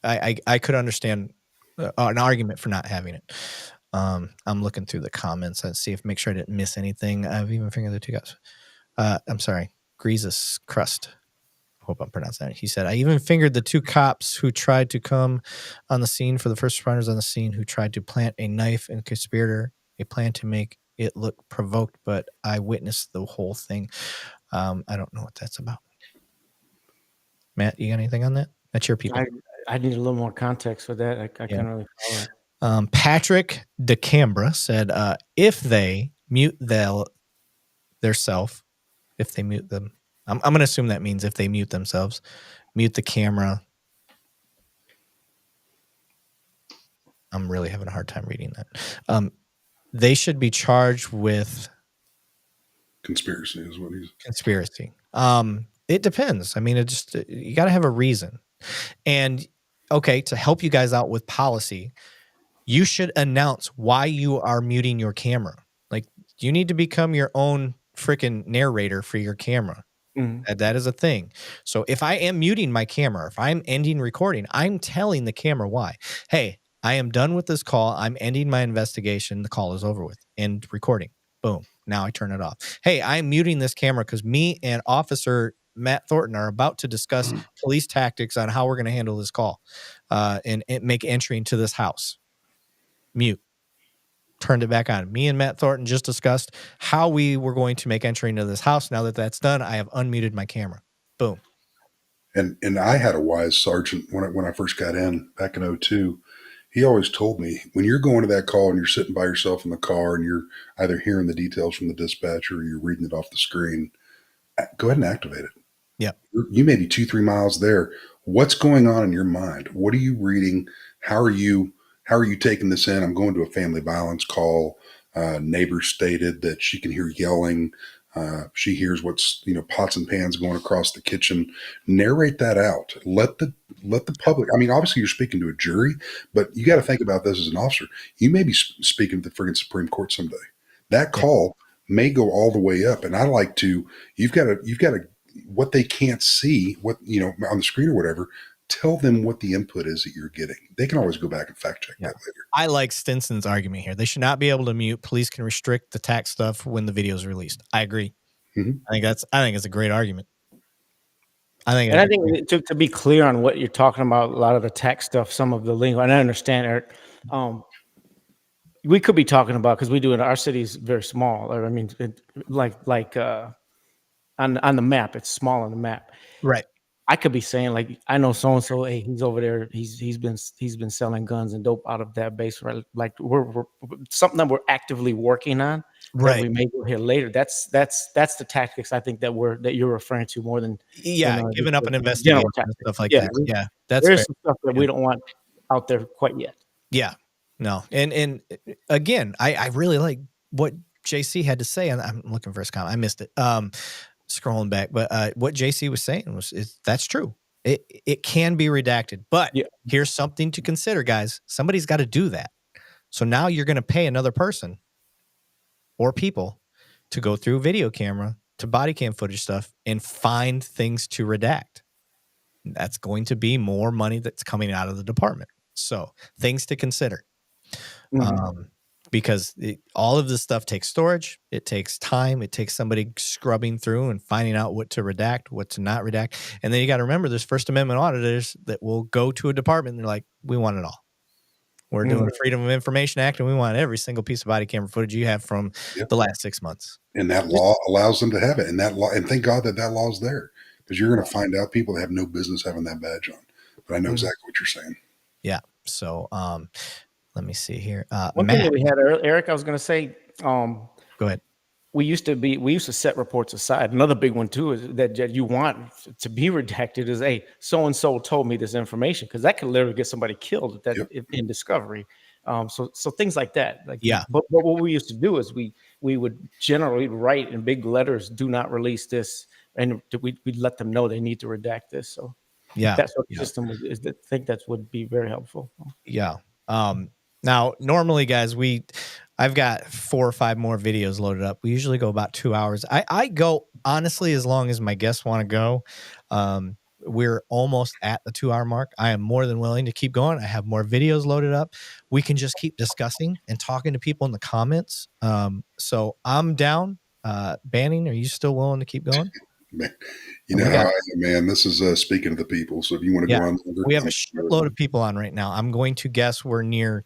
I could understand an argument for not having it. I'm looking through the comments and make sure I didn't miss anything. I've even fingered the two guys. I'm sorry, Greasus Crust. Hope I'm pronouncing that. He said, I even fingered the two cops who tried to come on the scene for the first responders on the scene who tried to plant a knife in conspirator, a plan to make it look provoked, but I witnessed the whole thing. I don't know what that's about. Matt, you got anything on that? That's your people. I need a little more context for that. I can't really follow it. Patrick DeCambra said, if they mute their self, if they mute them, I'm going to assume that means if they mute themselves, mute the camera. I'm really having a hard time reading that. They should be charged with conspiracy is what he's conspiracy. It depends. I mean, you got to have a reason. And okay, to help you guys out with policy, you should announce why you are muting your camera. Like, you need to become your own freaking narrator for your camera. Mm-hmm. That is a thing. So if I am muting my camera, if I'm ending recording, I'm telling the camera why. Hey, I am done with this call. I'm ending my investigation. The call is over with. End recording. Boom. Now I turn it off. Hey, I'm muting this camera because me and Officer Matt Thornton are about to discuss police tactics on how we're going to handle this call and make entry into this house. Mute. Turned it back on. Me and Matt Thornton just discussed how we were going to make entry into this house. Now that that's done, I have unmuted my camera. Boom. And I had a wise sergeant when I first got in back in 2002. He always told me, when you're going to that call and you're sitting by yourself in the car and you're either hearing the details from the dispatcher or you're reading it off the screen, go ahead and activate it. Yeah. You may be 2-3 miles there. What's going on in your mind? What are you reading? How are you taking this in? I'm going to a family violence call. Neighbor stated that she can hear yelling. She hears what's, pots and pans going across the kitchen. Narrate that out. Let the public, I mean, obviously you're speaking to a jury, but you got to think about this as an officer. You may be speaking to the friggin' Supreme Court someday. That call may go all the way up. And I like to, you've got to, what they can't see, what, on the screen or whatever, tell them what the input is that you're getting. They can always go back and fact check that later. I like Stinson's argument here. They should not be able to mute. Police can restrict the tax stuff when the video is released. I agree. Mm-hmm. I think it's a great argument. I think to be clear on what you're talking about, a lot of the tax stuff, some of the lingo, and I understand, Eric, we could be talking about, because we do it, our city is very small. I mean, on the map, it's small on the map. Right. I could be saying, like, I know so-and-so, hey, he's over there. He's been selling guns and dope out of that base, right? Like we're something that we're actively working on. that we may go here later. That's the tactics I think that you're referring to more than giving up an the investigation general and stuff like yeah, that. Yeah, that's there's fair. some stuff that we don't want out there quite yet. Yeah, no, and again, I really like what JC had to say, and I'm looking for his comment. I missed it. Scrolling back, but what JC was saying is that's true. It can be redacted, but here's something to consider, guys. Somebody's got to do that. So now you're going to pay another person or people to go through video camera to body cam footage stuff and find things to redact. That's going to be more money that's coming out of the department. So things to consider. Because all of this stuff takes storage. It takes time. It takes somebody scrubbing through and finding out what to redact, what to not redact. And then you got to remember there's First Amendment auditors that will go to a department and they're like, we want it all. We're doing the Freedom of Information Act, and we want every single piece of body camera footage you have from the last 6 months. And that law allows them to have it. And that law, and thank God that law is there, because you're going to find out people that have no business having that badge on. But I know exactly what you're saying. Yeah. So let me see here. One thing that we had, Eric, I was going to say. Go ahead. We used to set reports aside. Another big one too is that you want to be redacted is, hey, so and so told me this information, because that could literally get somebody killed in discovery. So things like that. But what we used to do is we would generally write in big letters, "Do not release this," and we'd let them know they need to redact this. So that's what the system is. I think that would be very helpful. Yeah. Now, normally, guys, I've got 4 or 5 more videos loaded up. We usually go about 2 hours. I go, honestly, as long as my guests want to go. We're almost at the 2-hour mark. I am more than willing to keep going. I have more videos loaded up. We can just keep discussing and talking to people in the comments. So I'm down. Banning, are you still willing to keep going? Man, you know how I am, man. This is speaking to the people. So if you want to go on, we have a shitload of people on right now. I'm going to guess we're near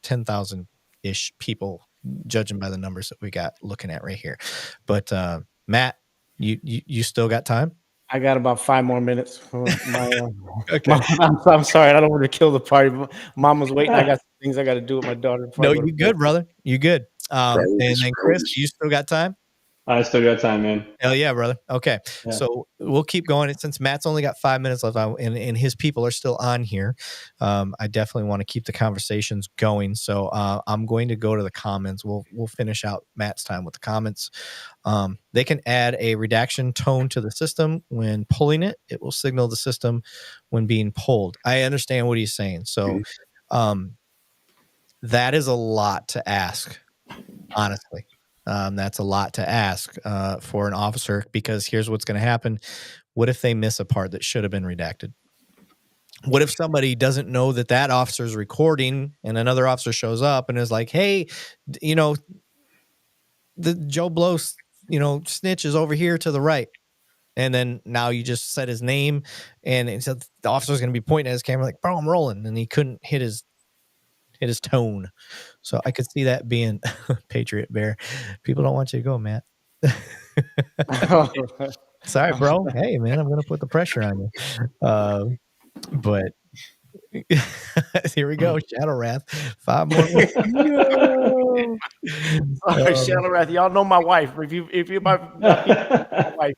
10,000 ish people, judging by the numbers that we got looking at right here. But Matt, you still got time? I got about 5 more minutes. Okay. I'm sorry, I don't want to kill the party. Mama's waiting. I got some things I got to do with my daughter. No, you good, brother. You good. And then Chris, you still got time? I still got time, man. Hell yeah, brother. Okay. Yeah. So we'll keep going. Since Matt's only got 5 minutes left and his people are still on here, I definitely want to keep the conversations going. So I'm going to go to the comments. We'll finish out Matt's time with the comments. They can add a redaction tone to the system when pulling it. It will signal the system when being pulled. I understand what he's saying. So that is a lot to ask, honestly. That's a lot to ask for an officer, because here's what's going to happen. What if they miss a part that should have been redacted? What if somebody doesn't know that officer is recording and another officer shows up and is like, hey, the Joe Blow, snitch is over here to the right. And then now you just said his name and the officer's going to be pointing at his camera like, bro, I'm rolling. And he couldn't hit his tone. So I could see that being Patriot Bear. People don't want you to go, Matt. Sorry, bro. Hey, man, I'm going to put the pressure on you. But here we go. Shadow Wrath. 5 more minutes. Shadow Wrath. Y'all know my wife. If you're my wife.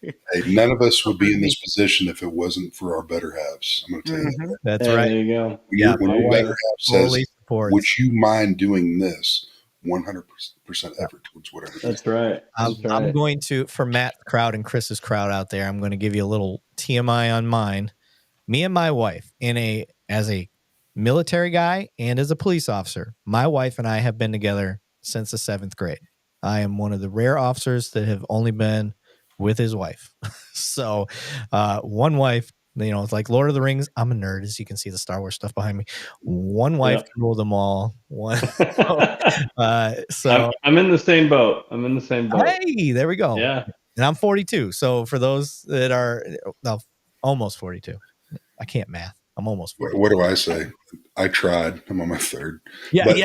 Hey, none of us would be in this position if it wasn't for our better halves. I'm going to tell you that. That's right. There you go. When your better half says, would you mind doing this? 100% effort towards whatever. That's right. I'm going to, for Matt's crowd and Chris's crowd out there, I'm going to give you a little TMI on mine. Me and my wife, as a military guy and as a police officer, my wife and I have been together since the 7th grade. I am one of the rare officers that have only been with his wife. So one wife, it's like Lord of the Rings. I'm a nerd, as you can see the Star Wars stuff behind me. One wife can rule them all. So I'm in the same boat. Hey, there we go. Yeah. And I'm 42. So for those that are almost 42, I can't math. I'm almost 42. What do I say? I tried. I'm on my 3rd. Yeah, but,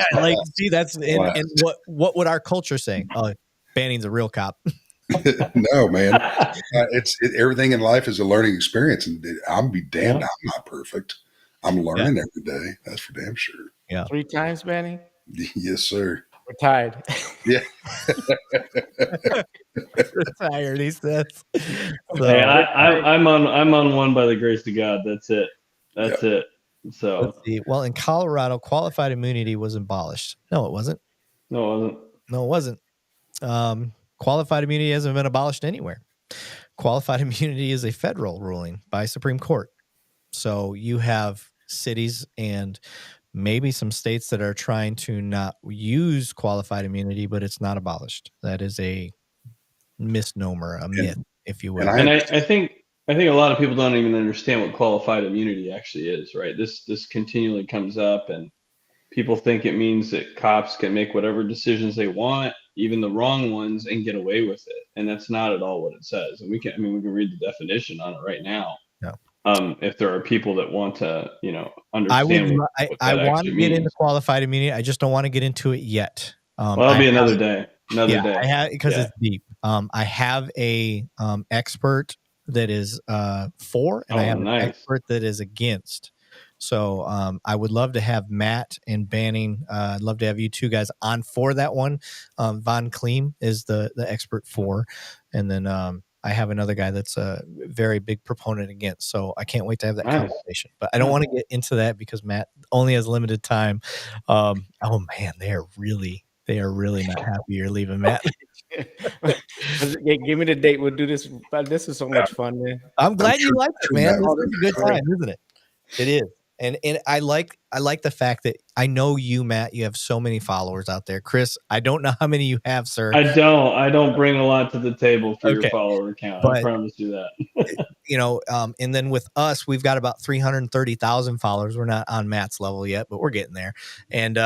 see, that's and what would our culture say? Oh, Banning's a real cop. No, man. Everything in life is a learning experience, and I'll be damned. I'm not perfect. I'm learning every day. That's for damn sure. Yeah. 3 times, Banning? Yes, sir. We're retired. Yeah. Retired, he says. So, Hey, I'm on one by the grace of God. That's it. That's it. So let's see. Well, in Colorado, qualified immunity was abolished. No, it wasn't. no, it wasn't. No, it wasn't. Qualified immunity hasn't been abolished anywhere. Qualified immunity is a federal ruling by Supreme Court. So you have cities and maybe some states that are trying to not use qualified immunity, but it's not abolished. That is a misnomer, a myth, if you will. And I think a lot of people don't even understand what qualified immunity actually is, right? This continually comes up, and people think it means that cops can make whatever decisions they want, even the wrong ones, and get away with it. And that's not at all what it says. And we can read the definition on it right now. No. If there are people that want to, understand I want to get into qualified immunity. I just don't want to get into it yet. That'll be another day. Another day. I have, because it's deep. I have a expert that is for, and I have an expert that is against. So I would love to have Matt and Banning. I'd love to have you two guys on for that one. Von Kleem is the expert for, and then I have another guy that's a very big proponent against. So I can't wait to have that conversation. But I don't want to get into that because Matt only has limited time. Oh man, they are really not happy you're leaving, Matt. Give me the date. We'll do this. This is so much fun, man. I'm glad you liked it, man. This is a good time, isn't it? It is. And I like the fact that I know you, Matt, you have so many followers out there. Chris, I don't know how many you have, sir. I don't bring a lot to the table for your follower count. I promise you that. And then with us, we've got about 330,000 followers. We're not on Matt's level yet, but we're getting there. And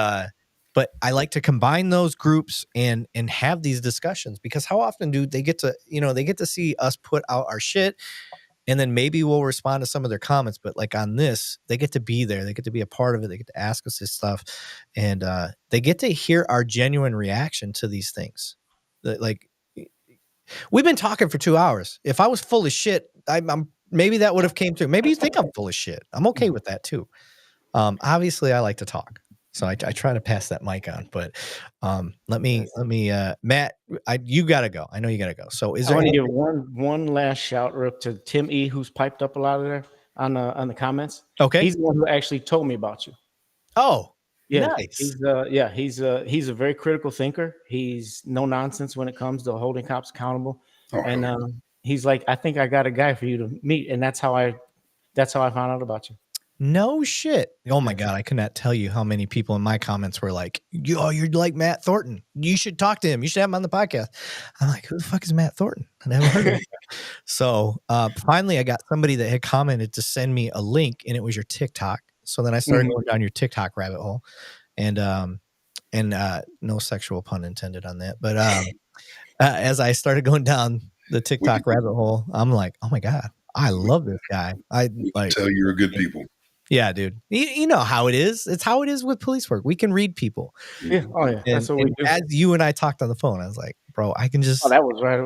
but I like to combine those groups and have these discussions, because how often do they get to see us put out our shit? And then maybe we'll respond to some of their comments, but like on this, they get to be there. They get to be a part of it. They get to ask us this stuff, and they get to hear our genuine reaction to these things. Like, we've been talking for 2 hours. If I was full of shit, I'm maybe that would have came through. Maybe you think I'm full of shit. I'm okay with that too. Obviously, I like to talk, so I try to pass that mic on. But let me, Matt, you gotta go. I know you gotta go. So is there? I want to give one last shout out to Tim E, who's piped up a lot of there on the comments. Okay, he's the one who actually told me about you. Oh, yeah, nice. He's a very critical thinker. He's no nonsense when it comes to holding cops accountable. And he's like, I think I got a guy for you to meet, and that's how I found out about you. No shit. Oh my God. I cannot tell you how many people in my comments were like, yo, you're like Matt Thornton. You should talk to him. You should have him on the podcast. I'm like, who the fuck is Matt Thornton? I never heard of him. So finally I got somebody that had commented to send me a link, and it was your TikTok. So then I started going down your TikTok rabbit hole, and no sexual pun intended on that. But as I started going down the TikTok rabbit hole, I'm like, oh my God, I love this guy. I like tell you're a good people. Yeah, dude. You know how it is. It's how it is with police work. We can read people. Yeah. Oh, yeah. That's what we do. As you and I talked on the phone, I was like, bro, I can just. Oh, that was right.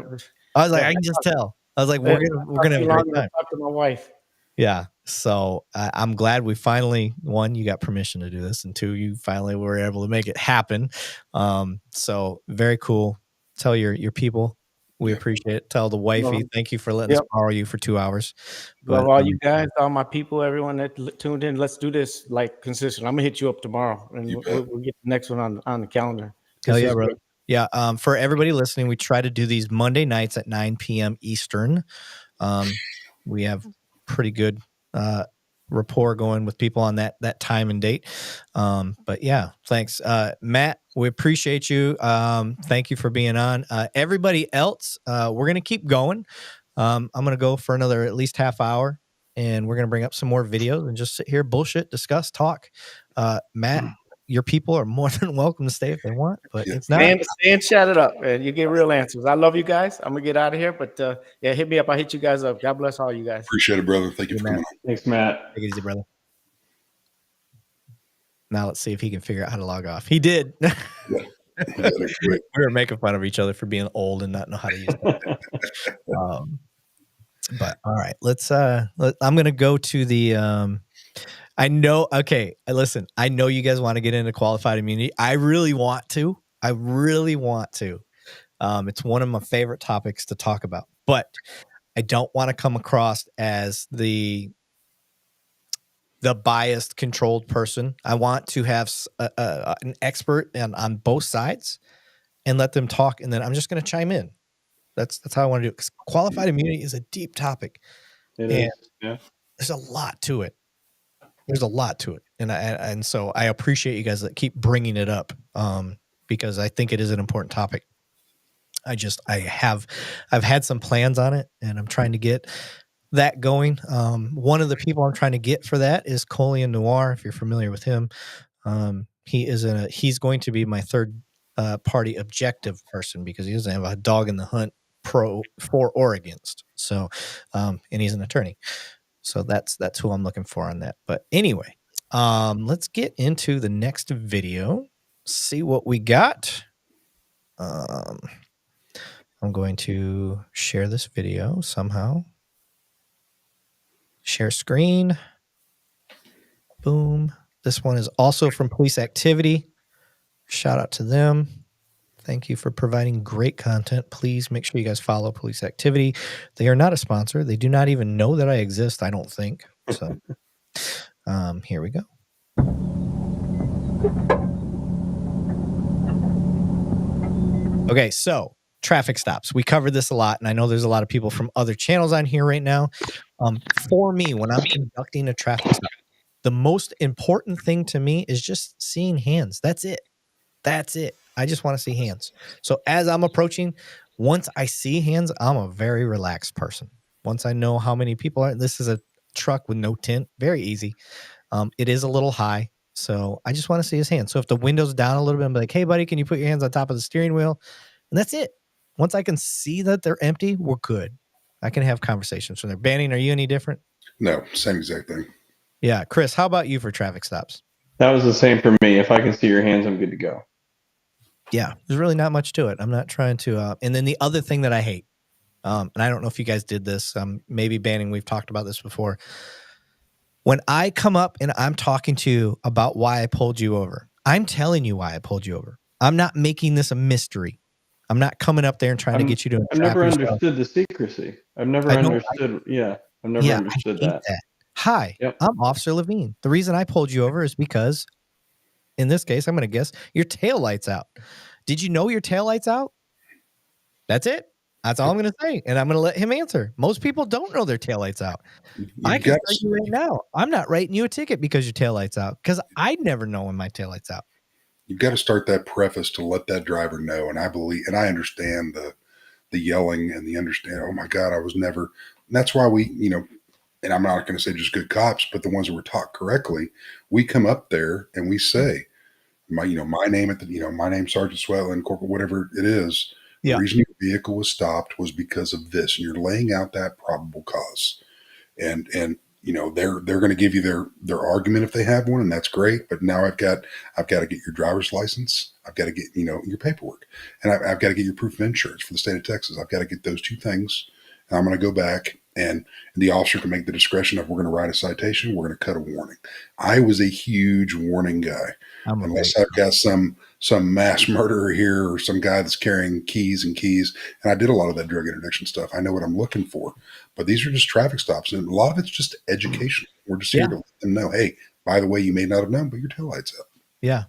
I was like, I can just tell. I was like, we're gonna have a great time. Talk to my wife. Yeah. So I'm glad we finally, one, you got permission to do this, and two, you finally were able to make it happen. So very cool. Tell your people. We appreciate it. Tell the wifey, thank you for letting us borrow you for 2 hours. Love all you guys, all my people, everyone that tuned in. Let's do this like consistent. I'm gonna hit you up tomorrow, and we'll get the next one on the calendar. Hell yeah, bro. Yeah. For everybody listening, we try to do these Monday nights at 9 p.m. Eastern. We have pretty good rapport going with people on that time and date. But yeah, thanks. Matt, we appreciate you. Thank you for being on. Everybody else, we're going to keep going. I'm going to go for another at least half hour, and we're going to bring up some more videos and just sit here, bullshit, discuss, talk. Matt, your people are more than welcome to stay if they want, but it's not. Stay and chat it up, and you get real answers. I love you guys. I'm going to get out of here, but yeah, hit me up. I hit you guys up. God bless all you guys. Appreciate it, brother. Thank you for coming on. Thanks, Matt. Take it easy, brother. Now let's see if he can figure out how to log off. He did. We were making fun of each other for being old and not know how to use it. But all right, I'm going to go to the, I know. Okay. Listen, I know you guys want to get into qualified immunity. I really want to. I really want to. It's one of my favorite topics to talk about, but I don't want to come across as the biased, controlled person. I want to have an expert on both sides and let them talk, and then I'm just going to chime in. That's how I want to do it. Because qualified immunity is a deep topic. It is. Yeah. There's a lot to it. And so I appreciate you guys that keep bringing it up, because I think it is an important topic. I've had some plans on it, and I'm trying to get that going. One of the people I'm trying to get for that is Colian Noir, if you're familiar with him. He's going to be my third party objective person, because he doesn't have a dog in the hunt for or against. So, and he's an attorney. So that's who I'm looking for on that. But anyway, let's get into the next video, see what we got. I'm going to share this video somehow. Share screen. Boom. This one is also from Police Activity. Shout out to them. Thank you for providing great content. Please make sure you guys follow Police Activity. They are not a sponsor. They do not even know that I exist, I don't think. So here we go. Okay, so traffic stops. We covered this a lot, and I know there's a lot of people from other channels on here right now. For me, when I'm conducting a traffic stop, the most important thing to me is just seeing hands. That's it. I just want to see hands. So as I'm approaching, once I see hands, I'm a very relaxed person. Once I know how many people are, this is a truck with no tint, very easy. It is a little high, so I just want to see his hands. So if the window's down a little bit, I'm like, hey buddy, can you put your hands on top of the steering wheel? And that's it. Once I can see that they're empty, we're good. I can have conversations from there. Banning, are you any different? No, same exact thing. Yeah. Chris, how about you for traffic stops? That was the same for me. If I can see your hands, I'm good to go. Yeah, there's really not much to it. I'm not trying to. And then the other thing that I hate, and I don't know if you guys did this, maybe Banning, we've talked about this before. When I come up and I'm talking to you about why I pulled you over, I'm telling you why I pulled you over. I'm not making this a mystery. I'm not coming up there and trying to get you to. I've never understood the secrecy. I've never understood. I've never understood that. Hi, I'm Officer Lavigne. The reason I pulled you over is because, in this case, I'm going to guess your tail light's out. Did you know your tail light's out? That's it. That's all I'm going to say. And I'm going to let him answer. Most people don't know their tail light's out. I can tell you right now, I'm not writing you a ticket because your tail light's out, because I'd never know when my tail light's out. You've got to start that preface to let that driver know. And I believe, and I understand the yelling and the understand. Oh my God, I was never. And that's why we, and I'm not going to say just good cops, but the ones that were taught correctly, we come up there and we say, my name my name's Sergeant Sweatland, Corporal, whatever it is. Yeah. The reason your vehicle was stopped was because of this, and you're laying out that probable cause. And they're going to give you their argument if they have one, and that's great. But now I've got to get your driver's license. I've got to get your paperwork, and I've got to get your proof of insurance for the state of Texas. I've got to get those two things, and I'm going to go back, and the officer can make the discretion of, we're going to write a citation, we're going to cut a warning. I was a huge warning guy, unless I've got some mass murderer here or some guy that's carrying keys. And I did a lot of that drug interdiction stuff. I know what I'm looking for, but these are just traffic stops. And a lot of it's just education. We're just here to let them know, hey, by the way, you may not have known, but your taillight's up. Yeah.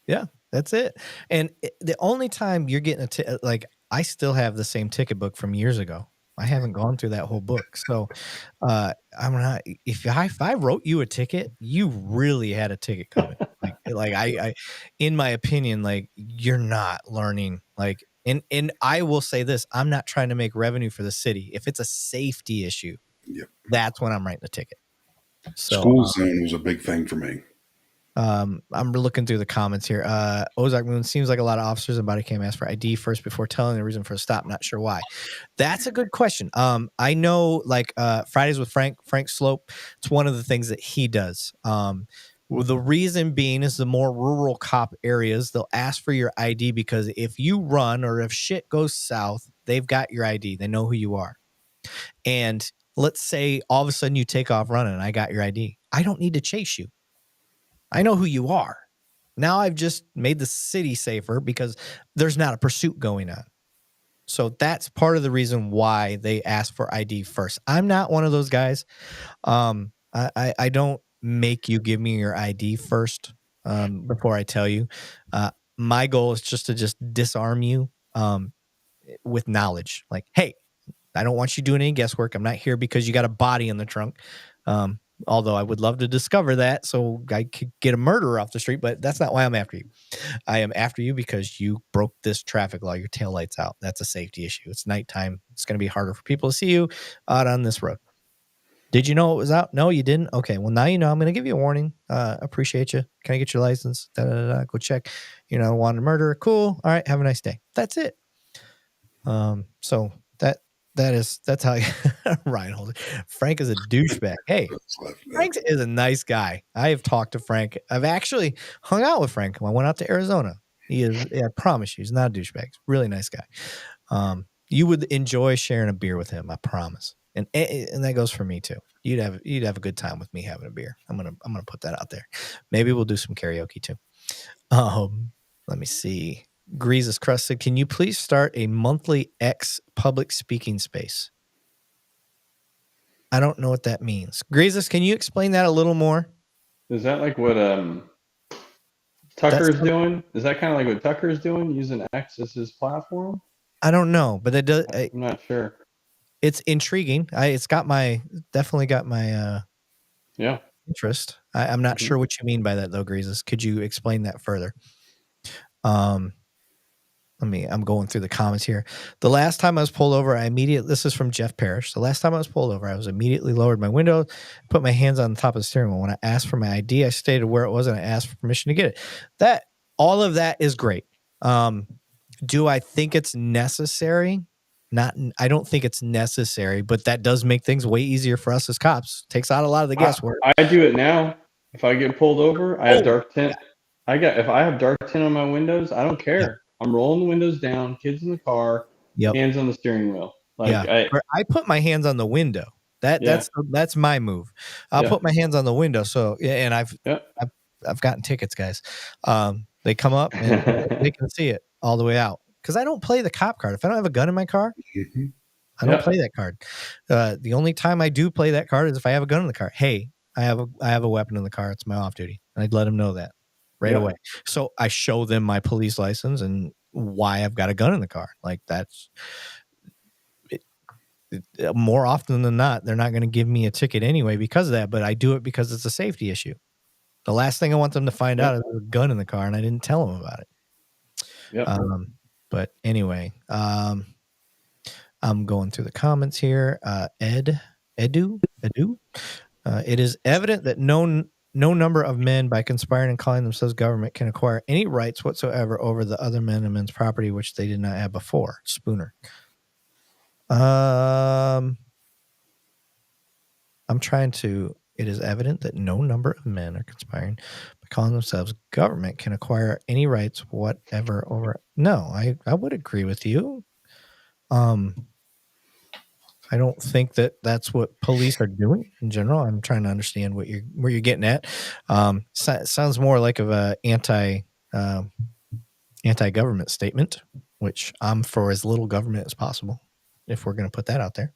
Yeah. That's it. And the only time you're getting I still have the same ticket book from years ago. I haven't gone through that whole book. So I'm not, if I wrote you a ticket, you really had a ticket coming. I in my opinion, you're not learning. And I will say this, I'm not trying to make revenue for the city. If it's a safety issue, that's when I'm writing a ticket. So, school zone was a big thing for me. I'm looking through the comments here. Ozark Moon, seems like a lot of officers and body cam ask for ID first before telling the reason for a stop. Not sure why. That's a good question. I know Fridays with Frank Slope, it's one of the things that he does. The reason being is the more rural cop areas, they'll ask for your ID, because if you run or if shit goes south, they've got your ID. They know who you are. And let's say all of a sudden you take off running and I got your ID. I don't need to chase you. I know who you are. Now I've just made the city safer because there's not a pursuit going on. So that's part of the reason why they ask for ID first. I'm not one of those guys. I don't make you give me your ID first before I tell you. My goal is just to disarm you with knowledge. Like, hey, I don't want you doing any guesswork. I'm not here because you got a body in the trunk. Although I would love to discover that so I could get a murderer off the street, but that's not why I'm after you. I am after you because you broke this traffic law. Your taillight's out. That's a safety issue. It's nighttime. It's going to be harder for people to see you out on this road. Did you know it was out? No, you didn't? Okay, well, now you know. I'm going to give you a warning. Appreciate you. Can I get your license? Go check. You're not a wanted murderer. Cool. All right, have a nice day. That's it. So that's how Ryan holds it. Frank is a douchebag. Hey, Frank is a nice guy. I have talked to Frank. I've actually hung out with Frank when I went out to Arizona. He is, I promise you, he's not a douchebag. He's a really nice guy. You would enjoy sharing a beer with him, I promise. And that goes for me too. You'd have a good time with me having a beer. I'm gonna put that out there. Maybe we'll do some karaoke too. Let me see. Grease's Crust said, can you please start a monthly X public speaking space? I don't know what that means. Greases, can you explain that a little more? Is that like what Tucker's doing? Is that kind of like what Tucker's doing, using X as his platform? I don't know, but it does. I'm not sure. It's intriguing. It's definitely got my interest. I'm not sure what you mean by that though, Greases. Could you explain that further? I'm going through the comments here. The last time I was pulled over, this is from Jeff Parrish. The last time I was pulled over, I was immediately lowered my window, put my hands on the top of the steering wheel. When I asked for my ID, I stated where it was and I asked for permission to get it. All of that is great. Do I think it's necessary? I don't think it's necessary, but that does make things way easier for us as cops. Takes out a lot of the guesswork. I do it now. If I get pulled over, I have dark tint. If I have dark tint on my windows, I don't care. Yep. I'm rolling the windows down, kids in the car, hands on the steering wheel. I put my hands on the window. That's my move. I'll put my hands on the window. So and I've gotten tickets, guys. They come up and they can see it all the way out. Because I don't play the cop card. If I don't have a gun in my car, I don't play that card. The only time I do play that card is if I have a gun in the car. Hey, I have a weapon in the car. It's my off duty. And I'd let them know that right away. So I show them my police license and why I've got a gun in the car. Like that's more often than not, they're not going to give me a ticket anyway because of that. But I do it because it's a safety issue. The last thing I want them to find out is there's a gun in the car, and I didn't tell them about it. But anyway, I'm going through the comments here. Edu. It is evident that no number of men, by conspiring and calling themselves government, can acquire any rights whatsoever over the other men and men's property, which they did not have before. Spooner. It is evident that no number of men are conspiring by calling themselves government can acquire any rights whatever over. No, I would agree with you. I don't think that that's what police are doing in general. I'm trying to understand where you're getting at. Sounds more like of a anti-government statement, which I'm for as little government as possible, if we're going to put that out there.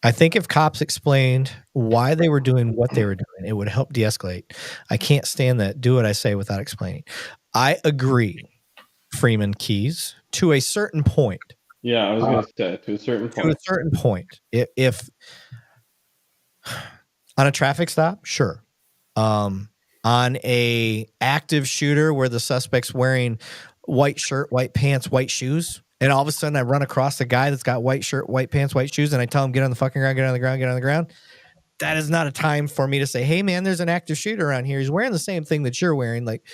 I think if cops explained why they were doing what they were doing, it would help de-escalate. I can't stand that. Do what I say without explaining. I agree, Freeman Keys, to a certain point. Yeah, I was going to say to a certain point. To a certain point. If on a traffic stop, sure. On a active shooter where the suspect's wearing white shirt, white pants, white shoes, and all of a sudden I run across a guy that's got white shirt, white pants, white shoes, and I tell him, get on the fucking ground, get on the ground, get on the ground. That is not a time for me to say, hey, man, there's an active shooter around here. He's wearing the same thing that you're wearing. Like,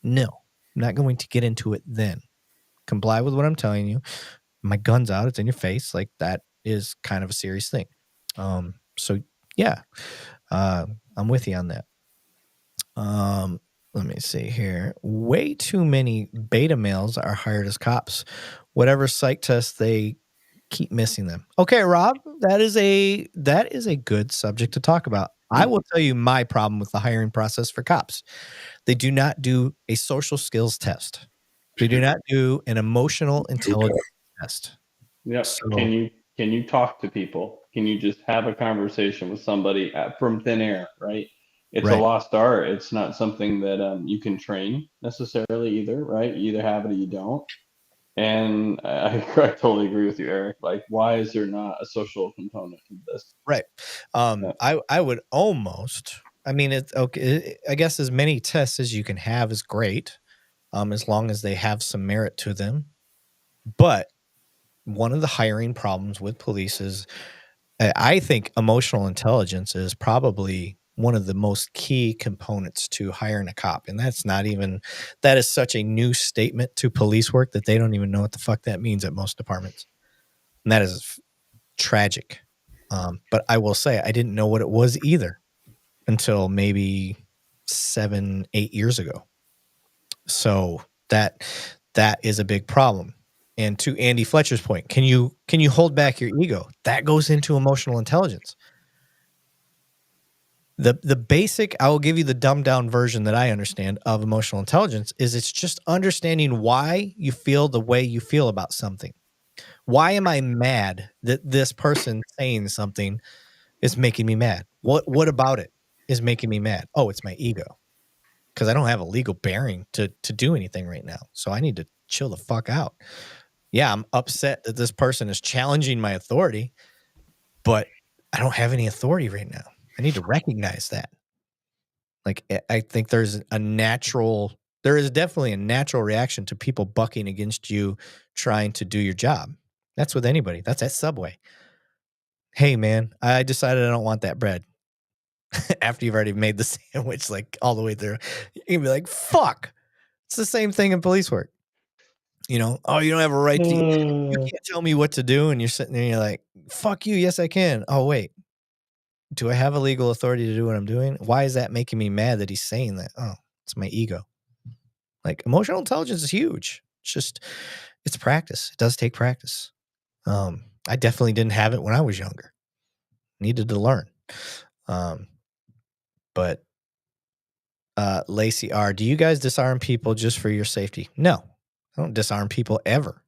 no, I'm not going to get into it then. Comply with what I'm telling you. My gun's out. It's in your face. Like, that is kind of a serious thing. So, yeah, I'm with you on that. Let me see here. Way too many beta males are hired as cops. Whatever psych test, they keep missing them. Okay, Rob, that is a good subject to talk about. I will tell you my problem with the hiring process for cops. They do not do a social skills test. They do not do an emotional intelligence test. Yep. So, Can you talk to people? Can you just have a conversation with somebody from thin air, right? It's a right. lost art. It's not something that you can train necessarily either, right? You either have it or you don't. And I totally agree with you, Eric. Like, why is there not a social component to this? Right. I would almost, I mean, it's okay. I guess as many tests as you can have is great, as long as they have some merit to them. But one of the hiring problems with police is, I think emotional intelligence is probably one of the most key components to hiring a cop. And that is such a new statement to police work that they don't even know what the fuck that means at most departments. And that is tragic. But I will say I didn't know what it was either until maybe 7, 8 years ago. So that is a big problem. And to Andy Fletcher's point, can you hold back your ego? That goes into emotional intelligence. The basic, I will give you the dumbed down version that I understand of emotional intelligence is it's just understanding why you feel the way you feel about something. Why am I mad that this person saying something is making me mad? What about it is making me mad? Oh, it's my ego. Because I don't have a legal bearing to do anything right now. So I need to chill the fuck out. Yeah, I'm upset that this person is challenging my authority, but I don't have any authority right now. I need to recognize that. Like, I think there is definitely a natural reaction to people bucking against you trying to do your job. That's with anybody. That's at Subway. Hey, man, I decided I don't want that bread. After you've already made the sandwich, like all the way through, you can be like, fuck. It's the same thing in police work. You know, oh, you don't have a right to, you can't tell me what to do. And you're sitting there and you're like, fuck you. Yes, I can. Oh, wait. Do I have a legal authority to do what I'm doing? Why is that making me mad that he's saying that? Oh, it's my ego. Like, emotional intelligence is huge. It's practice. It does take practice. I definitely didn't have it when I was younger. Needed to learn. But Lacey R., do you guys disarm people just for your safety? No, I don't disarm people ever.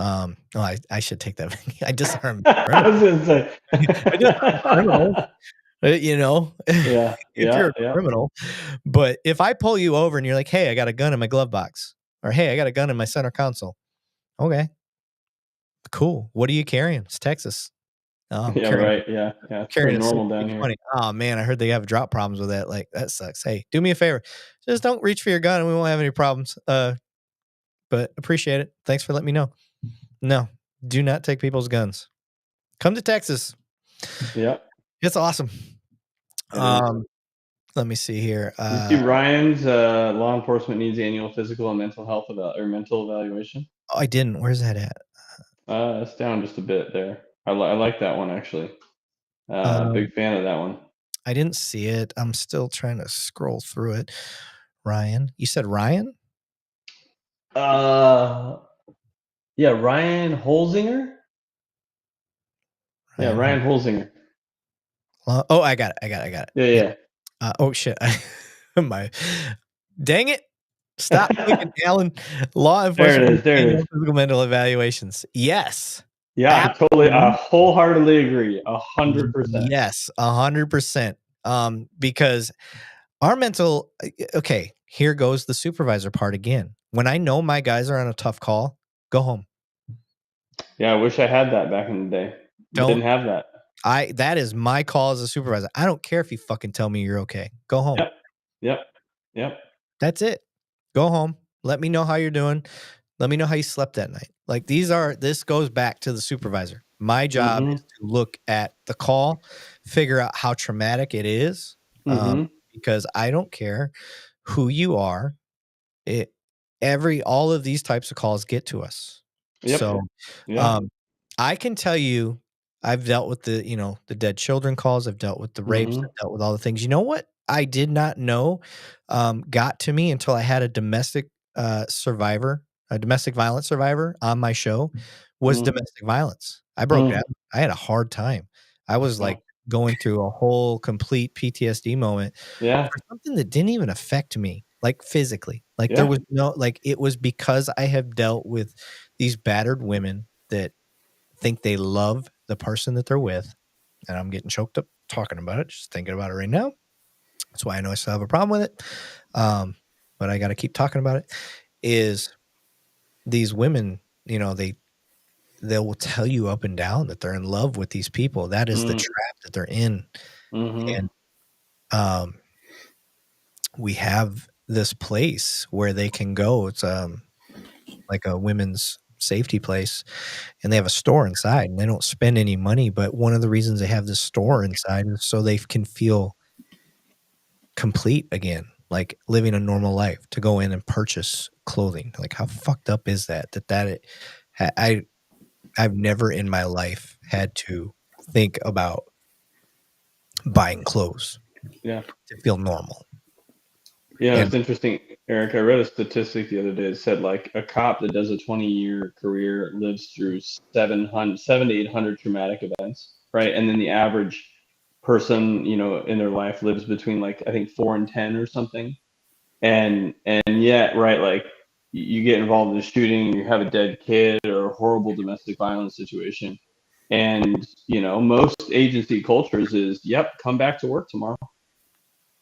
I should take that. I disarm. I was going to say. I disarm criminals. You know, Yeah, if you're a criminal. But if I pull you over and you're like, hey, I got a gun in my glove box, or hey, I got a gun in my center console. Okay, cool. What are you carrying? It's Texas. Oh, yeah, right. Yeah. It's pretty normal down here. Money. Oh man, I heard they have drop problems with that. Like, that sucks. Hey, do me a favor. Just don't reach for your gun and we won't have any problems. But appreciate it. Thanks for letting me know. No, do not take people's guns. Come to Texas. Yep. It's awesome. Let me see here. You see Ryan's law enforcement needs annual physical and mental health mental evaluation. Oh, I didn't. Where's that at? It's down just a bit there. I like that one actually. Big fan of that one. I didn't see it. I'm still trying to scroll through it. Ryan, you said Ryan? Yeah, Ryan Holzinger. Yeah, Ryan Holzinger. Oh, I got it. Yeah. Oh shit! Dang it! Stop clicking, Alan. Law enforcement. There it is. Physical mental evaluations. Yes. Yeah, absolutely. I wholeheartedly agree. 100%. Yes, 100%. Because our mental. Okay, here goes the supervisor part again. When I know my guys are on a tough call, go home. Yeah, I wish I had that back in the day. Didn't have that. That is my call as a supervisor. I don't care if you fucking tell me you're okay. Go home. Yep. That's it. Go home. Let me know how you're doing. Let me know how you slept that night. Like, this goes back to the supervisor. My job is to look at the call, figure out how traumatic it is, because I don't care who you are. All of these types of calls get to us. Yep. So, I can tell you, I've dealt with the dead children calls. I've dealt with the rapes. I've dealt with all the things. You know what I did not know got to me until I had a domestic violence survivor on my show was domestic violence. I broke down. I had a hard time. I was like going through a whole complete PTSD moment Yeah. for something that didn't even affect me, like physically. Like there Yeah. was no, like it was because I have dealt with these battered women that think they love the person that they're with. And I'm getting choked up talking about it, just thinking about it right now. That's why I know I still have a problem with it. But I got to keep talking about it. Is these women, you know, they will tell you up and down that they're in love with these people. That is the trap that they're in. And we have this place where they can go. It's like a women's safety place, and they have a store inside, and they don't spend any money. But one of the reasons they have this store inside is so they can feel complete again, like living a normal life, to go in and purchase clothing. Like how fucked up is that? I've never in my life had to think about buying clothes to feel normal. Yeah, it's interesting, Eric. I read a statistic the other day that said like a cop that does a 20-year career lives through 700 to 800 traumatic events, right? And then the average person, you know, in their life lives between like I think 4 and 10 or something. And yet, right, like you get involved in a shooting, you have a dead kid or a horrible domestic violence situation. And, you know, most agency cultures is, yep, come back to work tomorrow.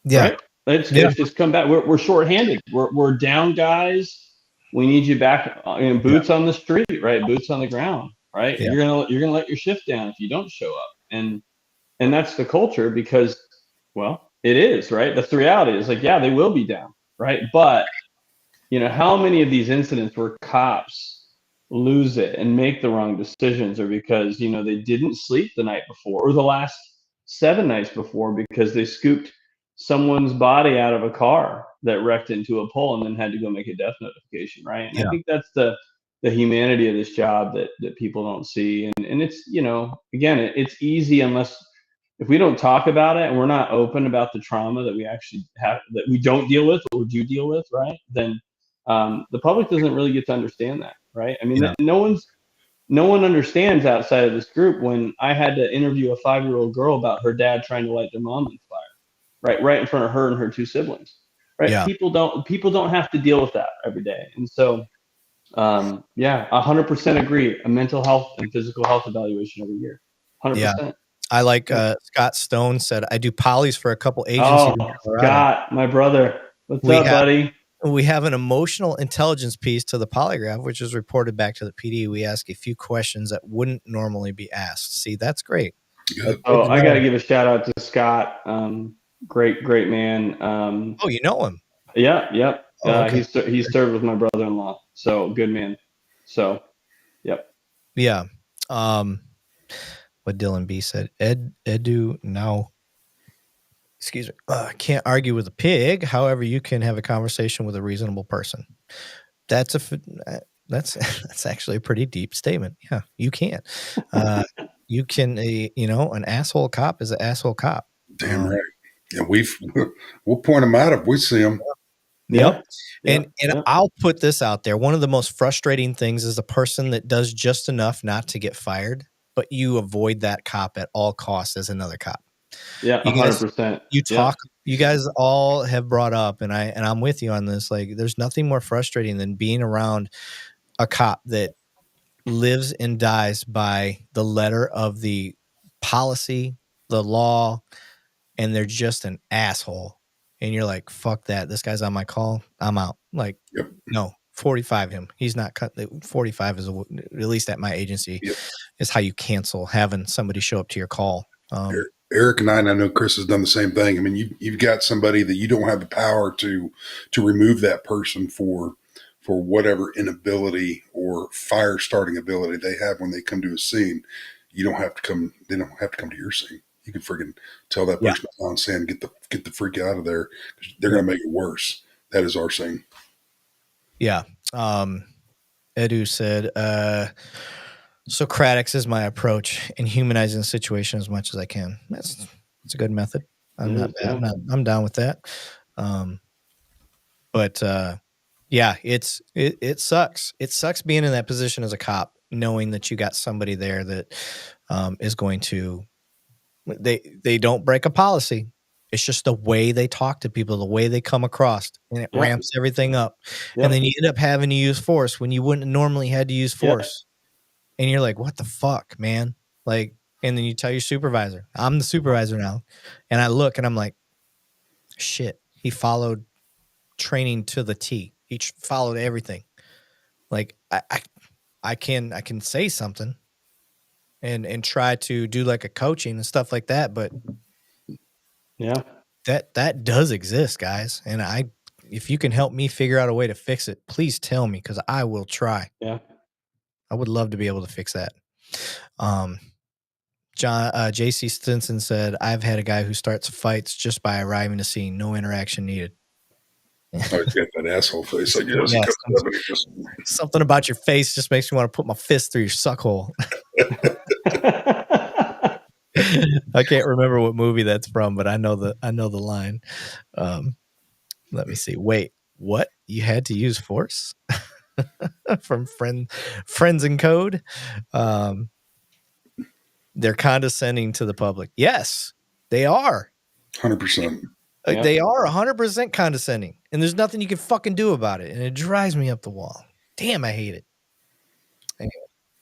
Yeah. Right? It's just come back. We're shorthanded. We're down, guys. We need you back. Boots on the street, right? Boots on the ground, right? Yeah. You're gonna let your shift down if you don't show up, and that's the culture because, well, it is, right? That's the reality. It's like, yeah, they will be down, right? But you know, how many of these incidents where cops lose it and make the wrong decisions are because, you know, they didn't sleep the night before or the last 7 nights before because they scooped someone's body out of a car that wrecked into a pole and then had to go make a death notification, right? And I think that's the humanity of this job that people don't see. And it's, you know, again, it's easy unless if we don't talk about it and we're not open about the trauma that we actually have, that we don't deal with or do deal with, right? Then the public doesn't really get to understand that, right? I mean, no one understands outside of this group when I had to interview a 5-year-old girl about her dad trying to light their mom on fire, right in front of her and her 2 siblings, right? Yeah. People don't have to deal with that every day, and so 100% agree. A mental health and physical health evaluation every year, 100%. I like Scott Stone said, I do polys for a couple agencies. Oh, Scott, my brother. What's up, buddy? We have an emotional intelligence piece to the polygraph, which is reported back to the PD. We ask a few questions that wouldn't normally be asked. See, that's great. Oh, I got to give a shout out to Scott. Great man. Oh, you know him? Yeah, yep. Oh, okay. He served with my brother-in-law. So good man. So, yep. Yeah. What Dylan B said, Edu now. Excuse me. Can't argue with a pig. However, you can have a conversation with a reasonable person. That's actually a pretty deep statement. Yeah, you can. You can. An asshole cop is an asshole cop. Damn right. Yeah, we'll point them out if we see them. Yep. And I'll put this out there. One of the most frustrating things is the person that does just enough not to get fired, but you avoid that cop at all costs as another cop. Yeah, 100%. You guys all have brought up, and I'm with you on this. Like, there's nothing more frustrating than being around a cop that lives and dies by the letter of the policy, the law, and they're just an asshole. And you're like, fuck that. This guy's on my call. I'm out. Like, no, 45 him. He's not cut. 45 is, at least at my agency, is how you cancel having somebody show up to your call. Eric and I know Chris has done the same thing. I mean, you've got somebody that you don't have the power to remove that person for whatever inability or fire starting ability they have when they come to a scene. You don't have to come. They don't have to come to your scene. You can freaking tell that person on scene, get the freak out of there. They're going to make it worse. That is our scene. Yeah. Edu said, Socratics is my approach in humanizing the situation as much as I can. That's a good method. I'm not bad. I'm down with that. But it sucks. It sucks being in that position as a cop, knowing that you got somebody there that is going to They don't break a policy. It's just the way they talk to people, the way they come across, and it ramps everything up. And then you end up having to use force when you wouldn't normally had to use force. And you're like, what the fuck, man? Like, and then you tell your supervisor, I'm the supervisor now. And I look and I'm like, shit, he followed training to the T. He followed everything. Like I can say something and try to do like a coaching and stuff like that, but that does exist, guys. And if you can help me figure out a way to fix it, please tell me, because I will try. Yeah, I would love to be able to fix that. JC Stinson said, I've had a guy who starts fights just by arriving to scene, no interaction needed. I got that asshole face, I guess. Yeah, something about your face just makes me want to put my fist through your suck hole. I can't remember what movie that's from, but I know the line. Let me see. Wait, what? You had to use force? From Friends in Code. They're condescending to the public. Yes, they are. 100%. They are 100% condescending, and there's nothing you can fucking do about it, and it drives me up the wall. Damn, I hate it. Anyway,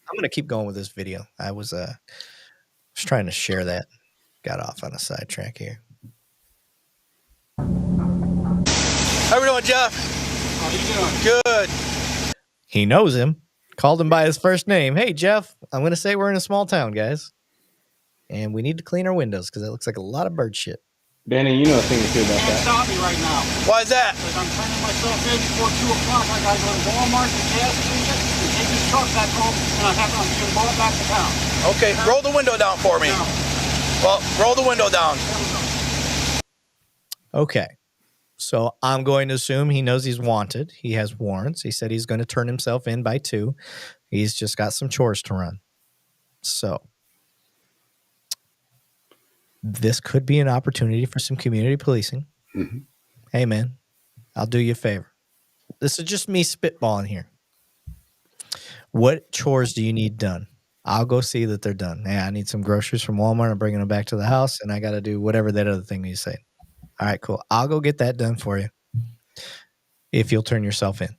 I'm gonna keep going with this video. I was trying to share that. Got off on a sidetrack here. How we doing, Jeff? How you doing? Good. He knows him. Called him by his first name. Hey, Jeff. I'm gonna say we're in a small town, guys, and we need to clean our windows because it looks like a lot of bird shit. Danny, you know a thing or two about You can't stop me right now. Why is that? Because I'm turning myself in before 2 o'clock. I gotta go to Walmart, the gas station, and take this truck back home, and I'm being brought back to town. Okay, roll the window down for me. No. Well, roll the window down. Okay. So I'm going to assume he knows he's wanted. He has warrants. He said he's going to turn himself in by 2. He's just got some chores to run. So this could be an opportunity for some community policing. Mm-hmm. Hey, man, I'll do you a favor. This is just me spitballing here. What chores do you need done? I'll go see that they're done. Yeah, I need some groceries from Walmart. I'm bringing them back to the house, and I got to do whatever that other thing you say. All right, cool. I'll go get that done for you if you'll turn yourself in.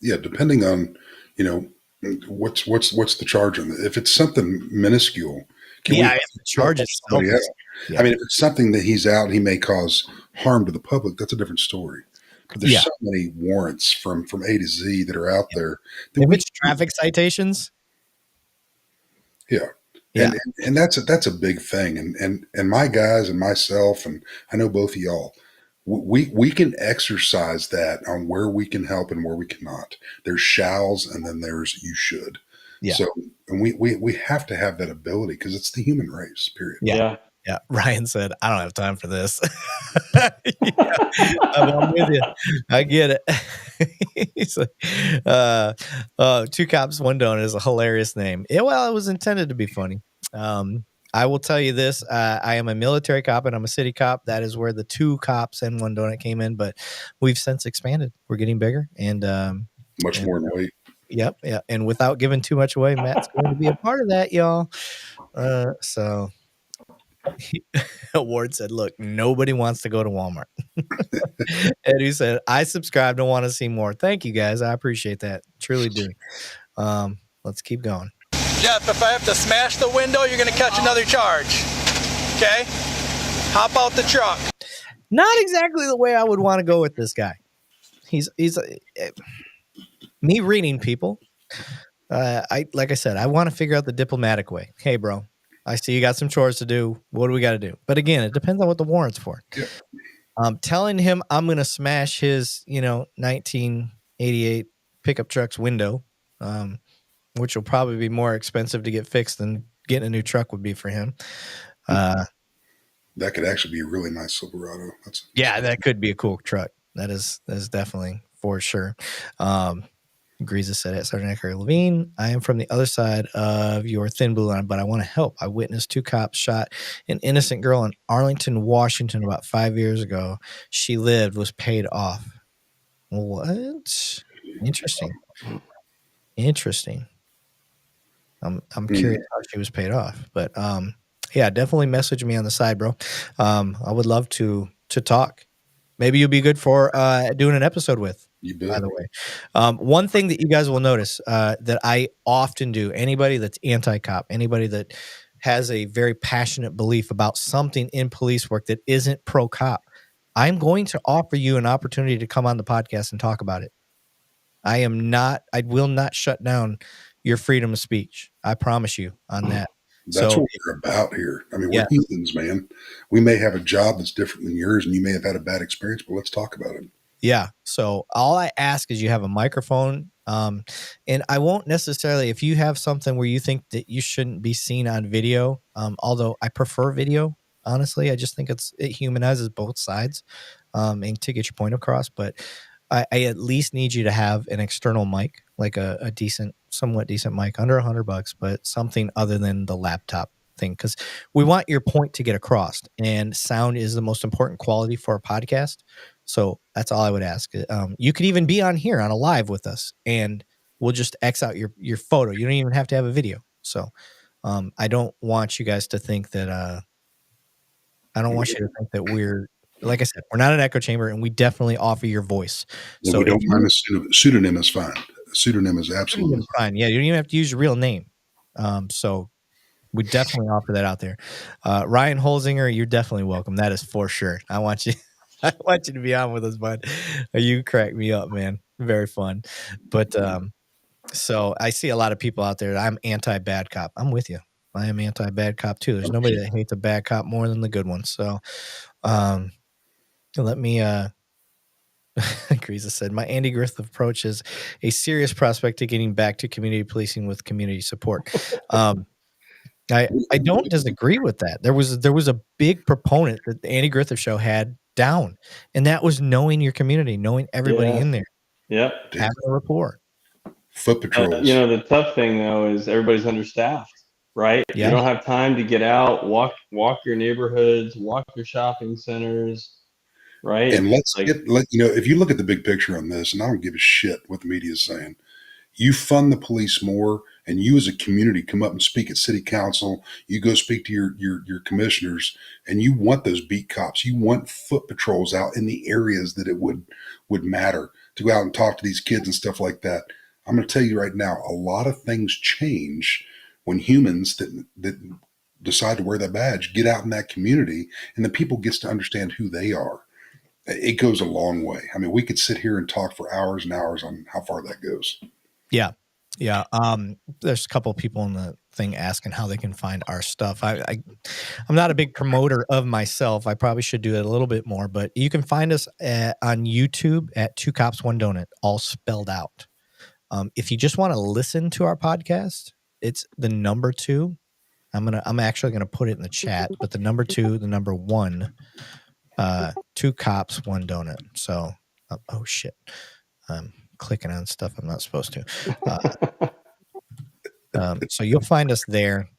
Yeah, depending on, what's the charge on it. If it's something minuscule, if the charge itself. Yeah. I mean, if it's something that he's out, he may cause harm to the public. That's a different story. But there's so many warrants from A to Z that are out there. If it's traffic citations. Yeah. And that's a big thing. And my guys and myself, and I know both of y'all, we can exercise that on where we can help and where we cannot. There's shalls and then there's you should. Yeah. So and we have to have that ability because it's the human race, period. Yeah. Ryan said, I don't have time for this. I'm with you. I get it. He's like, 2 cops, 1 donut is a hilarious name. Yeah, well, it was intended to be funny. I will tell you this. I am a military cop and I'm a city cop. That is where the 2 cops and 1 donut came in, but we've since expanded. We're getting bigger and much more in weight. Yep. Yeah. And without giving too much away, Matt's going to be a part of that, y'all. So Ward said, look, nobody wants to go to Walmart. Eddie said, I subscribe and want to see more. Thank you, guys. I appreciate that. Truly do. Let's keep going. Jeff, if I have to smash the window, you're going to catch another charge. Okay? Hop out the truck. Not exactly the way I would want to go with this guy. He's me reading people. Like I said, I want to figure out the diplomatic way. Hey, bro, I see you got some chores to do. What do we got to do? But again, it depends on what the warrant's for. Yeah. Telling him I'm going to smash his, 1988 pickup truck's window, which will probably be more expensive to get fixed than getting a new truck would be for him. That could actually be a really nice Silverado. That could be a cool truck. That is definitely for sure. Greaser said it. Sergeant Erik Lavigne, I am from the other side of your thin blue line, but I want to help. I witnessed 2 cops shot an innocent girl in Arlington, Washington about 5 years ago. She lived, was paid off. What? Interesting. I'm curious how she was paid off, but Yeah, definitely message me on the side, bro. I would love to talk. Maybe you'll be good for doing an episode with. You bet. By the way, one thing that you guys will notice that I often do, anybody that's anti-cop, anybody that has a very passionate belief about something in police work that isn't pro-cop, I'm going to offer you an opportunity to come on the podcast and talk about it. I will not shut down your freedom of speech. I promise you on that. That's So, what we're about here. I mean, yeah. we're humans, man. We may have a job that's different than yours, and you may have had a bad experience, but let's talk about it. Yeah. So all I ask is you have a microphone. And I won't necessarily, if you have something where you think that you shouldn't be seen on video, although I prefer video, honestly, I just think it humanizes both sides, and to get your point across. But I at least need you to have an external mic, like a somewhat decent mic, under $100, but something other than the laptop thing, because we want your point to get across, and sound is the most important quality for a podcast. So that's all I would ask. You could even be on here on a live with us, and we'll just X out your photo. You don't even have to have a video. So I don't want you guys to think that we're, like I said, we're not an echo chamber, and we definitely offer your voice. Well, so we don't mind a pseudonym is fine. A pseudonym is absolutely fine. Yeah, you don't even have to use your real name. So we definitely offer that out there. Ryan Holzinger, you're definitely welcome. That is for sure. I want you to be on with us, bud. You crack me up, man. Very fun. But so I see a lot of people out there. I'm anti-bad cop. I'm with you. I am anti-bad cop too. There's nobody that hates a bad cop more than the good one. So let me Greasa said, my Andy Griffith approach is a serious prospect to getting back to community policing with community support. I don't disagree with that. There was a big proponent that the Andy Griffith Show had down, and that was knowing your community, knowing everybody in there. Yep. Having a rapport. Foot patrols. The tough thing though is everybody's understaffed, right? Yeah. You don't have time to get out, walk your neighborhoods, walk your shopping centers, right? And if you look at the big picture on this, and I don't give a shit what the media is saying, you fund the police more, and you as a community come up and speak at city council, you go speak to your commissioners, and you want those beat cops. You want foot patrols out in the areas that it would matter to go out and talk to these kids and stuff like that. I'm going to tell you right now, a lot of things change when humans that decide to wear that badge get out in that community, and the people gets to understand who they are. It goes a long way. I mean, we could sit here and talk for hours and hours on how far that goes. Yeah. Yeah. There's a couple of people in the thing asking how they can find our stuff. I'm not a big promoter of myself. I probably should do it a little bit more, but you can find us on YouTube at 2 Cops 1 Donut, all spelled out. If you just want to listen to our podcast, it's the number 2. I'm actually gonna put it in the chat, but the number 2, the number 1, 2 Cops 1 Donut. So, oh shit. Clicking on stuff I'm not supposed to. So you'll find us there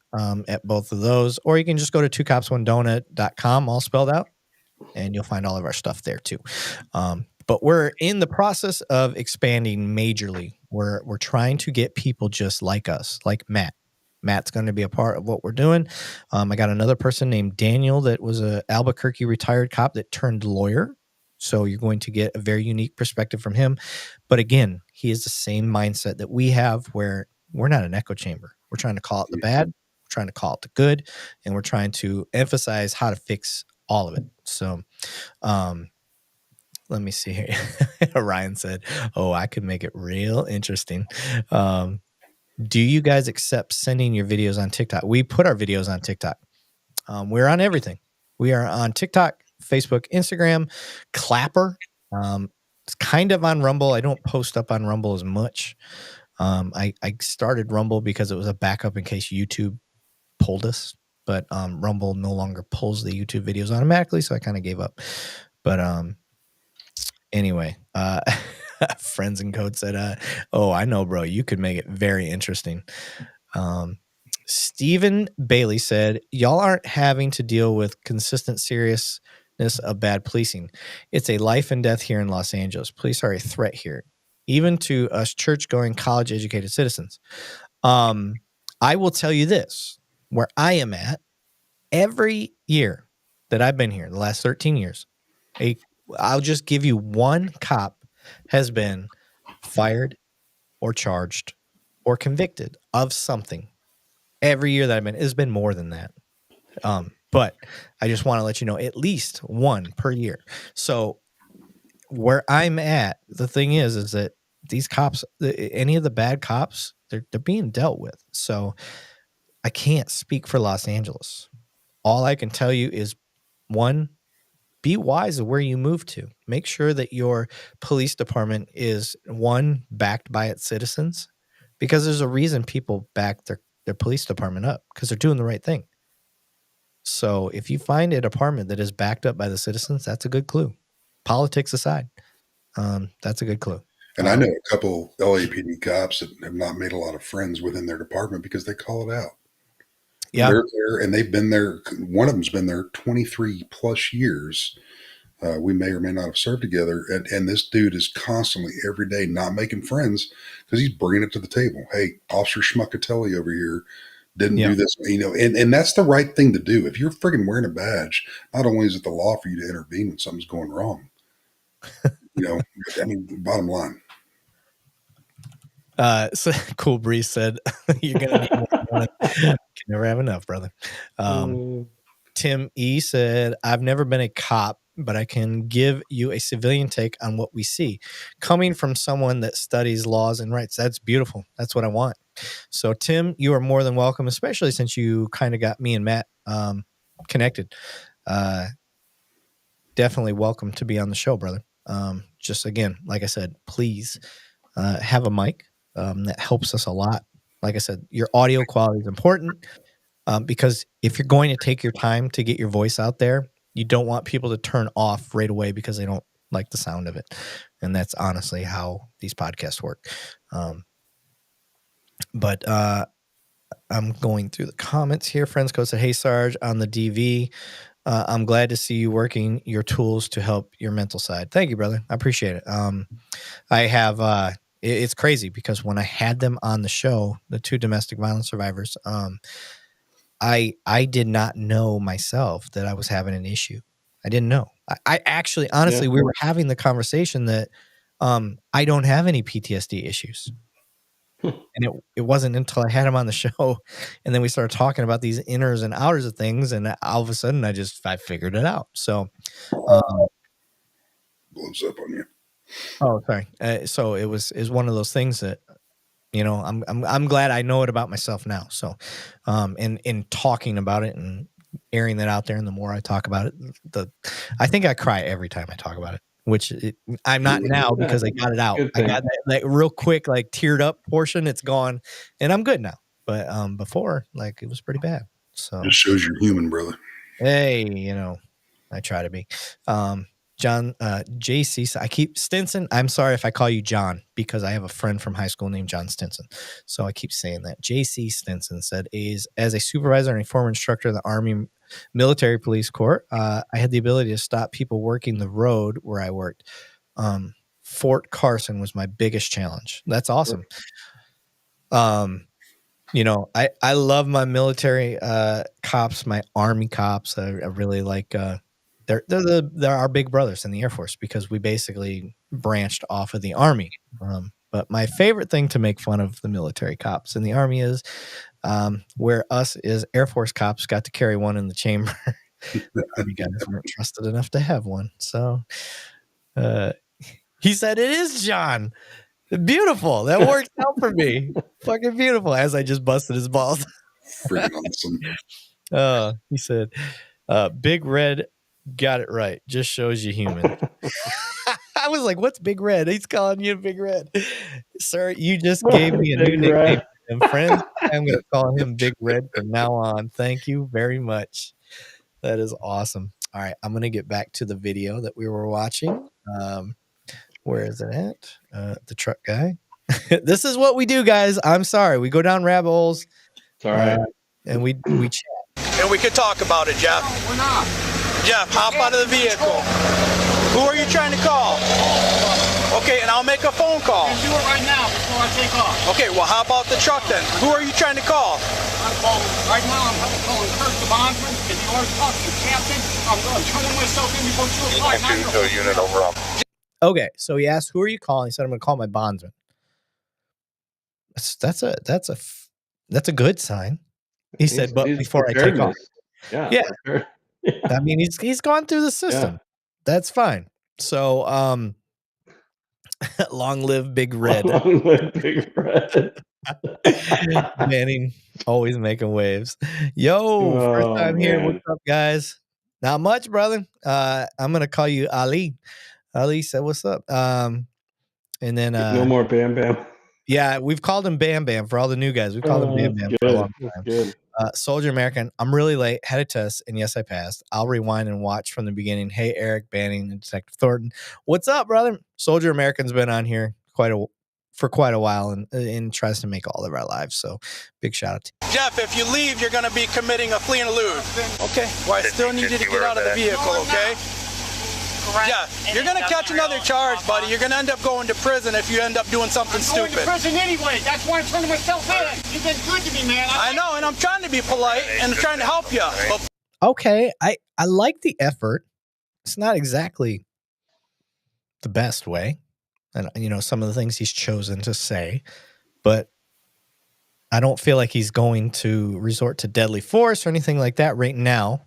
at both of those, or you can just go to 2cops1donut.com, all spelled out, and you'll find all of our stuff there too. But we're in the process of expanding majorly. We're trying to get people just like us, like Matt. Matt's going to be a part of what we're doing. I got another person named Daniel that was a Albuquerque retired cop that turned lawyer. So you're going to get a very unique perspective from him. But again, he has the same mindset that we have, where we're not an echo chamber. We're trying to call it the bad, we're trying to call it the good, and we're trying to emphasize how to fix all of it. So let me see here. Ryan said, oh, I could make it real interesting. Do you guys accept sending your videos on TikTok? We put our videos on TikTok. We're on everything. We are on TikTok, Facebook, Instagram, Clapper. It's kind of on Rumble. I don't post up on Rumble as much. I started Rumble because it was a backup in case YouTube pulled us, but Rumble no longer pulls the YouTube videos automatically, so I kind of gave up. But anyway, Friends and Code said, oh, I know, bro, you could make it very interesting. Stephen Bailey said, y'all aren't having to deal with consistent seriousness of bad policing. It's a life and death here in Los Angeles. Police are a threat here, even to us church-going, college-educated citizens. I will tell you this, where I am at, every year that I've been here, the last 13 years, I'll just give you one cop has been fired or charged or convicted of something. Every year that I've been, it's been more than that. But I just want to let you know, at least one per year. So where I'm at, the thing is that these cops, any of the bad cops, they're being dealt with. So I can't speak for Los Angeles. All I can tell you is, one, be wise of where you move to. Make sure that your police department is, one, backed by its citizens, because there's a reason people back their police department up, because they're doing the right thing. So if you find a department that is backed up by the citizens, that's a good clue. Politics aside, that's a good clue. And I know a couple LAPD cops that have not made a lot of friends within their department because they call it out. Yeah. They're there, and they've been there. One of them's been there 23 plus years. We may or may not have served together. And this dude is constantly, every day, not making friends because he's bringing it to the table. Hey, Officer Schmuckatelli over here didn't do this, and that's the right thing to do. If you're friggin' wearing a badge, not only is it the law for you to intervene when something's going wrong, I mean, bottom line. So Cool Breeze said, you're going to need more. Can never have enough, brother. Tim E said, I've never been a cop, but I can give you a civilian take on what we see. Coming from someone that studies laws and rights, that's beautiful. That's what I want. So, Tim, you are more than welcome, especially since you kind of got me and Matt connected. Definitely welcome to be on the show, brother. Just again, like I said, please have a mic. That helps us a lot. Like I said, your audio quality is important because if you're going to take your time to get your voice out there, you don't want people to turn off right away because they don't like the sound of it. And that's honestly how these podcasts work. But I'm going through the comments here. Friends Code said, hey, Sarge, on the DV, I'm glad to see you working your tools to help your mental side. Thank you, brother. I appreciate it. I have, it's crazy because when I had them on the show, the two domestic violence survivors, I did not know myself that I was having an issue. I didn't know. I actually, honestly, we were having the conversation that I don't have any PTSD issues. And it wasn't until I had him on the show and then we started talking about these inners and outers of things. And all of a sudden I figured it out. So, blows up on you. Oh, sorry. So it was one of those things that, I'm glad I know it about myself now. So, in talking about it and airing that out there, and the more I talk about it, I think I cry every time I talk about it, which I'm not now because I got it out. I got that real quick, like teared up portion. It's gone and I'm good now. But, before, like, it was pretty bad. So it shows you're human, brother. Hey, I try to be. John, JC, Stinson. I'm sorry if I call you John because I have a friend from high school named John Stinson. So I keep saying that. JC Stinson said, as a supervisor and a former instructor of the Army Military Police Corps, I had the ability to stop people working the road where I worked. Fort Carson was my biggest challenge. That's awesome. I love my military cops, my Army cops. I really like they're our big brothers in the Air Force because we basically branched off of the Army. But my favorite thing to make fun of the military cops in the Army is where us as Air Force cops got to carry one in the chamber. You guys weren't trusted enough to have one. So he said, it is John. Beautiful. That worked out for me. Fucking beautiful. As I just busted his balls. Freaking awesome. He said, Big Red got it right. Just shows you human. I was like, what's Big Red? He's calling you Big Red. Sir, you just gave me a new nickname. And friends, I'm going to call him Big Red from now on. Thank you very much. That is awesome. All right. I'm going to get back to the video that we were watching. Where is it at? The truck guy. This is what we do, guys. I'm sorry. We go down rabbit holes. It's all right. And we chat. And we could talk about it, Jeff. No, we're not. Jeff, hop out of the vehicle. Who are you trying to call? Okay, and I'll make a phone call. You can do it right now before I take off. Okay, well, hop out the truck then. Who are you trying to call? I'm calling right now. I'm calling Kurt the bondsman because he already talked to the captain. I'm turning myself in before 2 o'clock. To a unit over up. Okay, so he asked, "Who are you calling?" He said, "I'm going to call my bondsman." That's a good sign. He said, "But before I take off." Yeah. I mean, he's gone through the system. That's fine. So, long live Big Red. Long live Big Red. Manning always making waves. Yo, first time here. Man. What's up, guys? Not much, brother. I'm gonna call you Ali. Ali said, "What's up?" And then no more Bam Bam. Yeah, we've called him Bam Bam for all the new guys. We've called him Bam Bam for a long time. Good. Soldier American, I'm really late. Had a test, and yes, I passed. I'll rewind and watch from the beginning. Hey, Eric, Banning, and Detective Thornton. What's up, brother? Soldier American's been on here for quite a while and tries to make all of our lives. So big shout out to you. Jeff, if you leave, you're going to be committing a flee and elude. Okay? Well, I still need you to get out of the vehicle, okay? Jeff, you're going to catch another charge, buddy. You're going to end up going to prison if you end up doing something stupid. I'm going to prison anyway. That's why I'm turning myself in. You've been good to me, man. I know, and I'm trying to be polite and trying to help you. But Okay, I like the effort. It's not exactly the best way. And, some of the things he's chosen to say, but I don't feel like he's going to resort to deadly force or anything like that right now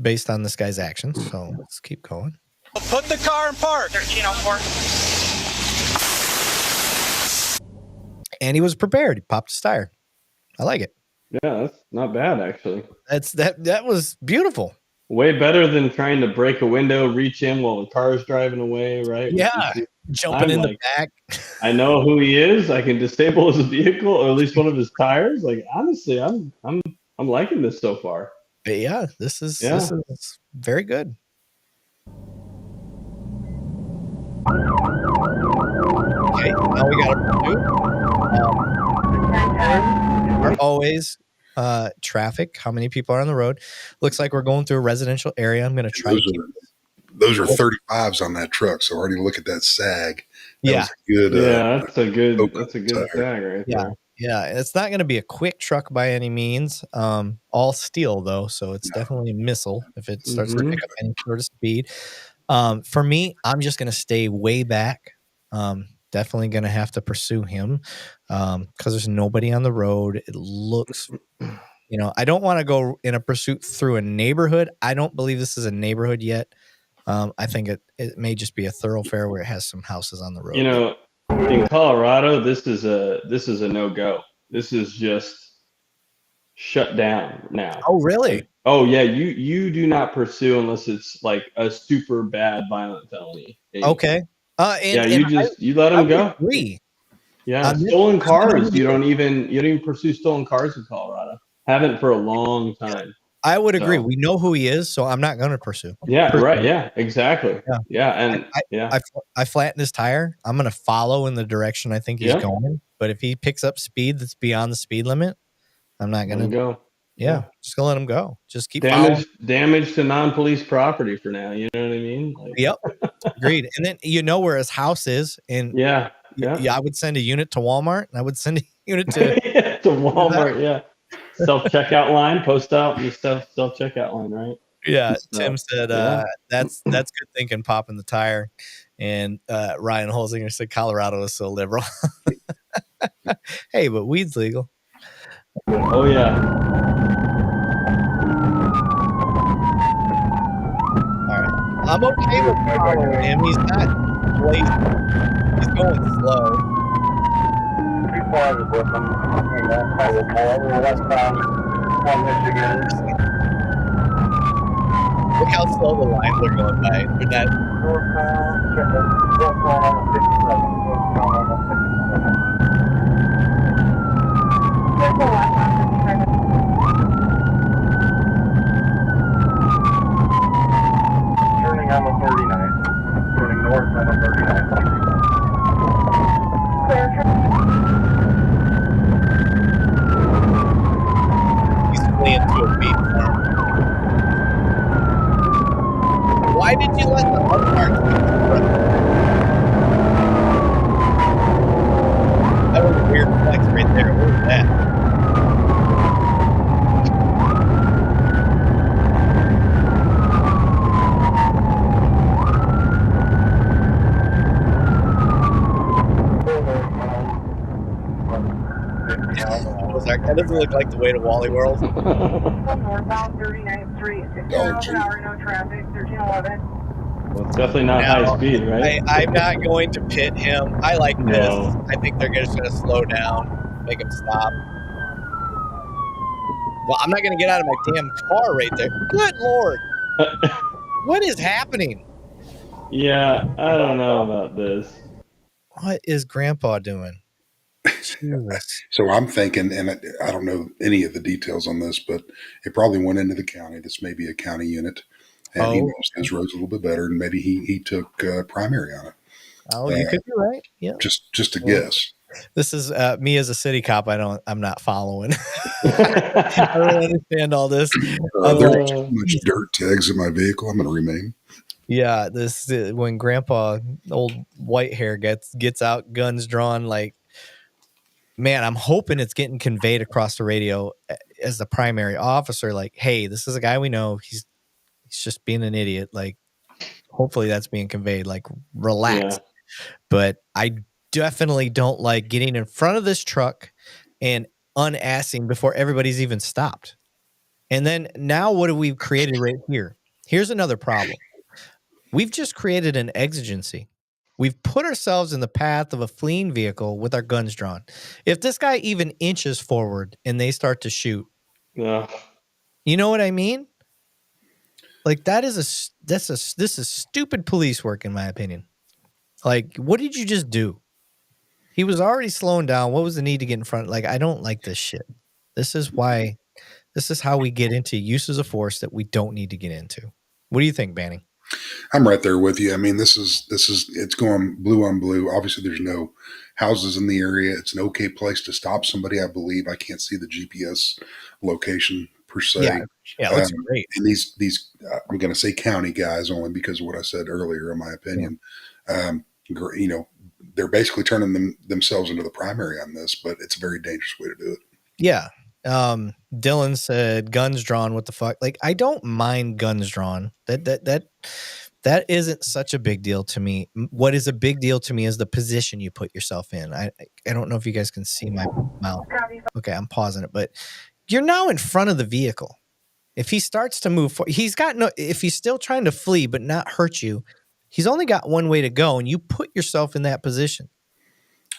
based on this guy's actions. So let's keep going. Put the car in park. 1304. And he was prepared. He popped his tire. I like it. Yeah, that's not bad, actually. That was beautiful. Way better than trying to break a window, reach in while the car's driving away, right? Yeah, jumping in the back. I know who he is. I can disable his vehicle, or at least one of his tires. Like, honestly, I'm liking this so far. Yeah, this is very good. Okay, now we got a pursuit. Always traffic. How many people are on the road? Looks like we're going through a residential area. I'm going to try. Those are 35s on that truck. So already look at that sag. Yeah, that's a good sag right there. Yeah, it's not going to be a quick truck by any means. All steel though, so it's definitely a missile if it starts to pick up any sort of speed. For me, I'm just going to stay way back. Definitely going to have to pursue him because there's nobody on the road. It looks, I don't want to go in a pursuit through a neighborhood. I don't believe this is a neighborhood yet. I think it may just be a thoroughfare where it has some houses on the road. In Colorado, this is a no-go. This is just shut down now. Oh, really? Oh, yeah. You do not pursue unless it's like a super bad violent felony. Okay. You let them go. Agree. Yeah, stolen cars. You don't even pursue stolen cars in Colorado. Haven't for a long time. I would agree. We know who he is, so I'm not going to pursue. Yeah, right. Yeah, exactly. Yeah, and I flattened his tire. I'm going to follow in the direction I think he's going. But if he picks up speed that's beyond the speed limit, I'm not going to go. Yeah, just gonna let him go. Just keep damage to non-police property for now. You know what I mean? Yep, agreed. And then where his house is, and yeah, I would send a unit to Walmart, and I would send a unit to to Walmart. Yeah, self-checkout line, post out and self-checkout line, right? Yeah, Tim said that's good thinking, popping the tire, and Ryan Holzinger said Colorado is so liberal. Hey, but weed's legal. Oh yeah. All right. I'm okay with following him. He's not blazing. He's going slow. Be positive with him. Westbound, Michigan. Look how slow the lines are going by. They're not. Northbound on 57. Turning on the 39. Turning north on the 39. He's fleeing to a beat. Why did you let the unmarked? Ozark. That doesn't look like the way to Wally World. Northbound 39th Street, 60 miles an hour, no traffic, 1311. Well, it's definitely not high speed, right? I'm not going to pit him. I like this. No. I think they're just going to slow down, make him stop. Well, I'm not going to get out of my damn car right there. Good Lord. What is happening? Yeah, I don't know about this. What is Grandpa doing? Jesus. So I'm thinking, and I don't know any of the details on this, but it probably went into the county. This may be a county unit, and he knows his roads a little bit better, and maybe he took primary on it. Oh, you could be right. Yeah. Just a guess. This is me as a city cop. I'm not following. I don't understand all this. There's too much dirt tags in my vehicle. I'm going to remain. Yeah, this when Grandpa, old white hair, gets out, guns drawn. Like, man, I'm hoping it's getting conveyed across the radio as the primary officer. Like, hey, this is a guy we know. He's just being an idiot. Like, hopefully that's being conveyed. Like, relax. Yeah. But I definitely don't like getting in front of this truck and unassing before everybody's even stopped. And then now what have we created right here? Here's another problem. We've just created an exigency. We've put ourselves in the path of a fleeing vehicle with our guns drawn. If this guy even inches forward and they start to shoot, Yeah. you know what I mean? Like this is stupid police work, in my opinion. Like, what did you just do? He was already slowing down. What was the need to get in front? Like, I don't like this shit. This is how we get into uses of force that we don't need to get into. What do you think, Banning? I'm right there with you. I mean, it's going blue on blue. Obviously, there's no houses in the area. It's an okay place to stop somebody, I believe. I can't see the GPS location per se. Yeah, it looks great. And these I'm going to say county guys only because of what I said earlier, in my opinion. They're basically turning themselves into the primary on this, but it's a very dangerous way to do it. Yeah. Dylan said guns drawn. What the fuck? Like, I don't mind guns drawn. That isn't such a big deal to me. What is a big deal to me is the position you put yourself in. I don't know if you guys can see my mouth. Okay, I'm pausing it, but you're now in front of the vehicle. If he starts to move forward, if he's still trying to flee but not hurt you, he's only got one way to go, and you put yourself in that position.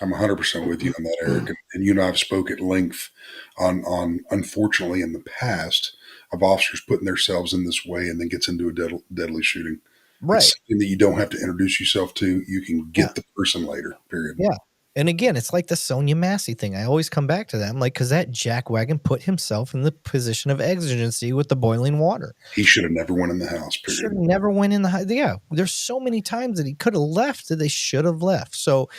I'm 100% with you on that, Eric. And you and I have spoke at length on unfortunately in the past of officers putting themselves in this way and then gets into a deadly shooting. Right. It's something that you don't have to introduce yourself to. You can get the person later, period. Yeah. And again, it's like the Sonia Massey thing. I always come back to that. I'm like, because that jackwagon put himself in the position of exigency with the boiling water. He should have never went in the house, period. Should have never went in the house. Yeah. There's so many times that he could have left that they should have left. So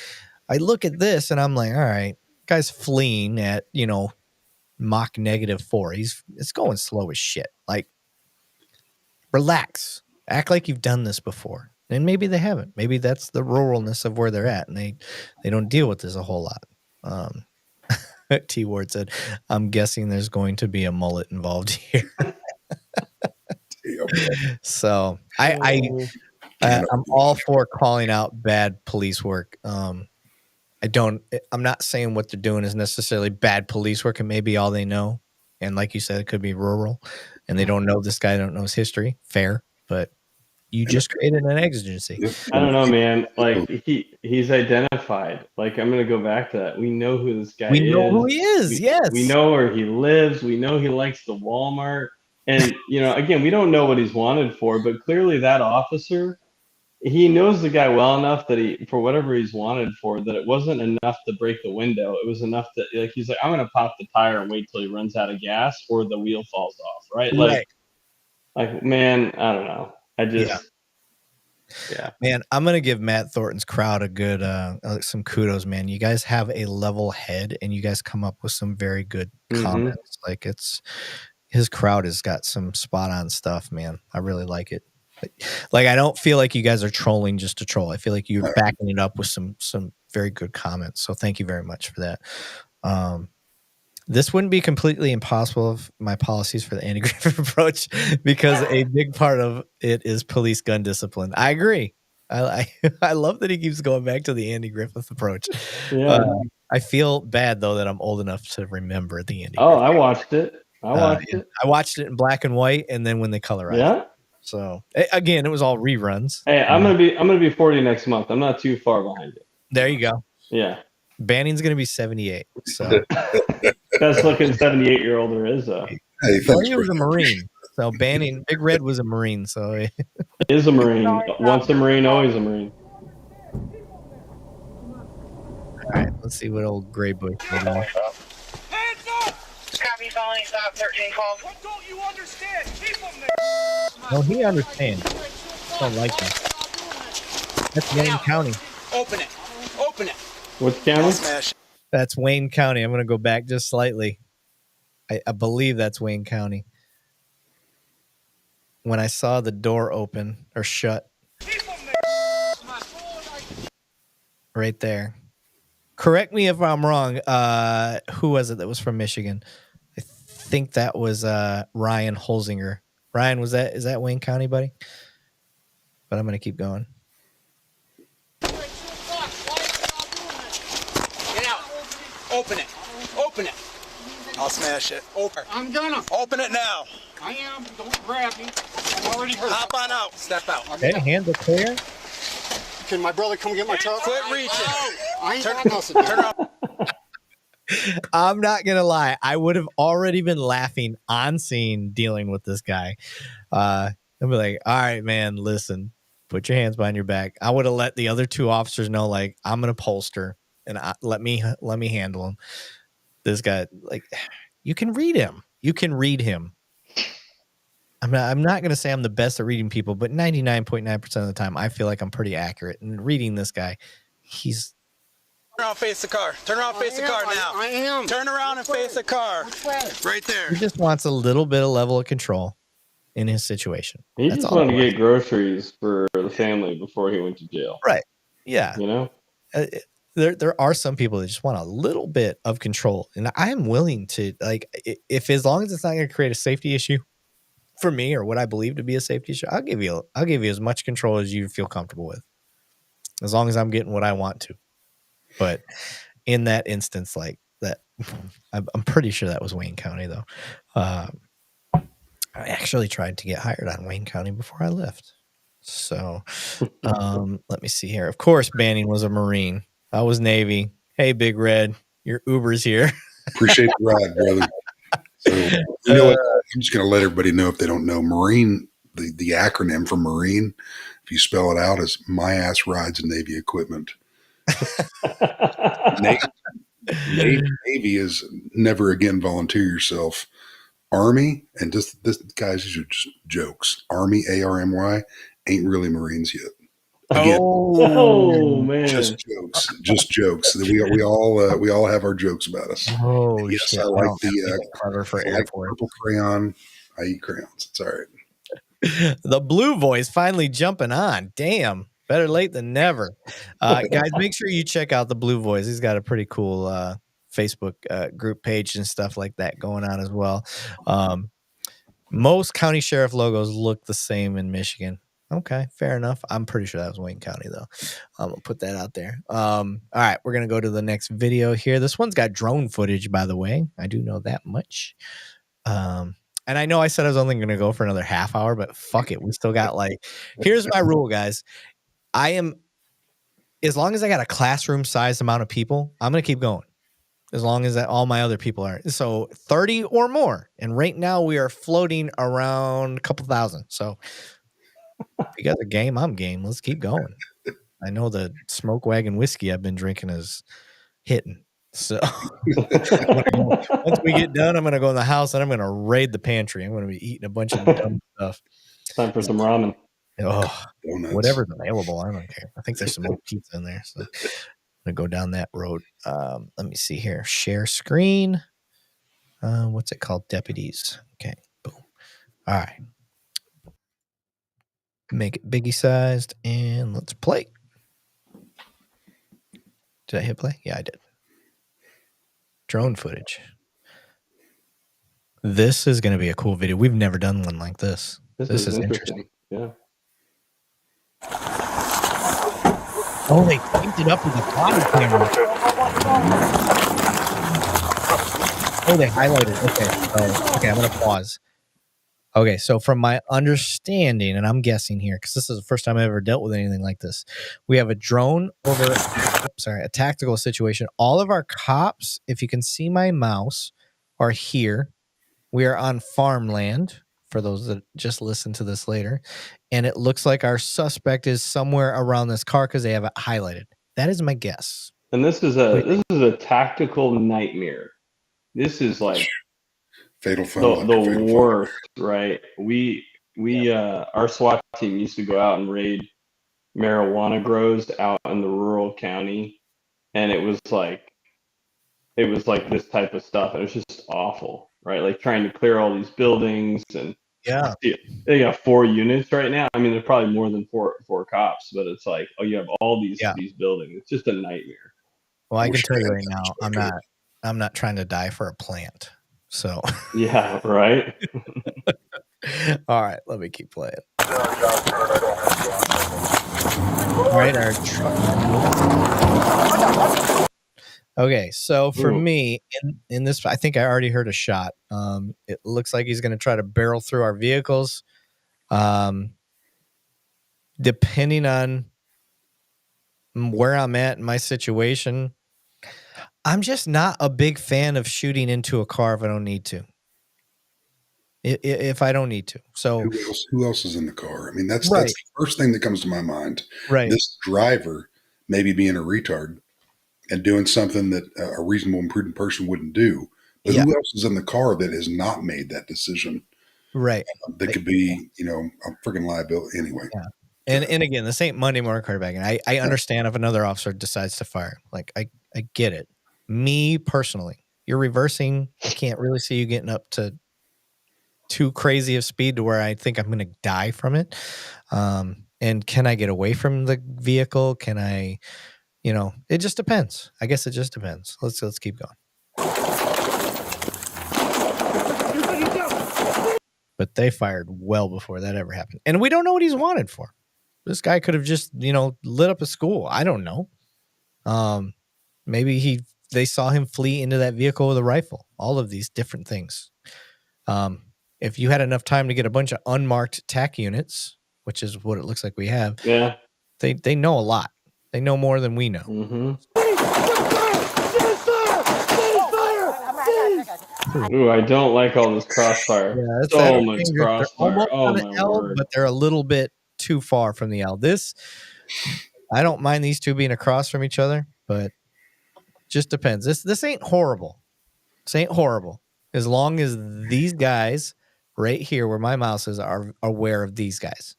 I look at this and I'm like, all right, guy's fleeing at, Mach -4. It's going slow as shit. Like, relax. Act like you've done this before. And maybe they haven't. Maybe that's the ruralness of where they're at, and they don't deal with this a whole lot. T Ward said, "I'm guessing there's going to be a mullet involved here." So I'm all for calling out bad police work. I'm not saying what they're doing is necessarily bad police work. It may be all they know, and like you said, it could be rural, and they don't know this guy. Don't know his history. Fair, but you just created an exigency. I don't know, man. Like he's identified. Like, I'm gonna go back to that. We know who this guy is. We know who he is. Yes. We know where he lives. We know he likes the Walmart. And again, we don't know what he's wanted for, but clearly that officer, he knows the guy well enough that for whatever he's wanted for, that it wasn't enough to break the window. It was enough to he's like, I'm gonna pop the tire and wait till he runs out of gas or the wheel falls off. Right. Like, man, I don't know. Yeah, man, I'm gonna give Matt Thornton's crowd a good some kudos, man. You guys have a level head, and you guys come up with some very good comments. Like, his crowd has got some spot on stuff, man. I really like it. Like, I don't feel like you guys are trolling just to troll. I feel like you're backing it up with some very good comments. So thank you very much for that. This wouldn't be completely impossible if my policies for the anti-Griffith approach, because a big part of it is police gun discipline. I agree. I love that he keeps going back to the Andy Griffith approach. Yeah. I feel bad though that I'm old enough to remember the Indy. Oh, I watched it. I watched it in black and white, and then when they colorized. Yeah. So again, it was all reruns. Hey, I'm gonna be 40 next month. I'm not too far behind it. There you go. Yeah. Banning's gonna be 78. So best looking 78-year-old there is. Hey, well, he was a Marine. So Banning, Big Red was a Marine. So he is a Marine. Once a Marine, always a Marine. All right, let's see what old Gray Bush is doing. Hands up! Copy, following stop 13 call. What don't you understand? Keep them there. No, he understands. Don't like him. That's Wayne County. Open it. Open it. What county? That's Wayne County. I'm going to go back just slightly. I believe that's Wayne County. When I saw the door open or shut. Right there. Correct me if I'm wrong. Who was it that was from Michigan? I think that was Ryan Holzinger. Ryan, is that Wayne County, buddy? But I'm going to keep going. Get out. Open it. Open it. I'll smash it. Open. I'm gonna. Open it now. I am. Don't grab me. I'm already hurt. Hop on out. Step out. Okay, hands are clear. Can my brother come get my truck? Quit reaching. I ain't got nothing. Turn around. I'm not gonna lie. I would have already been laughing on scene dealing with this guy. I'd be like, "All right, man, listen, put your hands behind your back." I would have let the other two officers know, like, I'm gonna holster and let me handle him. This guy, like, you can read him. You can read him. I'm not gonna say I'm the best at reading people, but 99.9% of the time, I feel like I'm pretty accurate. And reading this guy, he's. Turn around, face the car. Turn around, face the car now. I am. Turn around and face the car. Which way? Right there. He just wants a little bit of level of control in his situation. He That's just all wanted it to was. get groceries for the family before he went to jail. Right. Yeah. You know? There are some people that just want a little bit of control, and I am willing to, like, if as long as it's not going to create a safety issue for me or what I believe to be a safety issue, I'll give you as much control as you feel comfortable with, as long as I'm getting what I want to. But in that instance, like that, I'm pretty sure that was Wayne County, though. I actually tried to get hired on Wayne County before I left. So let me see here. Of course, Banning was a Marine. I was Navy. Hey, Big Red, your Uber's here. Appreciate the ride, brother. So, you know what? I'm just going to let everybody know if they don't know. Marine, the acronym for Marine, if you spell it out, is My Ass Rides Navy Equipment. Navy is never again volunteer yourself. Army, and this guys, these are just jokes. Army, ARMY, ain't really Marines yet. Again, oh man, just jokes. We all have our jokes about us. Oh, yes, shit. I like the cover for I like purple crayon. I eat crayons. It's all right. The blue voice finally jumping on. Damn, better late than never. Guys, make sure you check out the blue voice. He's got a pretty cool Facebook group page and stuff like that going on as well. Most county sheriff logos look the same in Michigan. Okay, fair enough. I'm pretty sure that was Wayne County, though. I'm going to put that out there. All right, we're going to go to the next video here. This one's got drone footage, by the way. I do know that much. And I know I said I was only going to go for another half hour, but fuck it. We still got here's my rule, guys. As long as I got a classroom-sized amount of people, I'm going to keep going. As long as all my other people are. So 30 or more. And right now we are floating around a couple thousand. So if you guys are game, I'm game. Let's keep going. I know the smoke wagon whiskey I've been drinking is hitting. So once we get done, I'm going to go in the house and I'm going to raid the pantry. I'm going to be eating a bunch of dumb stuff. Time for some ramen. Oh, whatever's available. I don't care. I think there's some old pizza in there. So I'm going to go down that road. Let me see here. Share screen. What's it called? Deputies. Okay. Boom. All right. Make it biggie sized and let's play. Did I hit play? Yeah, I did. Drone footage. This is going to be a cool video. We've never done one like this. This is interesting. Yeah. Oh, they synced it up with the body camera. Oh, they highlighted. Okay, so okay, I'm gonna pause. Okay, so from my understanding, and I'm guessing here because this is the first time I've ever dealt with anything like this. We have a drone over, a tactical situation. All of our cops, if you can see my mouse, are here. We are on farmland. For those that just listen to this later, and it looks like our suspect is somewhere around this car because they have it highlighted. That is my guess. And this is a tactical nightmare. This is like fatal phone. The worst, right? We our SWAT team used to go out and raid marijuana grows out in the rural county, and it was like this type of stuff. It was just awful, right? Like trying to clear all these buildings, and yeah, they got 4 units right now. I mean, there's probably more than four cops, but it's like, oh, you have all these buildings. It's just a nightmare. Well, I can tell you right now, I'm not trying to die for a plant. So yeah, right. All right, let me keep playing. All right, our truck. Okay, so for me, in this, I think I already heard a shot. It looks like he's going to try to barrel through our vehicles. Depending on where I'm at in my situation, I'm just not a big fan of shooting into a car if I don't need to. If I don't need to. So who else is in the car? I mean, that's the first thing that comes to my mind. Right. This driver maybe being a retard and doing something that a reasonable and prudent person wouldn't do. But who else is in the car that has not made that decision? Right. That could be, a freaking liability anyway. Yeah. And again, this ain't Monday morning quarterbacking. I understand if another officer decides to fire. Like I get it. Me personally, you're reversing. I can't really see you getting up to too crazy of speed to where I think I'm going to die from it. And can I get away from the vehicle? Can I, it just depends. I guess it just depends. Let's keep going. But they fired well before that ever happened. And we don't know what he's wanted for. This guy could have just, lit up a school. I don't know. Maybe they saw him flee into that vehicle with a rifle. All of these different things. If you had enough time to get a bunch of unmarked TAC units, which is what it looks like we have, they know a lot. They know more than we know. Mm-hmm. Ooh, I don't like all this crossfire. Yeah, so much crossfire. Oh my word! But they're a little bit too far from the L. I don't mind these two being across from each other, but just depends. This ain't horrible. This ain't horrible as long as these guys right here where my mouse is are aware of these guys.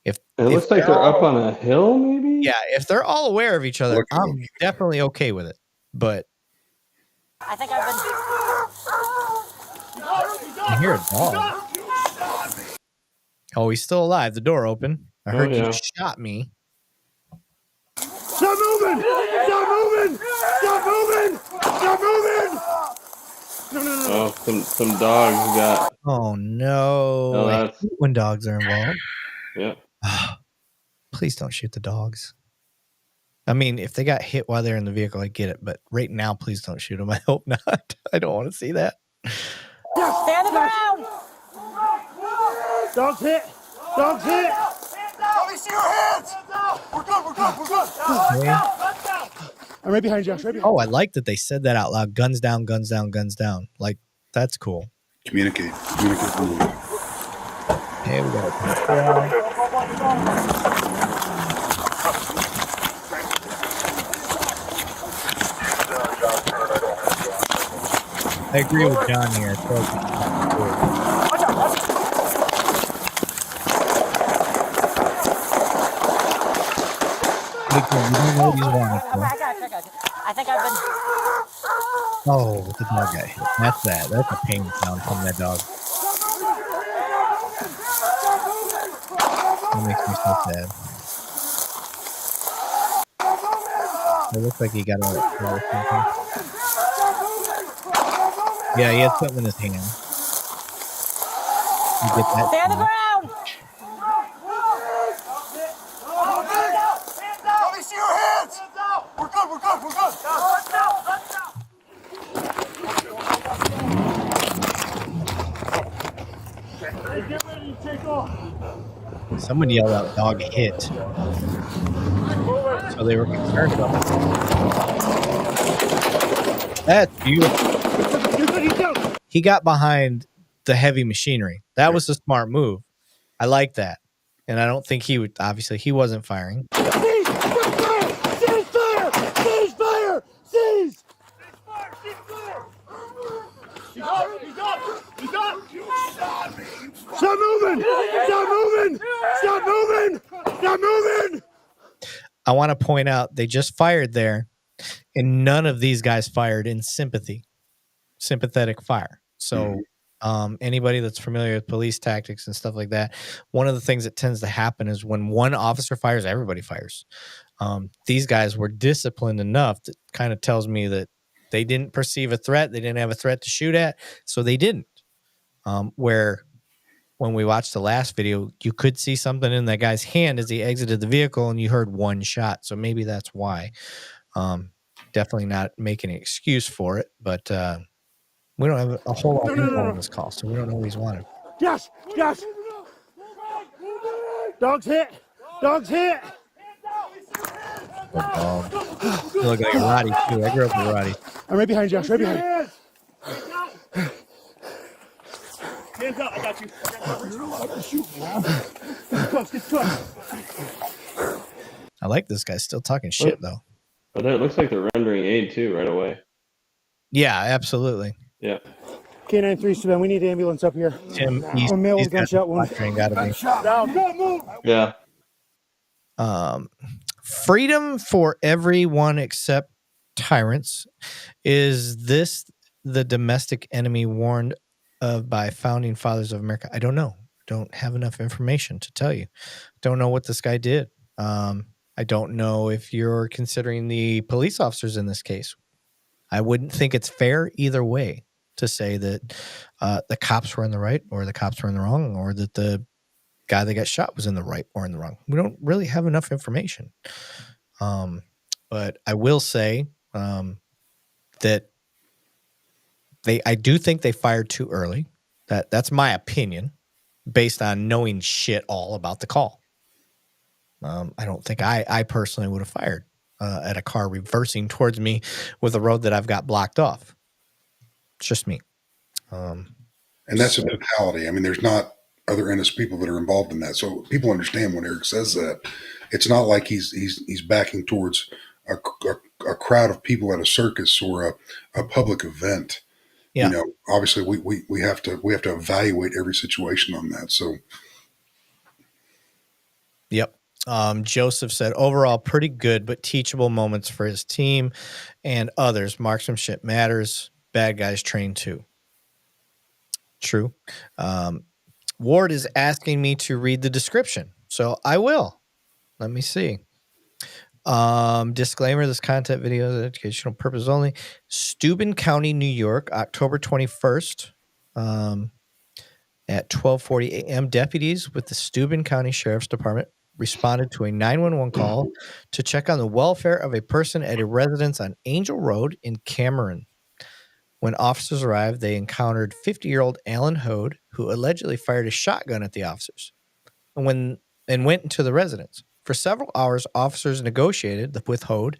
If it looks like they're up on a hill, maybe. Yeah, if they're all aware of each other, I'm definitely okay with it. But I think I've been. I hear a dog. Oh, he's still alive. The door open. I heard you shot me. Stop moving! Stop moving! Stop moving! Stop moving! No. Oh, some dogs got. Oh no! No, when dogs are involved. Yeah. Please don't shoot the dogs. I mean, if they got hit while they're in the vehicle, I get it. But right now, please don't shoot them. I hope not. I don't want to see that. Stay on the ground! Dogs hit! Dogs hit! Let me see your hands! We're good! Okay. I'm right behind you, Josh. Right behind you. Oh, I like that they said that out loud. Guns down, guns down, guns down. Like, that's cool. Communicate. Hey, we got a I agree with John here. I think I've been. Oh, the dog got hit. That's that. That's a pain sound from that dog. That makes me so sad. It looks like he got a something. Yeah, he had something in his hand. You get that? Stay on the ground! Let me see your hands! We're good! Someone yelled out dog hit. So they were concerned about that. That's beautiful. He got behind the heavy machinery. That was a smart move. I like that. And I don't think he would, obviously, he wasn't firing. Seize fire! Seize fire! Seize fire! Seize! He's up! He's up! He's up! Stop moving! Stop moving! Stop moving! Stop moving! I want to point out they just fired there, and none of these guys fired in sympathetic fire. So anybody that's familiar with police tactics and stuff like that, one of the things that tends to happen is when one officer fires, everybody fires. These guys were disciplined enough that kind of tells me that they didn't perceive a threat. They didn't have a threat to shoot at, so they didn't. Where when we watched the last video, you could see something in that guy's hand as he exited the vehicle, and you heard one shot. So maybe that's why. Definitely not making an excuse for it, but we don't have a whole lot of info on this call, so we don't know what he's wanted. Yes! Yes! Dog's hit! Dog's hit! You look like a Roddy, too. I grew up with Roddy. I'm right behind you, Josh. Right behind you. Hands up, I got you. You're allowed to shoot me, huh? Get close, get close. I like this guy still talking shit, though. But it looks like they're rendering aid, too, right away. Yeah, absolutely. Yeah. K9 3 we need ambulance up here. Tim, a male with gunshot wound. Down. Move. Yeah. Freedom for everyone except tyrants. Is this the domestic enemy warned of by founding fathers of America? I don't know. Don't have enough information to tell you. Don't know what this guy did. I don't know if you're considering the police officers in this case. I wouldn't think it's fair either way to say that the cops were in the right or the cops were in the wrong, or that the guy that got shot was in the right or in the wrong. We don't really have enough information. But I will say that I do think they fired too early. That's my opinion based on knowing shit all about the call. I don't think I personally would have fired at a car reversing towards me with a road that I've got blocked off. It's just me. And that's a totality. I mean, there's not other innocent people that are involved in that. So people understand when Erik says that. It's not like he's backing towards a crowd of people at a circus or a public event. Yeah. You know, obviously we have to evaluate every situation on that. So yep. Joseph said, overall, pretty good, but teachable moments for his team and others. Marksmanship matters. Bad guys train too. True. Ward is asking me to read the description, so I will. Let me see. Disclaimer, this content video is educational purpose only. Steuben County, New York, October 21st. At 12:40 a.m., deputies with the Steuben County Sheriff's Department responded to a 911 call to check on the welfare of a person at a residence on Angel Road in Cameron. When officers arrived, they encountered 50-year-old Alan Hode, who allegedly fired a shotgun at the officers and went into the residence. For several hours, officers negotiated with Hode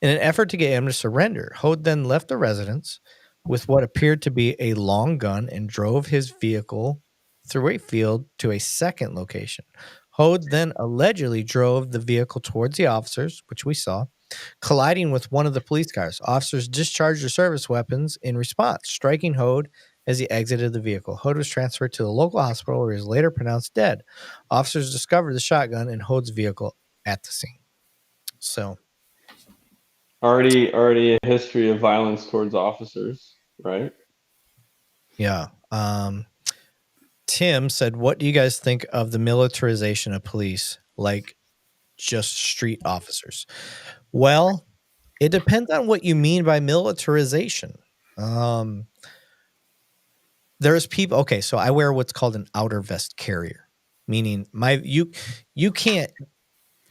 in an effort to get him to surrender. Hode then left the residence with what appeared to be a long gun and drove his vehicle through a field to a second location. Hode then allegedly drove the vehicle towards the officers, which we saw, colliding with one of the police cars. Officers discharged their service weapons in response, striking Hode as he exited the vehicle. Hode was transferred to the local hospital where he was later pronounced dead. Officers discovered the shotgun in Hode's vehicle at the scene. So, already a history of violence towards officers, right? Yeah. Tim said, what do you guys think of the militarization of police, like just street officers? Well, it depends on what you mean by militarization. There's people. Okay, so I wear what's called an outer vest carrier, meaning you can't.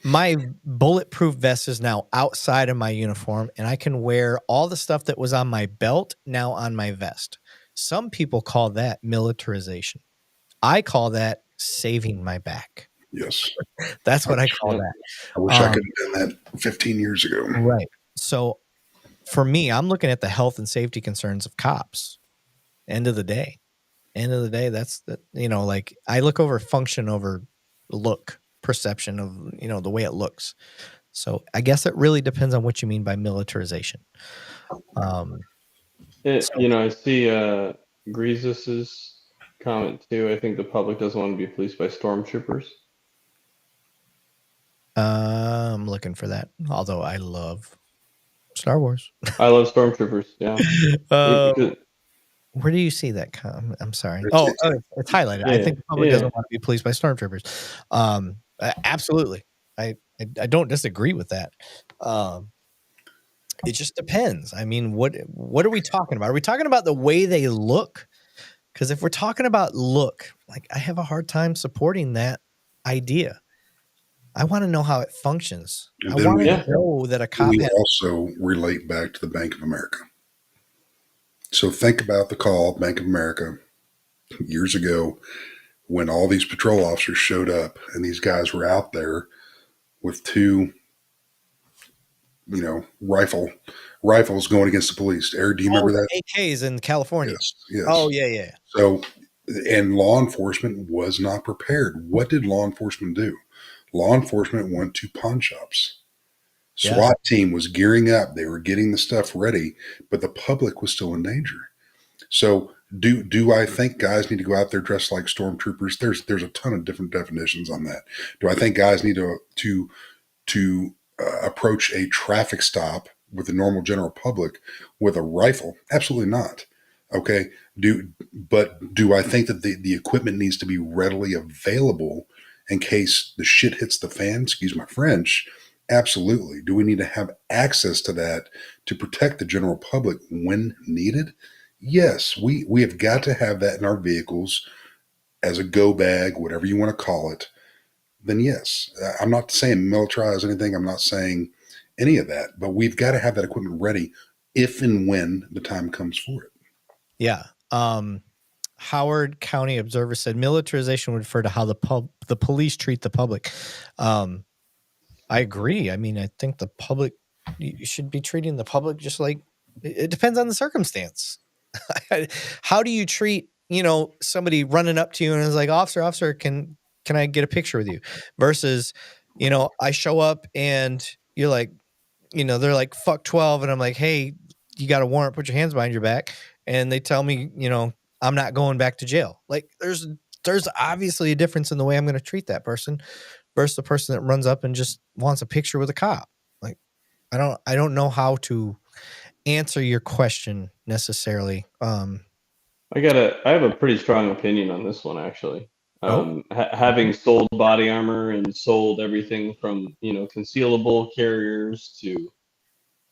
My bulletproof vest is now outside of my uniform, and I can wear all the stuff that was on my belt now on my vest. Some people call that militarization. I call that saving my back. Yes. That's what I call that. I wish I could have done that 15 years ago. Right. So for me, I'm looking at the health and safety concerns of cops. End of the day, that's the, like I look over function over look, perception of, the way it looks. So I guess it really depends on what you mean by militarization. I see Greasus's comment too. I think the public doesn't want to be policed by stormtroopers. I'm looking for that. Although I love Star Wars. I love stormtroopers. Yeah. Where do you see that? I'm sorry. It's highlighted. I think the public doesn't want to be policed by stormtroopers. Absolutely. I don't disagree with that. It just depends. I mean, what are we talking about? Are we talking about the way they look? Because if we're talking about look, like I have a hard time supporting that idea. I want to know how it functions. And I want to know that a cop. We also relate back to the Bank of America. So think about the call, Bank of America, years ago, when all these patrol officers showed up and these guys were out there with two, rifles going against the police. Eric, do you remember that? AKs in California. Yes. Oh, yeah. So, and law enforcement was not prepared. What did law enforcement do? Law enforcement went to pawn shops. SWAT team was gearing up. They were getting the stuff ready, but the public was still in danger. So do I think guys need to go out there dressed like stormtroopers? There's a ton of different definitions on that. Do I think guys need to approach a traffic stop with the normal general public with a rifle? Absolutely not. Okay. Do I think that the equipment needs to be readily available in case the shit hits the fan? Excuse my French. Absolutely. Do we need to have access to that to protect the general public when needed? Yes, we have got to have that in our vehicles as a go bag, whatever you want to call it. Then yes, I'm not saying militarize anything. I'm not saying any of that, but we've got to have that equipment ready if and when the time comes for it. Yeah. Howard County Observer said militarization would refer to how the police treat the public. I agree. I mean, I think the public, you should be treating the public just like, it depends on the circumstance. How do you treat, somebody running up to you and is like, officer, can I get a picture with you? Versus, I show up and you're like, they're like, fuck 12. And I'm like, hey, you got a warrant, put your hands behind your back. And they tell me, I'm not going back to jail. Like there's obviously a difference in the way I'm going to treat that person versus the person that runs up and just wants a picture with a cop. Like, I don't know how to answer your question necessarily. I have a pretty strong opinion on this one, actually. Having sold body armor and sold everything from, concealable carriers to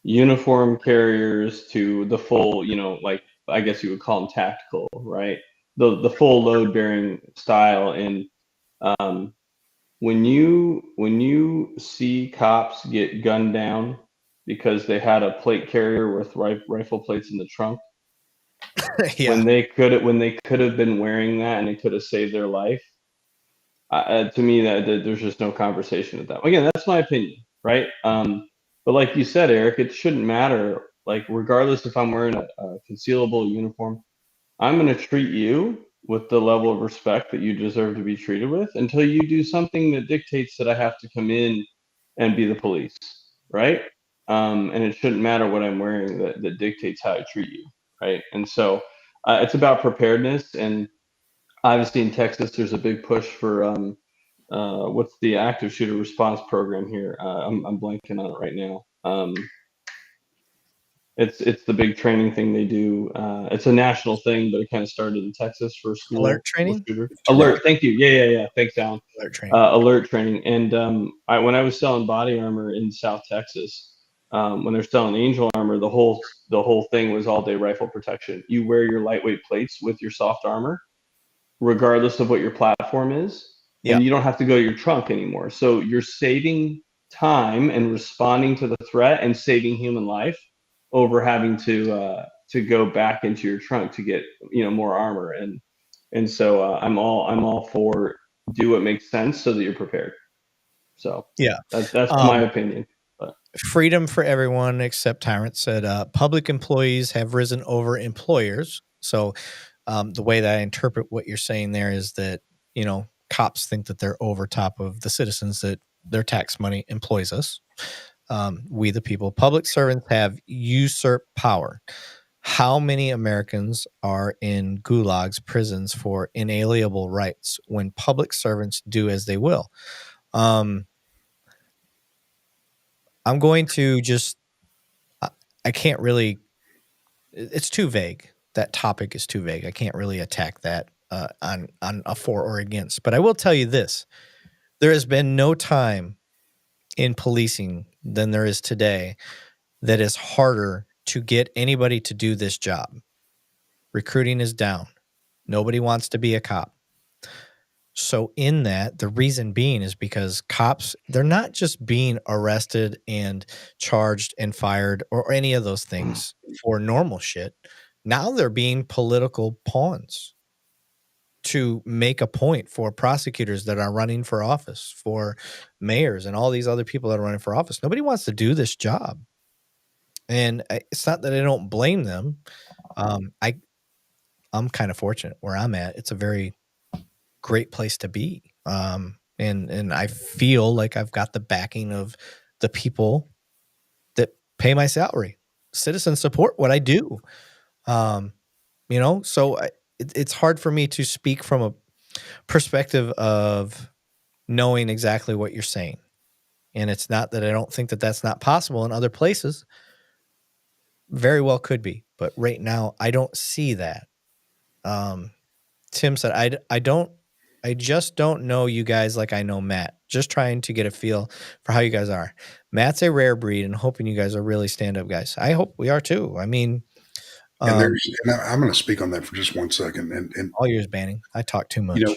uniform carriers to the full, like, I guess you would call them tactical, right? The full load bearing style. And, when you see cops get gunned down because they had a plate carrier with rifle plates in the trunk, when they could have been wearing that and it could have saved their life, to me that there's just no conversation with that. Again, that's my opinion, right? But like you said, Eric, it shouldn't matter. Like regardless if I'm wearing a concealable uniform, I'm going to treat you with the level of respect that you deserve to be treated with until you do something that dictates that I have to come in and be the police, right? And it shouldn't matter what I'm wearing that dictates how I treat you, right? And so it's about preparedness. And obviously in Texas, there's a big push for what's the active shooter response program here? I'm blanking on it right now. It's the big training thing they do. It's a national thing, but it kind of started in Texas for school. Alert training? Alert. Thank you. Yeah. Thanks, Alan. Alert training. Alert training. And when I was selling body armor in South Texas, when they're selling Angel armor, the whole thing was all day rifle protection. You wear your lightweight plates with your soft armor, regardless of what your platform is, and you don't have to go to your trunk anymore. So you're saving time and responding to the threat and saving human life over having to go back into your trunk to get more armor. And so I'm all for do what makes sense so that you're prepared. So Yeah. that's my opinion. But freedom for everyone except tyrants said public employees have risen over employers. So the way that I interpret what you're saying there is that, you know, cops think that they're over top of the citizens, that their tax money employs us. We, the people. Public servants have usurped power. How many Americans are in gulags, prisons for inalienable rights when public servants do as they will? I'm going to just, I can't really, it's too vague. That topic is too vague. I can't really attack that on a for or against. But I will tell you this. There has been no time in policing than there is today that is harder to get anybody to do this job. Recruiting is down. Nobody wants to be a cop. So in that, the reason being is because cops, they're not just being arrested and charged and fired or any of those things for normal shit. Now they're being political pawns to make a point for prosecutors that are running for office, for mayors and all these other people that are running for office. Nobody wants to do this job. And it's not that I don't blame them. I'm kind of fortunate where I'm at. It's a very great place to be. And I feel like I've got the backing of the people that pay my salary. Citizens support what I do. You know, so it's hard for me to speak from a perspective of knowing exactly what you're saying. And it's not that I don't think that that's not possible in other places. Very well could be. But right now, I don't see that. Tim said, I just don't know you guys like I know Matt. Just trying to get a feel for how you guys are. Matt's a rare breed and hoping you guys are really stand-up guys. I hope we are too. I mean, and I'm going to speak on that for just 1 second. And all yours, Banning. I talk too much. You know,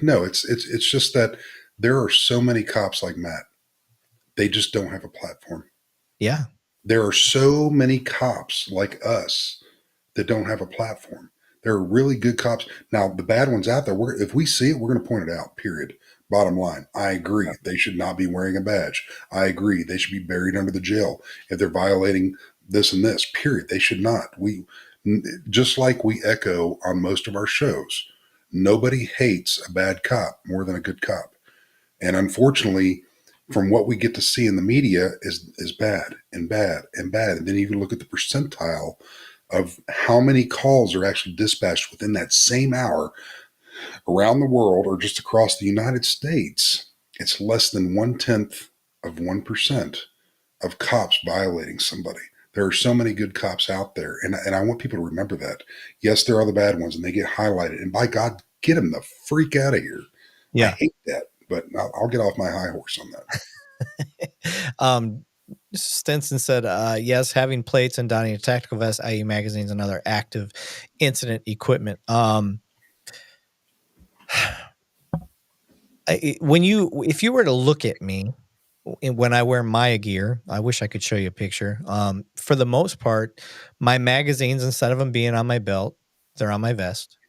no, it's just that there are so many cops like Matt. They just don't have a platform. Yeah. There are so many cops like us that don't have a platform. There are really good cops. Now, the bad ones out there, if we see it, we're going to point it out, period. Bottom line, I agree. They should not be wearing a badge. I agree. They should be buried under the jail if they're violating this and this, period. They should not. Just like we echo on most of our shows, nobody hates a bad cop more than a good cop. And unfortunately, from what we get to see in the media is bad and bad and bad. And then you can look at the percentile of how many calls are actually dispatched within that same hour around the world or just across the United States. It's less than 0.1% of cops violating somebody. There are so many good cops out there. And I want people to remember that. Yes, there are the bad ones and they get highlighted. And by God, get them the freak out of here. Yeah. I hate that. But I'll get off my high horse on that. Stinson said, yes, having plates and donning a tactical vest, i.e. magazines and other active incident equipment. If you were to look at me when I wear my gear, I wish I could show you a picture. For the most part, my magazines, instead of them being on my belt, they're on my vest.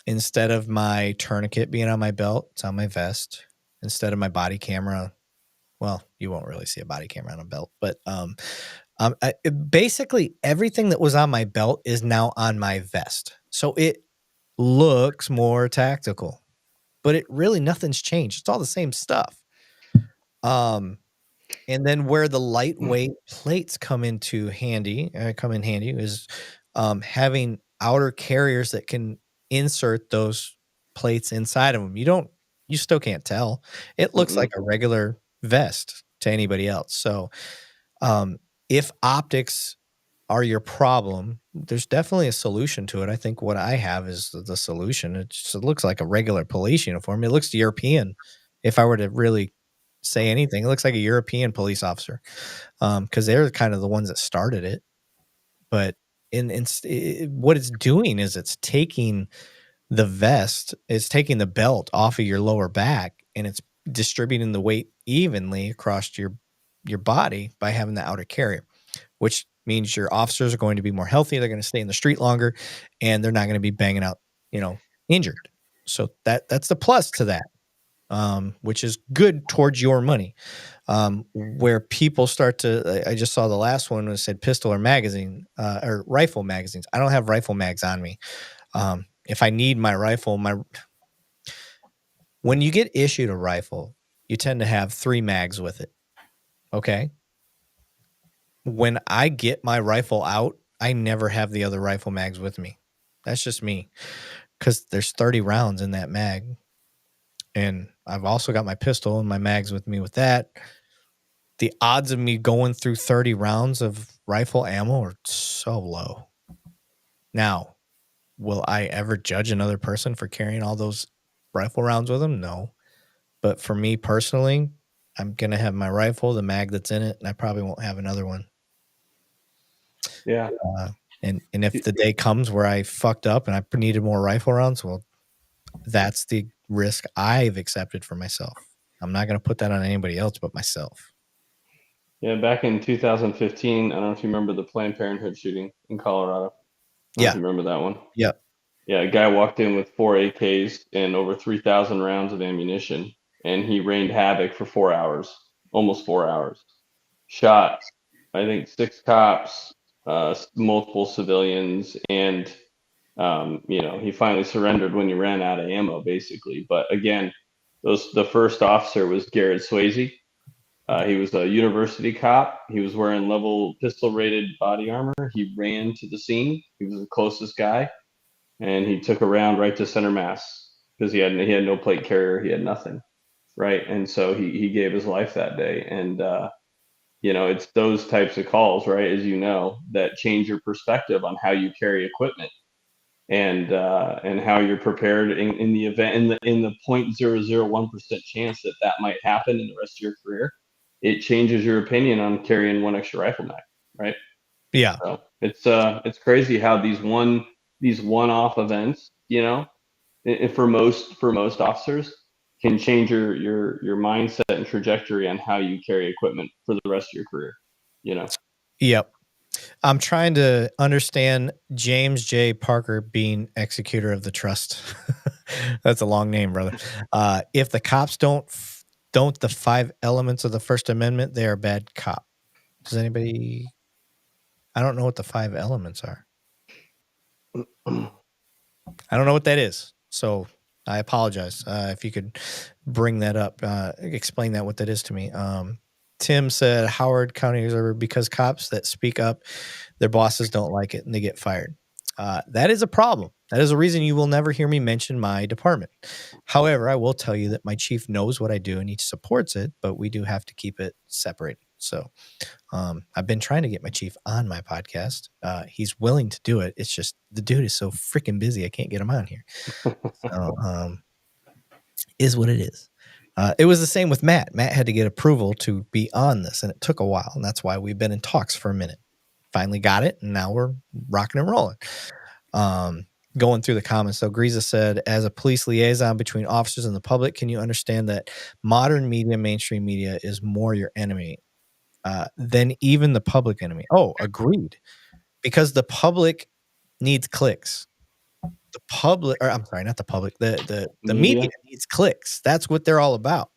Instead of my tourniquet being on my belt, it's on my vest. Instead of my body camera, well, you won't really see a body camera on a belt, but basically everything that was on my belt is now on my vest. So it looks more tactical, but nothing's changed. It's all the same stuff. And then where the lightweight plates come in handy is having outer carriers that can insert those plates inside of them. You still can't tell. It looks like a regular vest to anybody else. So if optics are your problem, there's definitely a solution to it. I think what I have is the solution. It looks like a regular police uniform. It looks European. If I were to really say anything, it looks like a European police officer, because they're kind of the ones that started it. But what it's doing is it's taking the vest, it's taking the belt off of your lower back, and it's distributing the weight evenly across your body by having the outer carrier, which means your officers are going to be more healthy. They're going to stay in the street longer, and they're not going to be banging out, injured. So that's the plus to that, which is good towards your money. Where people start to, I just saw the last one that said pistol or magazine, or rifle magazines. I don't have rifle mags on me. If I need my rifle, when you get issued a rifle, you tend to have 3 mags with it. Okay. When I get my rifle out, I never have the other rifle mags with me. That's just me, because there's 30 rounds in that mag. And I've also got my pistol and my mags with me with that. The odds of me going through 30 rounds of rifle ammo are so low. Now, will I ever judge another person for carrying all those rifle rounds with them? No. But for me personally, I'm going to have my rifle, the mag that's in it, and I probably won't have another one. Yeah. And if the day comes where I fucked up and I needed more rifle rounds, well, that's the risk I've accepted for myself. I'm not going to put that on anybody else but myself. Yeah, back in 2015, I don't know if you remember the Planned Parenthood shooting in Colorado. Yeah. You remember that one? Yeah. Yeah, a guy walked in with 4 AKs and over 3,000 rounds of ammunition, and he rained havoc for 4 hours, almost 4 hours. Shot, I think, 6 cops, multiple civilians, and he finally surrendered when he ran out of ammo, basically. But again, the first officer was Garrett Swayze. He was a university cop. He was wearing level pistol-rated body armor. He ran to the scene. He was the closest guy, and he took a round right to center mass because he had no plate carrier. He had nothing, right? And so he gave his life that day. And it's those types of calls, right, as you know, that change your perspective on how you carry equipment and how you're prepared in the event, in the 0.001% chance that might happen in the rest of your career. It changes your opinion on carrying one extra rifle mag, right? Yeah. So it's crazy how these one-off events, for most officers, can change your mindset and trajectory on how you carry equipment for the rest of your career. Yep. I'm trying to understand James J. Parker being executor of the trust. That's a long name, brother. If the cops don't the 5 elements of the First Amendment, they are a bad cop. Does anybody? I don't know what the 5 elements are. I don't know what that is. So I apologize. If you could bring that up, explain what that is to me. Tim said Howard County Observer, because cops that speak up, their bosses don't like it and they get fired. That is a problem. That is a reason you will never hear me mention my department. However, I will tell you that my chief knows what I do and he supports it, but we do have to keep it separated. So I've been trying to get my chief on my podcast. He's willing to do it. It's just the dude is so freaking busy. I can't get him on here. So is what it is. It was the same with Matt. Matt had to get approval to be on this, and it took a while. And that's why we've been in talks for a minute. Finally got it, and now we're rocking and rolling. Going through the comments, so Griza said, as a police liaison between officers and the public, can you understand that modern media, mainstream media, is more your enemy than even the public enemy? Oh, agreed. Because the public needs clicks. The public, or I'm sorry, not the public, the media needs clicks. That's what they're all about.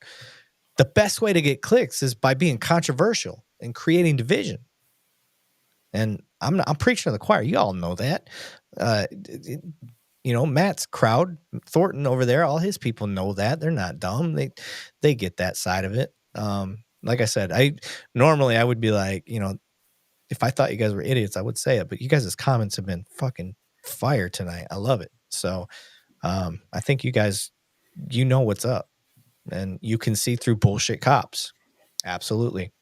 The best way to get clicks is by being controversial and creating division. And I'm preaching to the choir. You all know that. Matt's crowd, Thornton over there, all his people know that. They're not dumb. They get that side of it. Like I said, I would be like, if I thought you guys were idiots, I would say it. But you guys' comments have been fucking fire tonight. I love it. So I think you guys, what's up, and you can see through bullshit cops. Absolutely.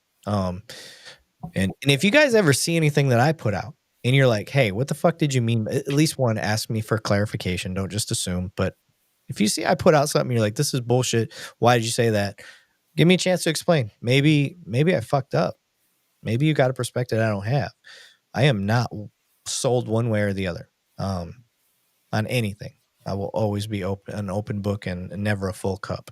And if you guys ever see anything that I put out and you're like, hey, what the fuck did you mean? At least one, ask me for clarification. Don't just assume. But if you see I put out something, you're like, this is bullshit. Why did you say that? Give me a chance to explain. Maybe I fucked up. Maybe you got a perspective I don't have. I am not sold one way or the other on anything. I will always be an open book and never a full cup.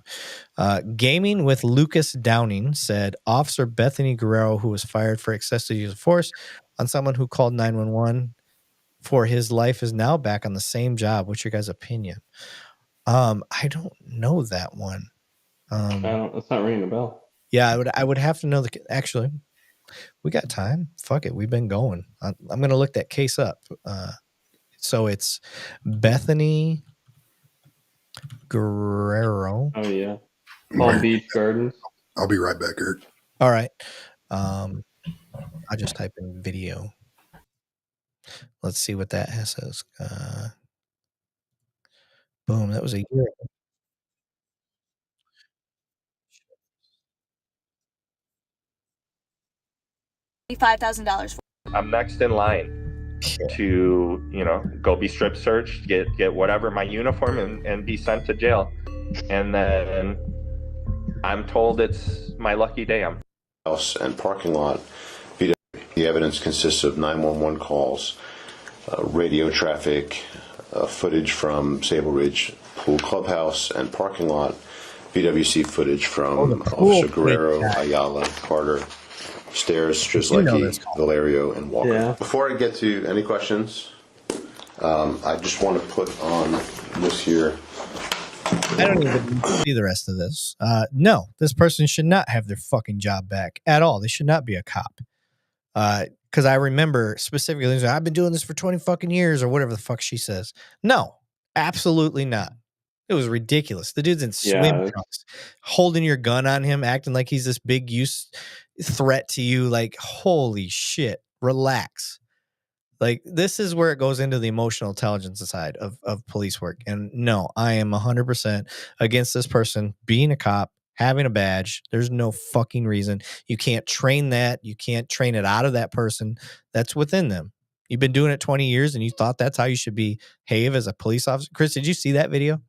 Gaming with Lucas Downing said, Officer Bethany Guerrero, who was fired for excessive use of force on someone who called 911 for his life, is now back on the same job. What's your guys' opinion? I don't know that one. It's not ringing a bell. Yeah, I would have to know actually. We got time. Fuck it. We've been going. I'm gonna look that case up. So it's Bethany Guerrero. Oh yeah, Palm Beach Gardens. I'll be right back, Eric. All right. I'll just type in video. Let's see what that says. Boom. That was a year ago. $5,000. I'm next in line to, go be strip searched, get whatever, my uniform, and be sent to jail. And then I'm told it's my lucky day. House and parking lot. The evidence consists of 911 calls, radio traffic, footage from Sable Ridge Pool Clubhouse and parking lot, VWC footage from Officer Guerrero, Ayala, Carter, Stairs, Strzelecki, Valerio, and Walker. Yeah. Before I get to any questions, I just want to put on this here. I don't even see the rest of this. No, this person should not have their fucking job back at all. They should not be a cop. Because I remember specifically, I've been doing this for 20 fucking years or whatever the fuck she says. No, absolutely not. It was ridiculous. The dude's in swim trunks, holding your gun on him, acting like he's this big threat to you. Like, holy shit, relax. Like, this is where it goes into the emotional intelligence side of police work. And no, I am 100% against this person being a cop, having a badge. There's no fucking reason. You can't train that. You can't train it out of that person. That's within them. You've been doing it 20 years and you thought that's how you should behave as a police officer. Chris, did you see that video?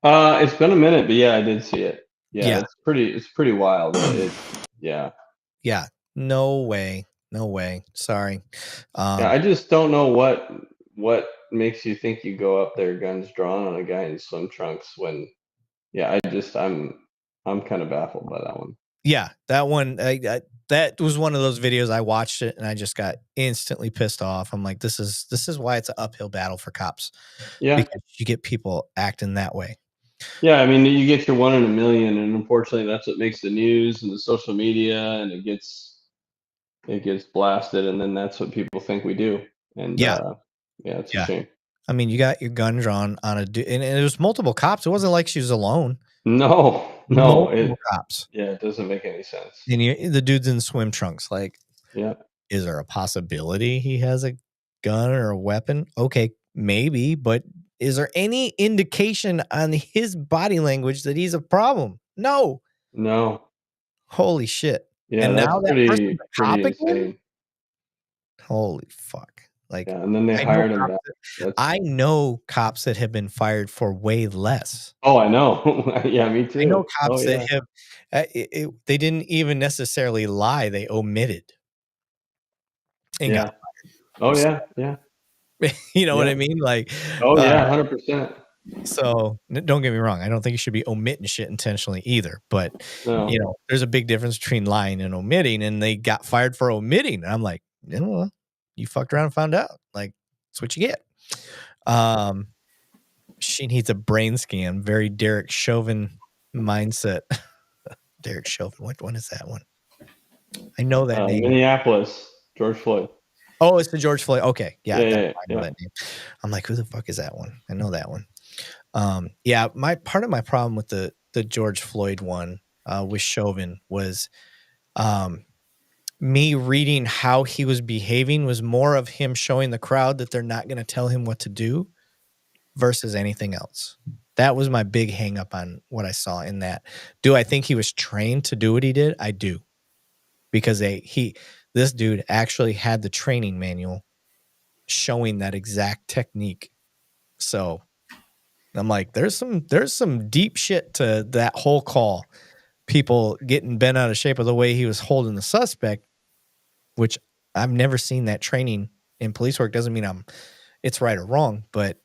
It's been a minute, but yeah, I did see it. Yeah. It's pretty wild. Yeah. No way. Sorry. I just don't know what makes you think you go up there guns drawn on a guy in swim trunks when, I'm kind of baffled by that one. Yeah, that one, that was one of those videos. I watched it and I just got instantly pissed off. I'm like, this is why it's an uphill battle for cops. Yeah. Because you get people acting that way. Yeah, I mean, you get your 1 in a million, and unfortunately, that's what makes the news and the social media, and it gets blasted, and then that's what people think we do. And it's a shame. I mean, you got your gun drawn on and it was multiple cops. It wasn't like she was alone. No, cops. Yeah, it doesn't make any sense. And the dude's in swim trunks. Like, is there a possibility he has a gun or a weapon? Okay, maybe, but is there any indication on his body language that he's a problem? No. Holy shit. Yeah, and that's now pretty, that person's a cop pretty again? insane. Holy fuck. Like, and then they hired him back. I know cops that have been fired for way less. Oh, I know. Yeah, me too. I know cops that have, they didn't even necessarily lie. They omitted. And got fired. Yeah. You know what I mean? Like, 100%. So don't get me wrong. I don't think you should be omitting shit intentionally either. But, there's a big difference between lying and omitting. And they got fired for omitting. And I'm like, you fucked around and found out. Like, that's what you get. She needs a brain scan. Very Derek Chauvin mindset. Derek Chauvin. What one is that one? I know that name. Minneapolis. George Floyd. Oh, it's the George Floyd. Okay. Yeah. I know that name. I'm like, who the fuck is that one? I know that one. Part of my problem with the George Floyd one with Chauvin was me reading how he was behaving was more of him showing the crowd that they're not going to tell him what to do versus anything else. That was my big hang up on what I saw in that. Do I think he was trained to do what he did? I do. Because this dude actually had the training manual showing that exact technique. So I'm like, there's some deep shit to that whole call. People getting bent out of shape of the way he was holding the suspect, which I've never seen that training in police work. Doesn't mean it's right or wrong, but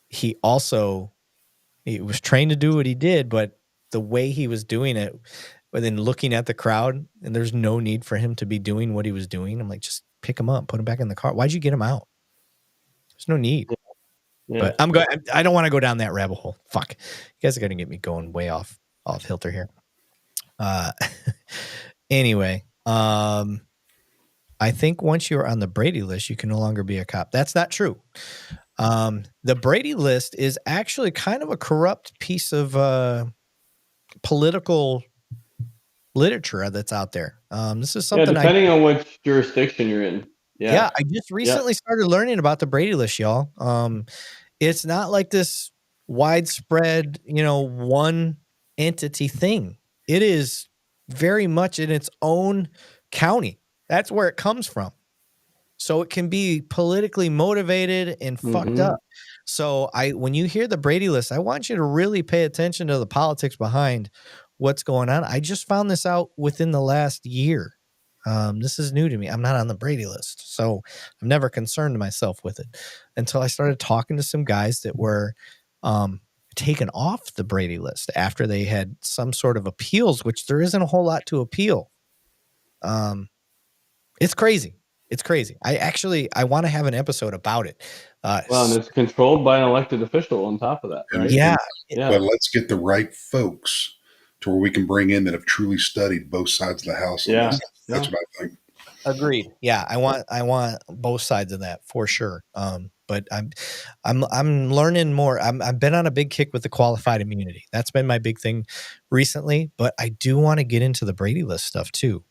he was trained to do what he did, but the way he was doing it, but then looking at the crowd, and there's no need for him to be doing what he was doing. I'm like, just pick him up, put him back in the car. Why'd you get him out? There's no need. But I'm going. I don't want to go down that rabbit hole. Fuck, you guys are gonna get me going way off filter here. Anyway, I think once you're on the Brady list, you can no longer be a cop. That's not true. The Brady list is actually kind of a corrupt piece of political literature that's out there. This is something depending on which jurisdiction you're in. Yeah, I just recently started learning about the Brady list, y'all. It's not like this widespread, one entity thing. It is very much in its own county. That's where it comes from. So it can be politically motivated and fucked up. So when you hear the Brady list, I want you to really pay attention to the politics behind what's going on. I just found this out within the last year. This is new to me. I'm not on the Brady list, so I've never concerned myself with it until I started talking to some guys that were taken off the Brady list after they had some sort of appeals, which there isn't a whole lot to appeal. It's crazy. It's crazy. I want to have an episode about it. Well, and it's controlled by an elected official on top of that, right? Yeah. But let's get the right folks to where we can bring in that have truly studied both sides of the house. Yeah. That's what I think. Agreed. Yeah, I want both sides of that for sure. But I'm learning more. I've been on a big kick with the qualified immunity. That's been my big thing recently. But I do want to get into the Brady list stuff too.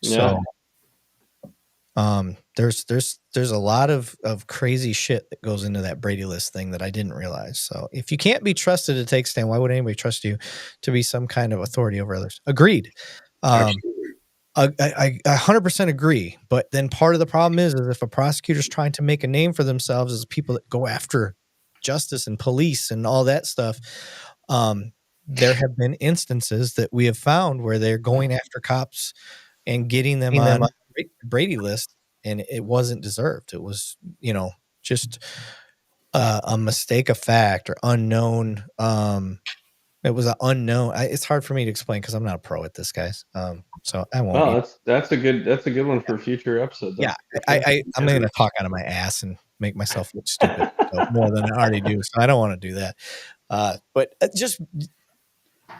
So there's a lot of crazy shit that goes into that Brady list thing that I didn't realize. So if you can't be trusted to take stand, why would anybody trust you to be some kind of authority over others? Agreed. Absolutely. I 100% agree. But then part of the problem is if a prosecutor's trying to make a name for themselves as people that go after justice and police and all that stuff, there have been instances that we have found where they're going after cops and getting them on the Brady list, and it wasn't deserved. It was, just a mistake of fact or unknown. It was an unknown. It's hard for me to explain because I'm not a pro at this, guys. So I won't. Well, that's a good one for a future episode. Yeah, I'm going to talk out of my ass and make myself look stupid more than I already do. So I don't want to do that. But just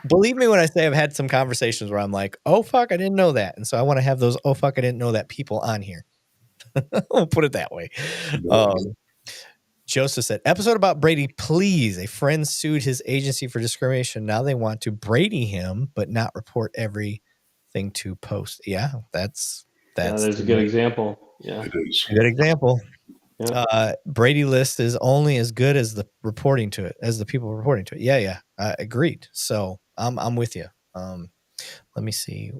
believe me when I say I've had some conversations where I'm like, oh, fuck, I didn't know that. And so I want to have those, oh, fuck, I didn't know that people on here. I'll put it that way. Joseph said, episode about Brady, please. A friend sued his agency for discrimination. Now they want to Brady him, but not report everything to post. Yeah, that's there's a good example. Yeah, it is a good example. Yeah. Brady list is only as good as the reporting to it, as the people reporting to it. Yeah. Agreed. So I'm with you. Let me see.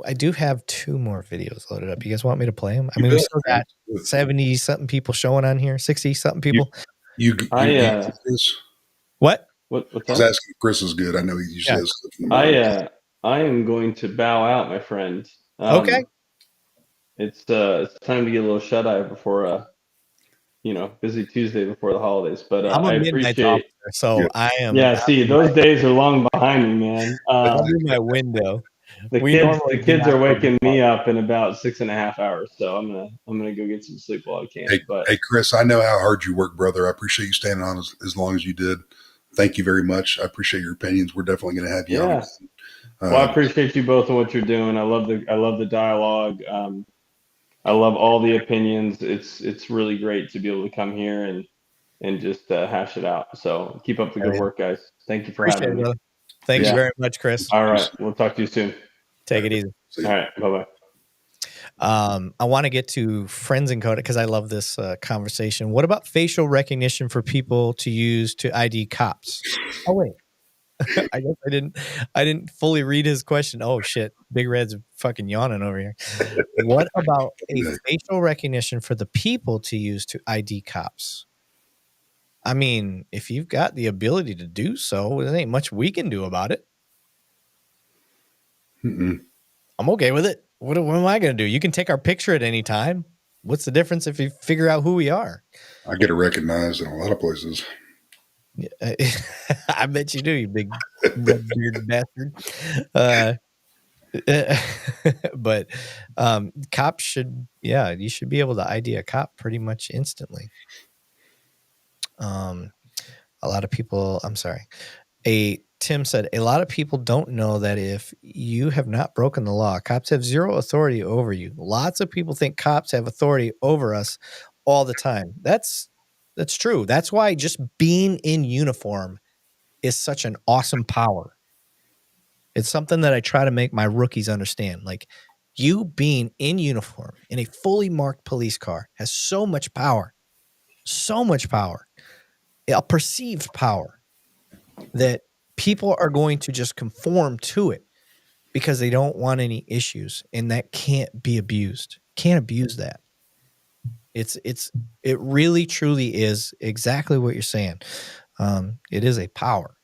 I do have 2 more videos loaded up. You guys want me to play them? I mean, we still got 70 something people showing on here, 60 something people. What? What's I was asking if Chris is good. I know he says. I am going to bow out, my friend. Okay. It's time to get a little shut eye before busy Tuesday before the holidays. But I'm a midnight officer, so I am. Yeah, see, those days are long behind me, man. I'm in my window. The kids are waking me up in about 6.5 hours, so I'm gonna go get some sleep while I can. Hey, Chris, I know how hard you work, brother. I appreciate you standing on as long as you did. Thank you very much. I appreciate your opinions. We're definitely going to have you on. Well, I appreciate you both and what you're doing. I love the dialogue. I love all the opinions. It's really great to be able to come here and just hash it out. So keep up the good work, guys. Thank you for having me. Thank you very much, Chris. All right. We'll talk to you soon. Take it easy. All right. Bye-bye. I want to get to friends encoded because I love this conversation. What about facial recognition for people to use to ID cops? Oh, wait. I guess I didn't fully read his question. Oh, shit. Big Red's fucking yawning over here. What about a facial recognition for the people to use to ID cops? I mean, if you've got the ability to do so, there ain't much we can do about it. I'm okay with it. What am I going to do? You can take our picture at any time. What's the difference if you figure out who we are? I get it recognized in a lot of places. I bet you do, you big red-bearded bastard. But cops should, you should be able to ID a cop pretty much instantly. A lot of people, I'm sorry. Tim said, a lot of people don't know that if you have not broken the law, cops have zero authority over you. Lots of people think cops have authority over us all the time. That's true. That's why just being in uniform is such an awesome power. It's something that I try to make my rookies understand. Like, you being in uniform in a fully marked police car has so much power, a perceived power, that people are going to just conform to it because they don't want any issues, and that can't be abused. Can't abuse that. It really truly is exactly what you're saying. It is a power.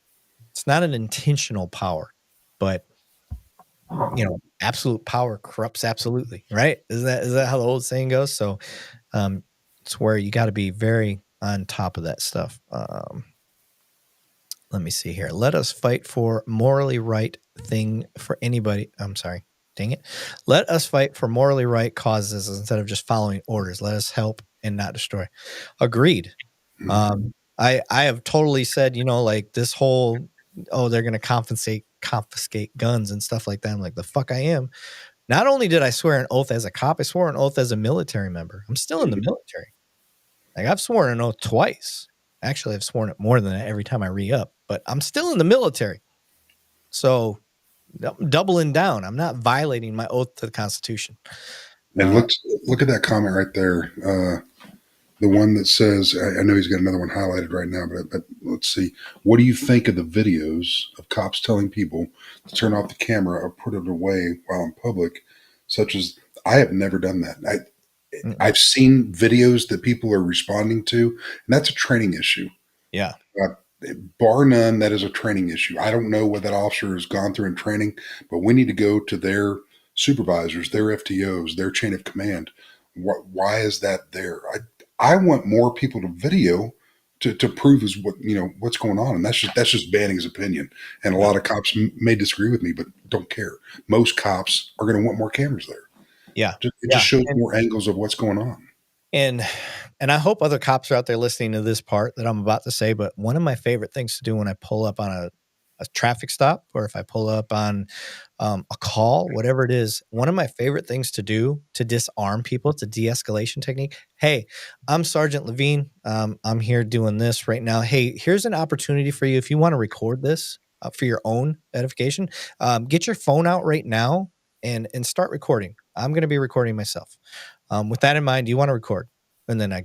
It's not an intentional power, but absolute power corrupts absolutely, right? Is that how the old saying goes? So it's where you got to be very on top of that stuff. Let me see here. Let us fight for morally right thing for anybody. I'm sorry. Dang it. Let us fight for morally right causes instead of just following orders. Let us help and not destroy. Agreed. I have totally said, like this whole, they're going to confiscate guns and stuff like that. I'm like, the fuck I am. Not only did I swear an oath as a cop, I swore an oath as a military member. I'm still in the military. Like, I've sworn an oath twice. Actually, I've sworn it more than that every time I re-up, but I'm still in the military. So I'm doubling down. I'm not violating my oath to the Constitution. And look at that comment right there. The one that says, I know he's got another one highlighted right now, but let's see. What do you think of the videos of cops telling people to turn off the camera or put it away while in public, such as, I have never done that. I've seen videos that people are responding to, and that's a training issue. Yeah. Bar none, that is a training issue. I don't know what that officer has gone through in training, but we need to go to their supervisors, their FTOs, their chain of command. Why is that there? I want more people to video to prove what's going on, and that's just Banning's opinion. And a lot of cops may disagree with me, but don't care. Most cops are going to want more cameras there. Yeah, it just shows more angles of what's going on. And I hope other cops are out there listening to this part that I'm about to say, but one of my favorite things to do when I pull up on a traffic stop, or if I pull up on a call, whatever it is, one of my favorite things to do to disarm people, it's a de-escalation technique. Hey, I'm Sergeant Lavigne. I'm here doing this right now. Hey, here's an opportunity for you. If you want to record this for your own edification, get your phone out right now and start recording. I'm going to be recording myself. With that in mind, do you want to record? And then I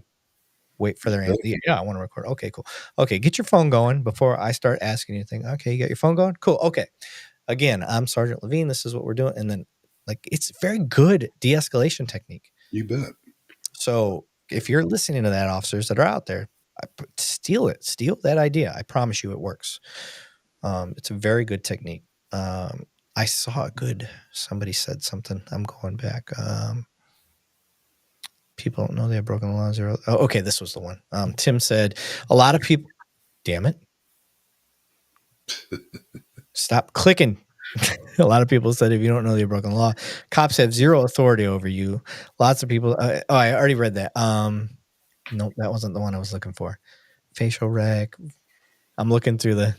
wait for their answer. Yeah, I want to record. Okay, cool. Okay, get your phone going before I start asking anything. Okay, you got your phone going? Cool. Okay. Again, I'm Sergeant Lavigne. This is what we're doing. And then, it's very good de-escalation technique. You bet. So if you're listening to that, officers that are out there, steal it. Steal that idea. I promise you it works. It's a very good technique. I saw somebody said something. I'm going back. People don't know they have broken the law. Zero. Oh, okay, this was the one. Tim said, a lot of people, damn it. Stop clicking. A lot of people said, if you don't know they've broken the law, cops have zero authority over you. Lots of people. I already read that. Nope, that wasn't the one I was looking for. Facial rec. I'm looking through the.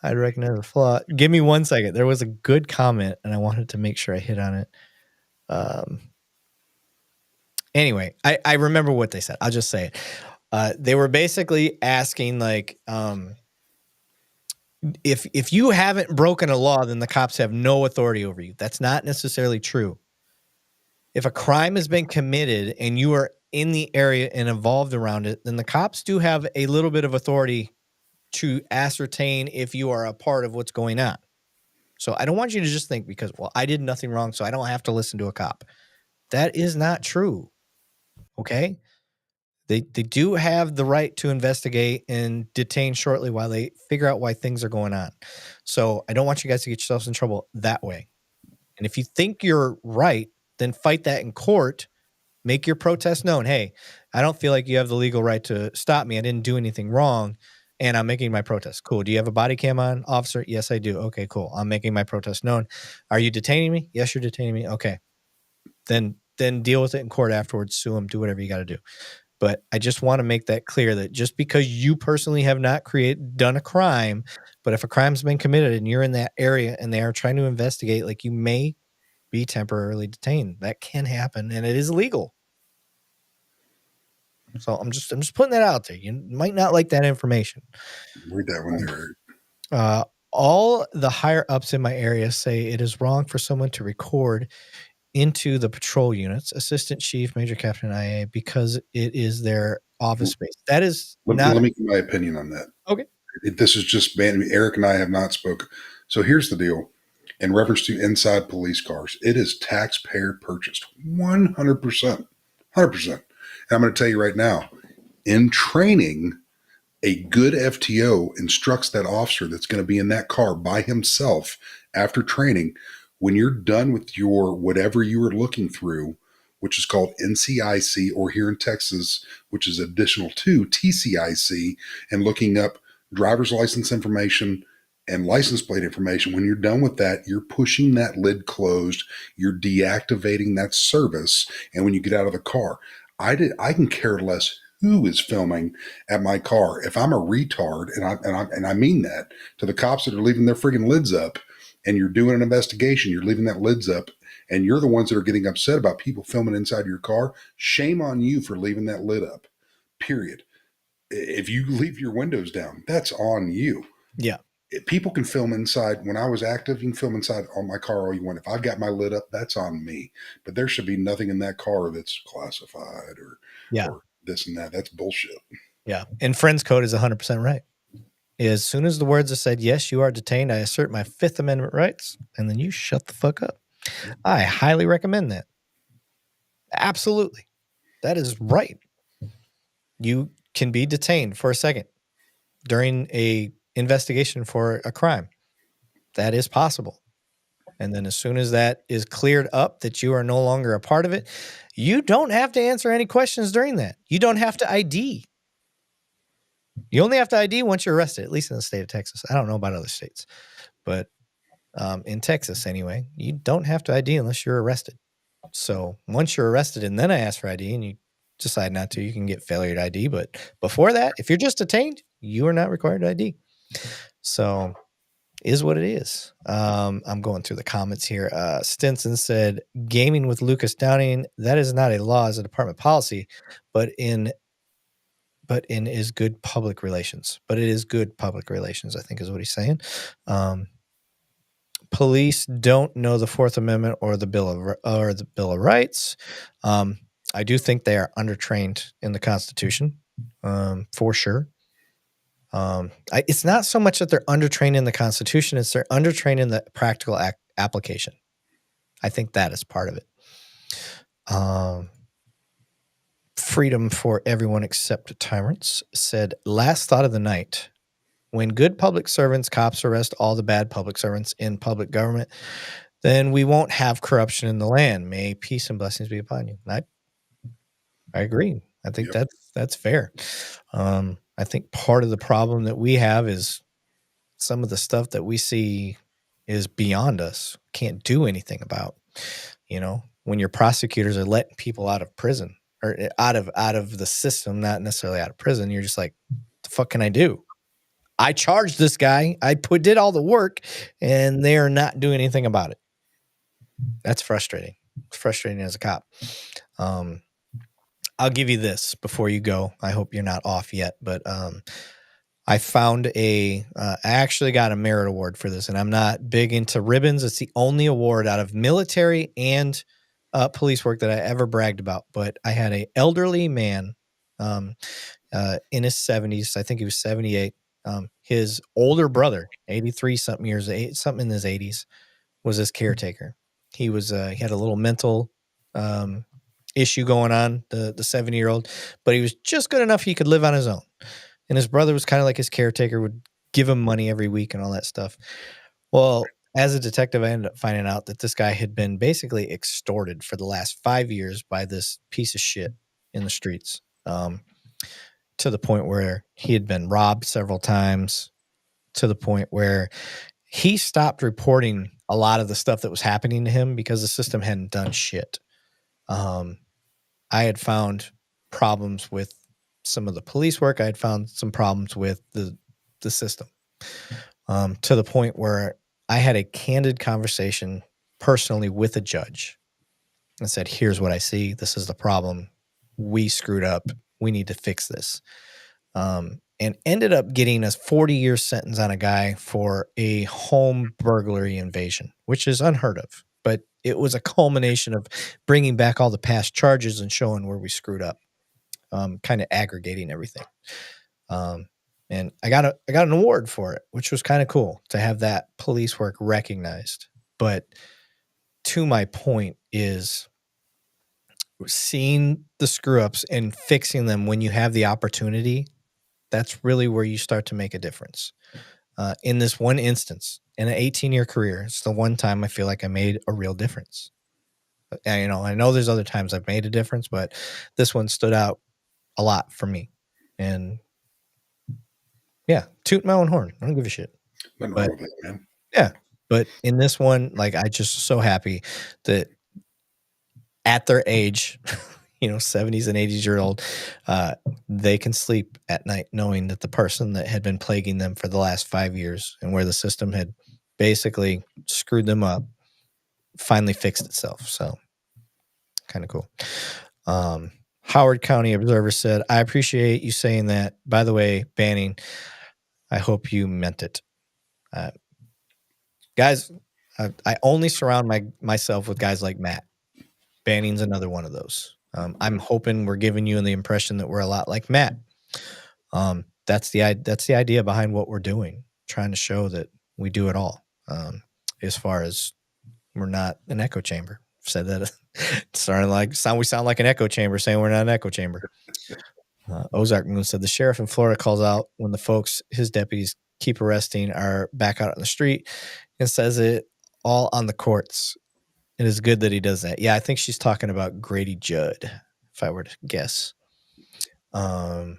I'd recognize the flaw. Give me 1 second. There was a good comment, and I wanted to make sure I hit on it. Anyway, I remember what they said. I'll just say it. They were basically asking, if you haven't broken a law, then the cops have no authority over you. That's not necessarily true. If a crime has been committed and you are in the area and involved around it, then the cops do have a little bit of authority to ascertain if you are a part of what's going on. So I don't want you to just think because, I did nothing wrong, so I don't have to listen to a cop. That is not true. Okay? They do have the right to investigate and detain shortly while they figure out why things are going on. So I don't want you guys to get yourselves in trouble that way. And if you think you're right, then fight that in court. Make your protest known. Hey, I don't feel like you have the legal right to stop me. I didn't do anything wrong, and I'm making my protest. Cool. Do you have a body cam on, officer? Yes, I do. Okay, cool. I'm making my protest known. Are you detaining me? Yes, you're detaining me. Okay. Then deal with it in court afterwards. Sue them. Do whatever you got to do. But I just want to make that clear that just because you personally have not done a crime, but if a crime's been committed and you're in that area and they are trying to investigate, like, you may be temporarily detained. That can happen, and it is legal. So I'm just putting that out there. You might not like that information. Read that one there. All the higher ups in my area say it is wrong for someone to record into the patrol units, assistant chief, major captain, IA, because it is their office space. That is let me give my opinion on that. Okay. This is just, man, Eric and I have not spoken. So here's the deal. In reference to inside police cars, it is taxpayer purchased 100%. 100%. And I'm going to tell you right now, in training, a good FTO instructs that officer that's going to be in that car by himself after training, when you're done with your whatever you are looking through, which is called NCIC, or here in Texas, which is additional to TCIC, and looking up driver's license information and license plate information. When you're done with that, you're pushing that lid closed, you're deactivating that service. And when you get out of the car, I can care less who is filming at my car. If I'm a retard, and I mean that to the cops that are leaving their friggin' lids up, and you're doing an investigation, you're leaving that lids up, and you're the ones that are getting upset about people filming inside your car, shame on you for leaving that lid up, period. If you leave your windows down, that's on you. Yeah. People can film inside. When I was active, you can film inside on my car all you want. If I've got my lid up, that's on me. But there should be nothing in that car that's classified or this and that. That's bullshit. Yeah. And Friends Code is 100% right. As soon as the words are said, yes, you are detained, I assert my Fifth Amendment rights, and then you shut the fuck up. I highly recommend that. Absolutely. That is right. You can be detained for a second during a investigation for a crime. That is possible. And then as soon as that is cleared up, that you are no longer a part of it, you don't have to answer any questions during that. You don't have to ID. You only have to ID once you're arrested, at least in the state of Texas. I don't know about other states, but in Texas anyway, you don't have to ID unless you're arrested. So once you're arrested and then I ask for ID and you decide not to, you can get failure to ID. But before that, if you're just detained, you are not required to ID. So is what it is. I'm going through the comments here. Stinson said, gaming with Lucas Downing, that is not a law as a department policy, but in is good public relations. But it is good public relations, I think is what he's saying. Police don't know the Fourth Amendment or the Bill of Rights. I do think they are undertrained in the Constitution, for sure. It's not so much that they're undertrained in the Constitution; it's they're undertrained in the practical application. I think that is part of it. Freedom for everyone except tyrants said, last thought of the night. When good public servants, cops arrest all the bad public servants in public government, then we won't have corruption in the land. May peace and blessings be upon you. I agree. I think that's fair. I think part of the problem that we have is some of the stuff that we see is beyond us. Can't do anything about. You know, when your prosecutors are letting people out of prison or out of the system, not necessarily out of prison, you're just like, the fuck can I do? I charged this guy. I did all the work, and they are not doing anything about it. That's frustrating. It's frustrating as a cop. I'll give you this before you go. I hope you're not off yet, but I found I actually got a merit award for this, and I'm not big into ribbons. It's the only award out of military and police work that I ever bragged about. But I had an elderly man in his 70s. I think he was 78. His older brother, 83 something years, something in his 80s, was his caretaker. He had a little mental issue going on, the 70-year-old, but he was just good enough he could live on his own. And his brother was kind of like his caretaker, would give him money every week and all that stuff. Well, as a detective, I ended up finding out that this guy had been basically extorted for the last 5 years by this piece of shit in the streets. To the point where he had been robbed several times, to the point where he stopped reporting a lot of the stuff that was happening to him because the system hadn't done shit. I had found problems with some of the police work. I had found some problems with the system, to the point where I had a candid conversation personally with a judge and said, here's what I see. This is the problem. We screwed up. We need to fix this. And ended up getting a 40-year sentence on a guy for a home burglary invasion, which is unheard of. But it was a culmination of bringing back all the past charges and showing where we screwed up, kind of aggregating everything. And I got an award for it, which was kind of cool to have that police work recognized. But to my point is seeing the screw ups and fixing them when you have the opportunity. That's really where you start to make a difference. In this one instance, in an 18-year career, it's the one time I feel like I made a real difference. I know there's other times I've made a difference, but this one stood out a lot for me. And yeah, toot my own horn. I don't give a shit. Nothing wrong with it, man. Yeah, but in this one, like, I just so happy that at their age, 70s and 80s-year-old, they can sleep at night knowing that the person that had been plaguing them for the last 5 years and where the system had basically screwed them up finally fixed itself. So kind of cool. Howard County Observer said, I appreciate you saying that. By the way, Banning, I hope you meant it. Guys, I only surround myself with guys like Matt. Banning's another one of those. I'm hoping we're giving you the impression that we're a lot like Matt. That's the idea behind what we're doing, trying to show that we do it all. As far as we're not an echo chamber. I've said that we sound like an echo chamber saying we're not an echo chamber. Ozark Moon said the sheriff in Florida calls out when the folks his deputies keep arresting are back out on the street and says it all on the courts. It is good that he does that. Yeah, I think she's talking about Grady Judd, if I were to guess. Let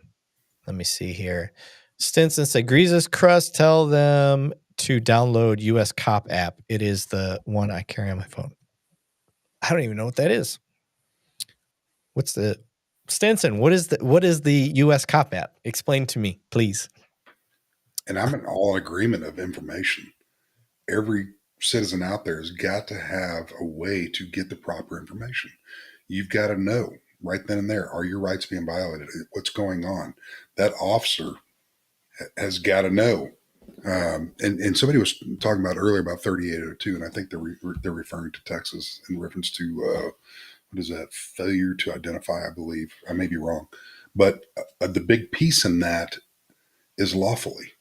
me see here. Stinson said, Grease's Crust, tell them to download US Cop app. It is the one I carry on my phone. I don't even know what that is. What's the Stinson? What is the US Cop app? Explain to me, please. And I'm in all agreement of information. Every citizen out there has got to have a way to get the proper information. You've got to know right then and there, are your rights being violated? What's going on? That officer has got to know. And somebody was talking about earlier about 3802, and I think they're referring to Texas in reference to what is that? Failure to identify, I believe. I may be wrong, but the big piece in that is lawfully.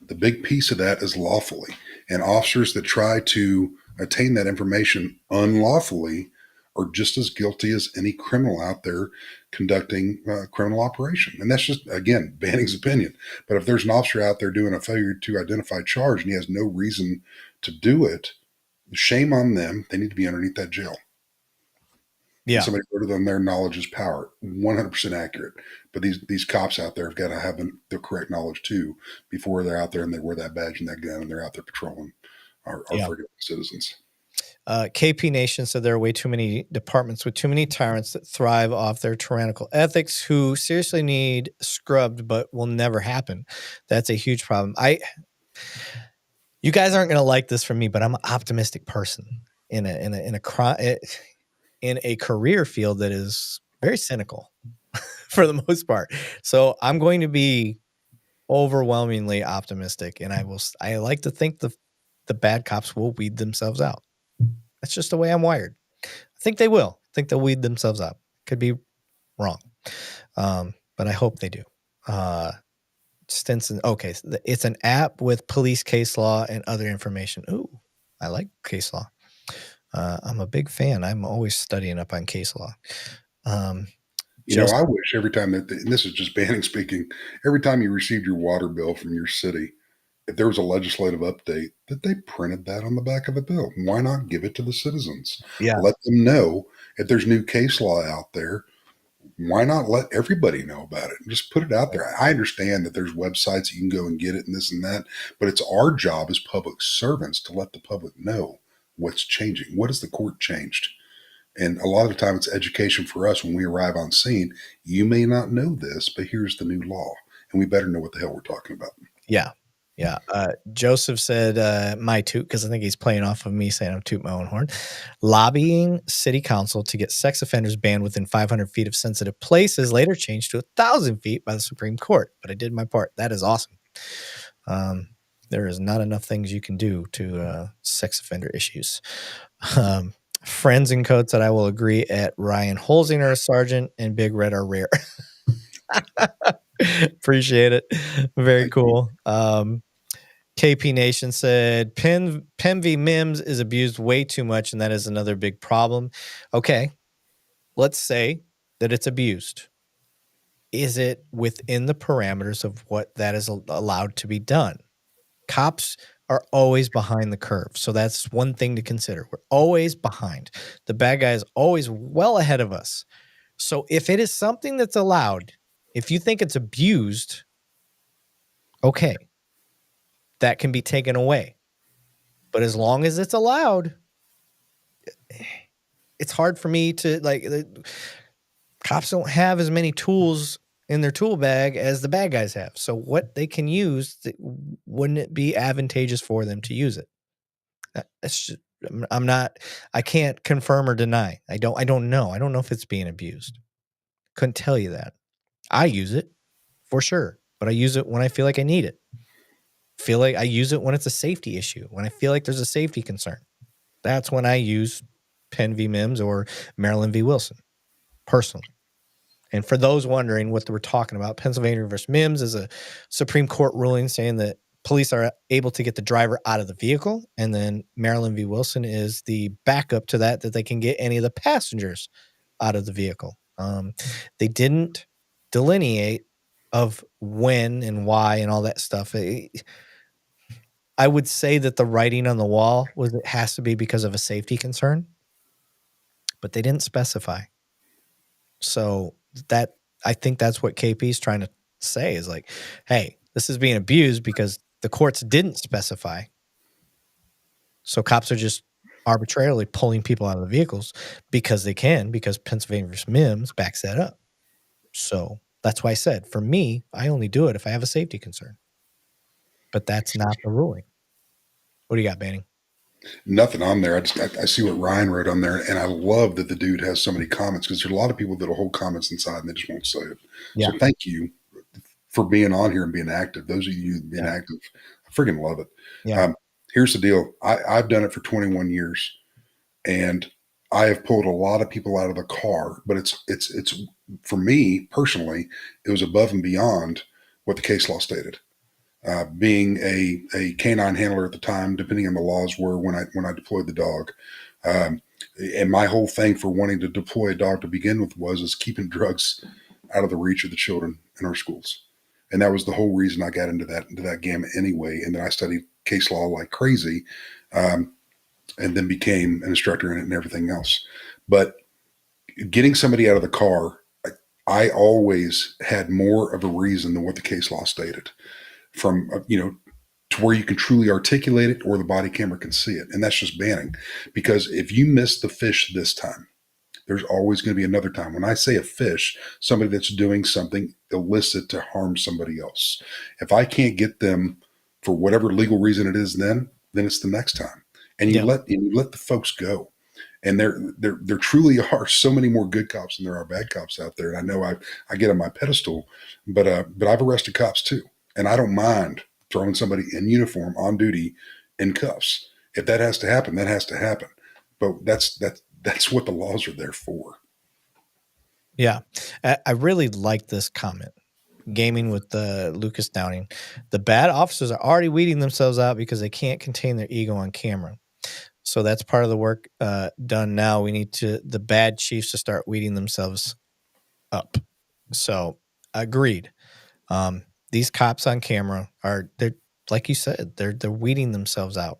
The big piece of that is lawfully, and officers that try to attain that information unlawfully are just as guilty as any criminal out there conducting a criminal operation. And that's just, again, Banning's opinion. But if there's an officer out there doing a failure to identify charge and he has no reason to do it, shame on them. They need to be underneath that jail. Yeah. Somebody wrote to them, their knowledge is power. 100% accurate. But these cops out there have got to have the correct knowledge too before they're out there and they wear that badge and that gun and they're out there patrolling our friggin' citizens. KP Nation said there are way too many departments with too many tyrants that thrive off their tyrannical ethics who seriously need scrubbed but will never happen. That's a huge problem. You guys aren't going to like this from me, but I'm an optimistic person in a career field that is very cynical for the most part. So I'm going to be overwhelmingly optimistic, and I like to think the bad cops will weed themselves out. That's just the way I'm wired. I think they will. I think they'll weed themselves out. Could be wrong. But I hope they do. Stinson. Okay. It's an app with police case law and other information. Ooh, I like case law. I'm a big fan. I'm always studying up on case law. I wish every time and this is just Banning speaking, every time you received your water bill from your city, if there was a legislative update, that they printed that on the back of the bill. Why not give it to the citizens? Yeah. Let them know if there's new case law out there. Why not let everybody know about it? Just put it out there. I understand that there's websites you can go and get it and this and that, but it's our job as public servants to let the public know what's changing. What has the court changed? And a lot of the time it's education for us when we arrive on scene. You may not know this, but here's the new law. And we better know what the hell we're talking about. Yeah. Yeah. Joseph said, my toot, because I think he's playing off of me saying I'm toot my own horn. Lobbying city council to get sex offenders banned within 500 feet of sensitive places, later changed to 1,000 feet by the Supreme Court. But I did my part. That is awesome. There is not enough things you can do to sex offender issues. Friends in coats that I will agree at Ryan Holzinger, Sergeant, and Big Red are rare. Appreciate it. Very cool. KP Nation said Pen v. Mims is abused way too much, and that is another big problem. Okay, let's say that it's abused. Is it within the parameters of what that is allowed to be done? Cops are always behind the curve, so that's one thing to consider. We're always behind. The bad guy is always well ahead of us. So if it is something that's allowed, if you think it's abused, okay, that can be taken away. But as long as it's allowed, it's hard for me to, like, cops don't have as many tools in their tool bag as the bad guys have. So what they can use, wouldn't it be advantageous for them to use it? It's just, I can't confirm or deny. I don't know. I don't know if it's being abused. Couldn't tell you that. I use it for sure, but I use it when I feel like I need it. Feel like I use it when it's a safety issue, when I feel like there's a safety concern. That's when I use Penn v. Mims or Maryland v. Wilson, personally. And for those wondering what we're talking about, Pennsylvania versus Mims is a Supreme Court ruling saying that police are able to get the driver out of the vehicle. And then Maryland v. Wilson is the backup to that they can get any of the passengers out of the vehicle. They didn't delineate of when and why and all that stuff. I would say that the writing on the wall was it has to be because of a safety concern, but they didn't specify. So that, I think that's what KP is trying to say is like, hey, this is being abused because the courts didn't specify. So cops are just arbitrarily pulling people out of the vehicles because they can, because Pennsylvania versus Mims backs that up. So that's why I said, for me, I only do it if I have a safety concern. But that's not the ruling. What do you got, Banning? Nothing on there. I see what Ryan wrote on there, and I love that the dude has so many comments because there's a lot of people that'll hold comments inside and they just won't say it. Yeah. So thank you for being on here and being active. Those of you being active, I freaking love it. Yeah. Here's the deal. I've done it for 21 years, and I have pulled a lot of people out of the car. But it's for me personally, it was above and beyond what the case law stated. Being a canine handler at the time, depending on the laws were when I deployed the dog. And my whole thing for wanting to deploy a dog to begin with was keeping drugs out of the reach of the children in our schools. And that was the whole reason I got into that gamut anyway. And then I studied case law like crazy, and then became an instructor in it and everything else. But getting somebody out of the car, I always had more of a reason than what the case law stated. From, to where you can truly articulate it or the body camera can see it. And that's just banning. Because if you miss the fish this time, there's always going to be another time. When I say a fish, somebody that's doing something illicit to harm somebody else. If I can't get them for whatever legal reason it is, then it's the next time. And you let the folks go. And there truly are so many more good cops than there are bad cops out there. And I know I get on my pedestal, but I've arrested cops too. And I don't mind throwing somebody in uniform on duty in cuffs. If that has to happen, that has to happen. But that's what the laws are there for. Yeah. I really like this comment. Gaming with Lucas Downing. The bad officers are already weeding themselves out because they can't contain their ego on camera. So that's part of the work done now. We need the bad chiefs to start weeding themselves up. So agreed. These cops on camera they're like you said, they're weeding themselves out.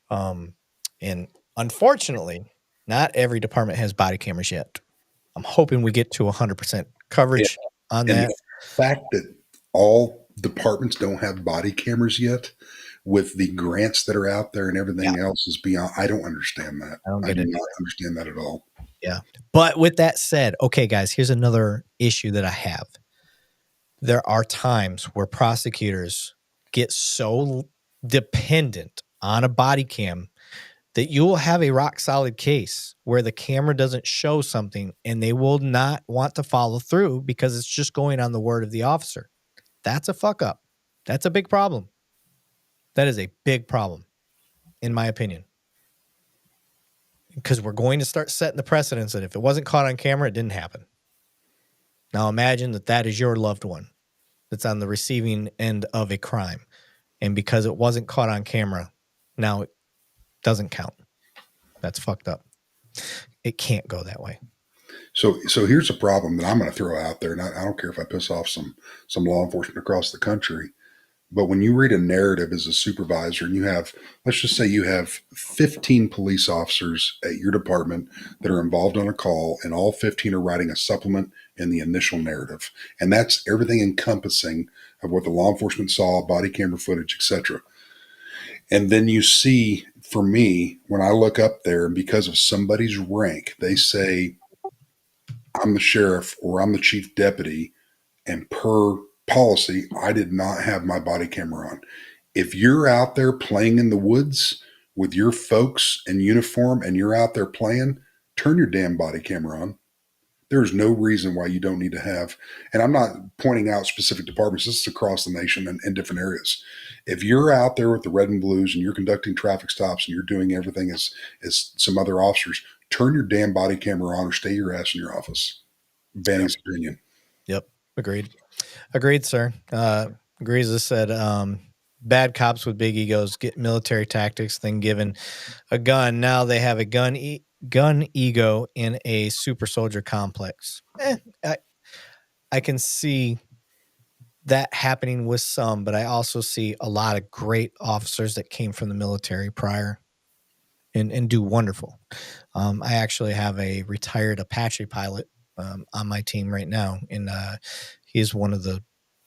And unfortunately, not every department has body cameras yet. I'm hoping we get to 100% coverage on that. The fact that all departments don't have body cameras yet, with the grants that are out there and everything else is beyond. I don't understand that. I do not understand that at all. Yeah. But with that said, okay, guys, here's another issue that I have. There are times where prosecutors get so dependent on a body cam that you will have a rock solid case where the camera doesn't show something and they will not want to follow through because it's just going on the word of the officer. That's a fuck up. That's a big problem. That is a big problem, in my opinion. Because we're going to start setting the precedence that if it wasn't caught on camera, it didn't happen. Now imagine that that is your loved one that's on the receiving end of a crime. And because it wasn't caught on camera, now it doesn't count. That's fucked up. It can't go that way. So here's a problem that I'm going to throw out there, and I don't care if I piss off some law enforcement across the country, but when you read a narrative as a supervisor and you have, let's just say you have 15 police officers at your department that are involved on a call, and all 15 are writing a supplement in the initial narrative, and that's everything encompassing of what the law enforcement saw, body camera footage, etc. And then you see, for me, when I look up there, and because of somebody's rank, they say, I'm the sheriff or I'm the chief deputy, and per policy, I did not have my body camera on. If you're out there playing in the woods with your folks in uniform and you're out there playing, turn your damn body camera on. There's no reason why you don't need to have, and I'm not pointing out specific departments, this is across the nation and in different areas. If you're out there with the red and blues and you're conducting traffic stops and you're doing everything as some other officers, turn your damn body camera on or stay your ass in your office. Banny's opinion. Yep. Agreed, sir. Greaser said, bad cops with big egos get military tactics, then given a gun. Now they have a gun ego in a super soldier complex. I can see that happening with some, but I also see a lot of great officers that came from the military prior and do wonderful. I actually have a retired Apache pilot on my team right now, and he's one of the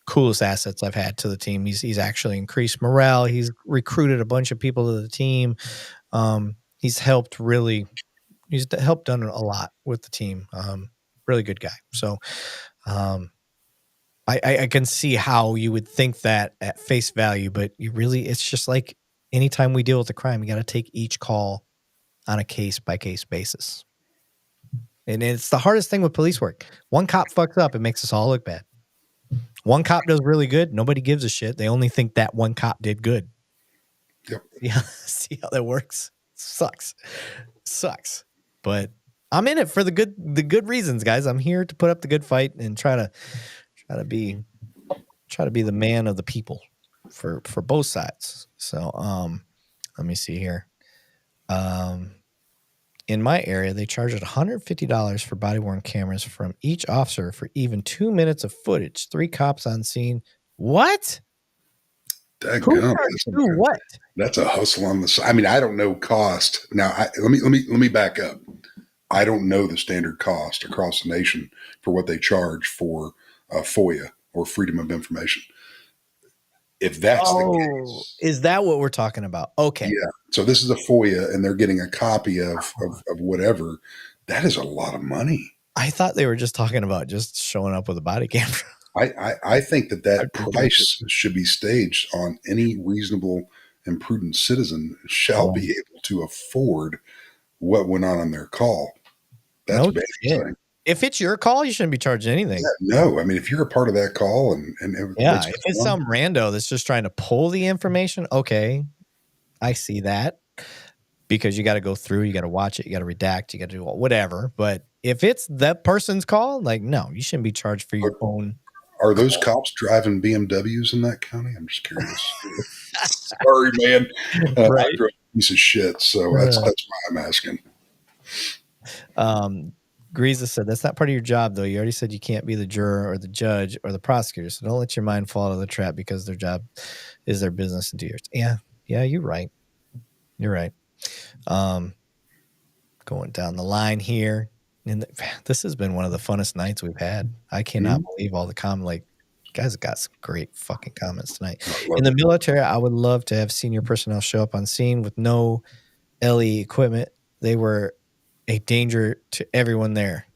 coolest assets I've had to the team. He's actually increased morale. He's recruited a bunch of people to the team. He's helped done a lot with the team. Really good guy. So I can see how you would think that at face value, but it's just like anytime we deal with a crime, you got to take each call on a case by case basis. And it's the hardest thing with police work. One cop fucks up, it makes us all look bad. One cop does really good, nobody gives a shit. They only think that one cop did good. Yep. Yeah. See how that works? Sucks. But I'm in it for the good reasons, guys. I'm here to put up the good fight and try to be the man of the people for both sides. So let me see here. In my area, they charge $150 for body-worn cameras from each officer for even 2 minutes of footage. 3 cops on scene. What? What? That's a hustle on the side. I mean, I don't know cost. Now, let me back up. I don't know the standard cost across the nation for what they charge for FOIA or Freedom of Information. If that's the case, is that what we're talking about? Okay. Yeah. So this is a FOIA and they're getting a copy of whatever. That is a lot of money. I thought they were just talking about just showing up with a body camera. I think that price should be staged on any reasonable and prudent citizen shall be able to afford what went on their call. That's bad. If it's your call, you shouldn't be charging anything. No, I mean, if you're a part of that call and if it's some rando that's just trying to pull the information, okay, I see that, because you got to go through, you got to watch it, you got to redact, you got to do whatever. But if it's that person's call, like, no, you shouldn't be charged for your own. Are those cops driving BMWs in that county? I'm just curious. Sorry, man. Right. I drove a piece of shit, so that's why I'm asking. Greaser said, that's not part of your job, though. You already said you can't be the juror or the judge or the prosecutor, so don't let your mind fall out of the trap because their job is their business in 2 years. Yeah, you're right. Going down the line here, and this has been one of the funnest nights we've had. I cannot believe all the guys have got some great fucking comments tonight. In the military, I would love to have senior personnel show up on scene with no LE equipment. They were a danger to everyone there.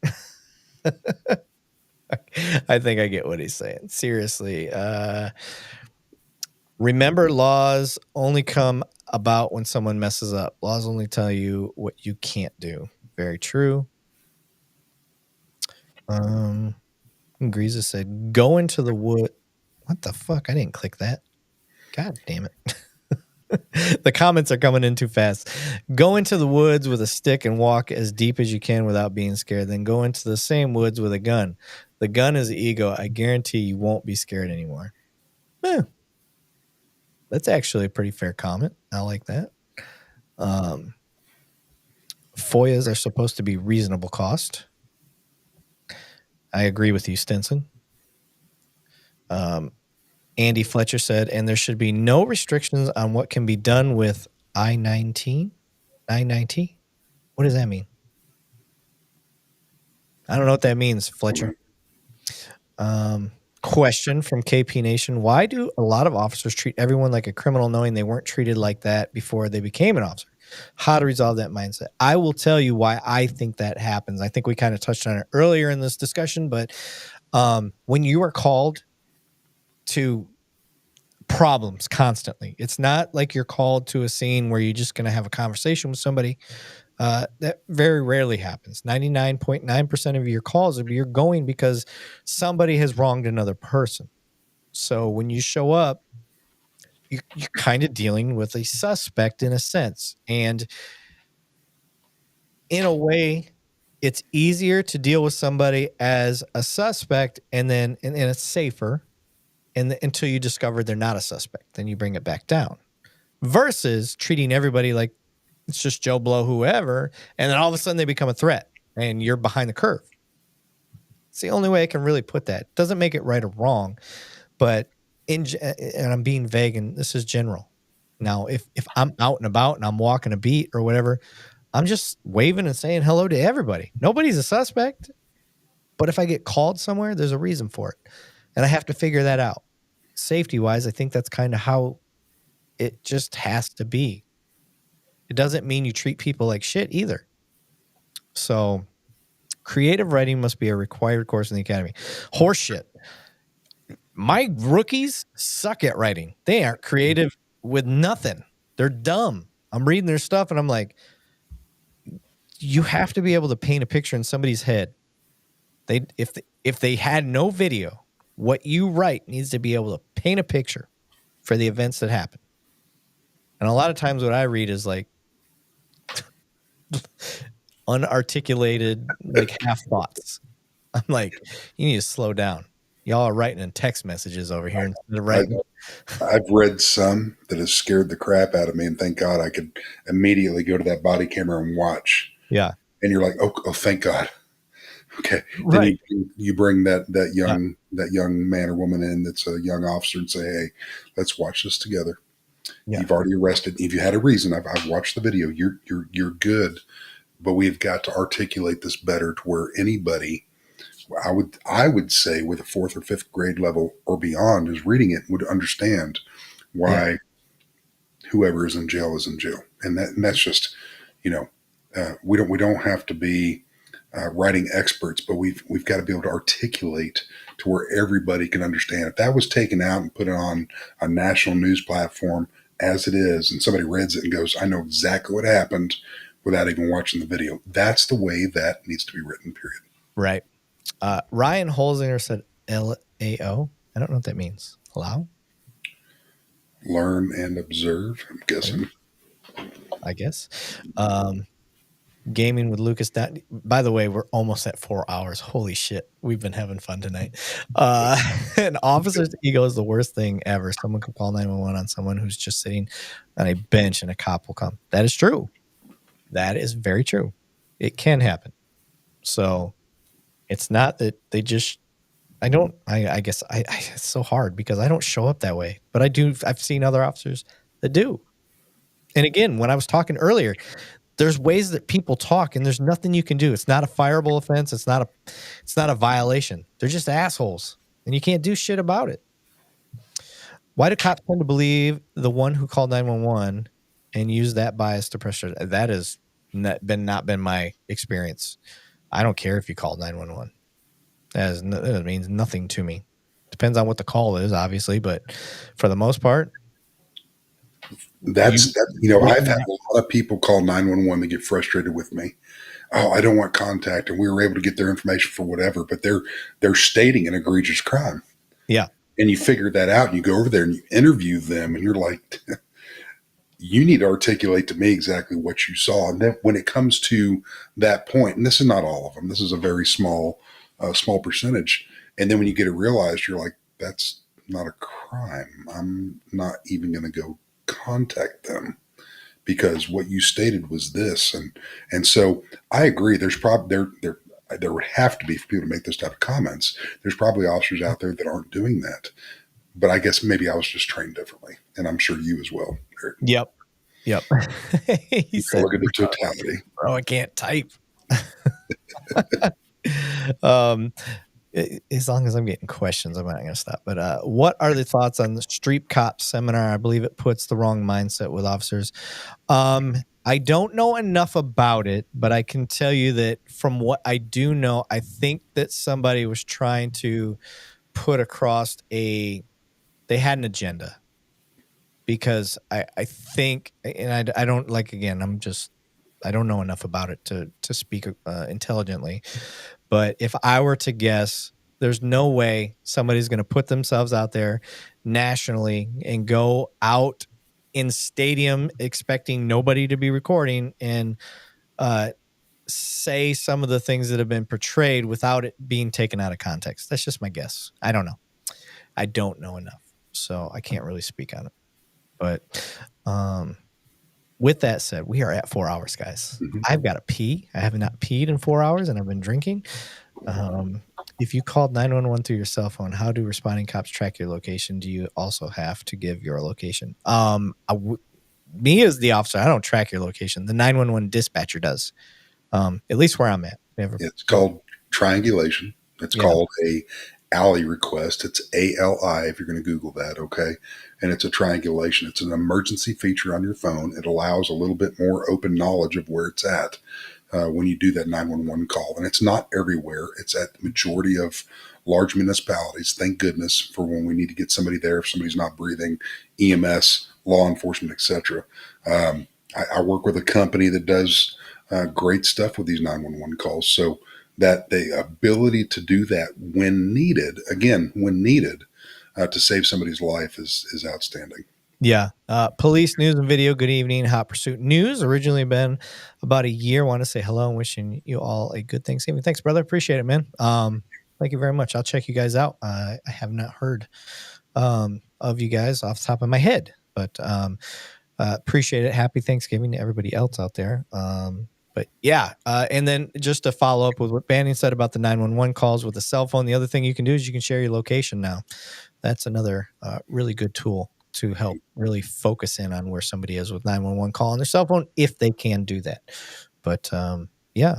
I think I get what he's saying. Seriously. Remember, laws only come about when someone messes up. Laws only tell you what you can't do. Very true. Greaser said, go into the wood. What the fuck? I didn't click that. God damn it. The comments are coming in too fast. Go into the woods with a stick and walk as deep as you can without being scared. Then go into the same woods with a gun. The gun is the ego. I guarantee you won't be scared anymore. That's actually a pretty fair comment. I like that. FOIAs are supposed to be reasonable cost. I agree with you, Stinson. Andy Fletcher said, and there should be no restrictions on what can be done with I-19. I-90? What does that mean? I don't know what that means, Fletcher. Question from KP Nation. Why do a lot of officers treat everyone like a criminal knowing they weren't treated like that before they became an officer? How to resolve that mindset? I will tell you why I think that happens. I think we kind of touched on it earlier in this discussion, but when you are called to problems constantly, it's not like you're called to a scene where you're just going to have a conversation with somebody. That very rarely happens. 99.9% of your calls, you're going because somebody has wronged another person. So when you show up, you're kind of dealing with a suspect in a sense. And in a way, it's easier to deal with somebody as a suspect, and then and it's safer until you discover they're not a suspect. Then you bring it back down. Versus treating everybody like it's just Joe Blow, whoever, and then all of a sudden they become a threat and you're behind the curve. It's the only way I can really put that. Doesn't make it right or wrong, but and I'm being vague, and this is general. Now, if I'm out and about and I'm walking a beat or whatever, I'm just waving and saying hello to everybody. Nobody's a suspect, but if I get called somewhere, there's a reason for it, and I have to figure that out. Safety-wise, I think that's kind of how it just has to be. It doesn't mean you treat people like shit either. So creative writing must be a required course in the academy. Horseshit. My rookies suck at writing. They aren't creative with nothing. They're dumb. I'm reading their stuff and I'm like, you have to be able to paint a picture in somebody's head. If they had no video, what you write needs to be able to paint a picture for the events that happen. And a lot of times what I read is like unarticulated, like half thoughts. I'm like, you need to slow down. Y'all are writing in text messages over here instead of writing. I've read some that has scared the crap out of me, and thank God I could immediately go to that body camera and watch. Yeah. And you're like, oh thank God. Okay. Right. Then you bring that young man or woman in that's a young officer and say, hey, let's watch this together. Yeah. You've already arrested. If you had a reason, I've watched the video. You're good, but we've got to articulate this better to where anybody, I would say with a 4th or 5th grade level or beyond, is reading it would understand why whoever is in jail is in jail, and that's just, we don't have to be writing experts, but we've got to be able to articulate to where everybody can understand. If that was taken out and put it on a national news platform as it is, and somebody reads it and goes, I know exactly what happened without even watching the video. That's the way that needs to be written, period. Right. Ryan Holzinger said LAO. I don't know what that means. Allow? Learn and observe, I'm guessing. I guess. Gaming with Lucas. By the way, we're almost at 4 hours. Holy shit. We've been having fun tonight. An officer's ego is the worst thing ever. Someone could call 911 on someone who's just sitting on a bench and a cop will come. That is true. That is very true. It can happen. So it's not that they just, I guess it's so hard because I don't show up that way, but I've seen other officers that do. And again, when I was talking earlier, there's ways that people talk and there's nothing you can do. It's not a fireable offense. It's not a violation. They're just assholes and you can't do shit about it. Why do cops tend to believe the one who called 911 and use that bias to pressure? That is not been my experience. I don't care if you call 911. That means nothing to me. Depends on what the call is, obviously, but for the most part, I've had a lot of people call 911 to get frustrated with me. Oh, I don't want contact, and we were able to get their information for whatever, but they're stating an egregious crime. Yeah. And you figure that out, and you go over there and you interview them, and you're like, you need to articulate to me exactly what you saw. And then when it comes to that point, and this is not all of them, this is a very small percentage. And then when you get it realized, you're like, that's not a crime. I'm not even going to go contact them because what you stated was this. And so I agree. There's probably there would have to be, for people to make those type of comments. There's probably officers out there that aren't doing that. But I guess maybe I was just trained differently, and I'm sure you as well, Erik. Yep. He said, look at the totality. Bro, I can't type. As long as I'm getting questions, I'm not going to stop. But what are the thoughts on the Street Cop seminar? I believe it puts the wrong mindset with officers. I don't know enough about it, but I can tell you that from what I do know, I think that somebody was trying to put across they had an agenda, because I think, and I don't, like, again, I don't know enough about it to speak intelligently, but if I were to guess, there's no way somebody's going to put themselves out there nationally and go out in stadium expecting nobody to be recording and say some of the things that have been portrayed without it being taken out of context. That's just my guess. I don't know. I don't know enough, so I can't really speak on it. But with that said, we are at 4 hours, guys. I've got to pee. I have not peed in 4 hours, and I've been drinking. If you called 911 through your cell phone, how do responding cops track your location? Do you also have to give your location? Me as the officer, I don't track your location. The 911 dispatcher does, at least where I'm at. It's called triangulation. It's called a ALI request. It's ALI if you're going to Google that, okay? And it's a triangulation. It's an emergency feature on your phone. It allows a little bit more open knowledge of where it's at when you do that 911 call. And it's not everywhere. It's at the majority of large municipalities. Thank goodness for when we need to get somebody there if somebody's not breathing, EMS, law enforcement, etc. I work with a company that does great stuff with these 911 calls. So that the ability to do that when needed, to save somebody's life is outstanding. Yeah. Police news and video. Good evening. Hot Pursuit News. Originally been about a year. Want to say hello and wishing you all a good Thanksgiving. Thanks, brother. Appreciate it, man. Thank you very much. I'll check you guys out. I have not heard of you guys off the top of my head, but appreciate it. Happy Thanksgiving to everybody else out there. But yeah, and then just to follow up with what Banning said about the 911 calls with the cell phone, the other thing you can do is you can share your location now. That's another really good tool to help really focus in on where somebody is with 911 call on their cell phone, if they can do that. But yeah,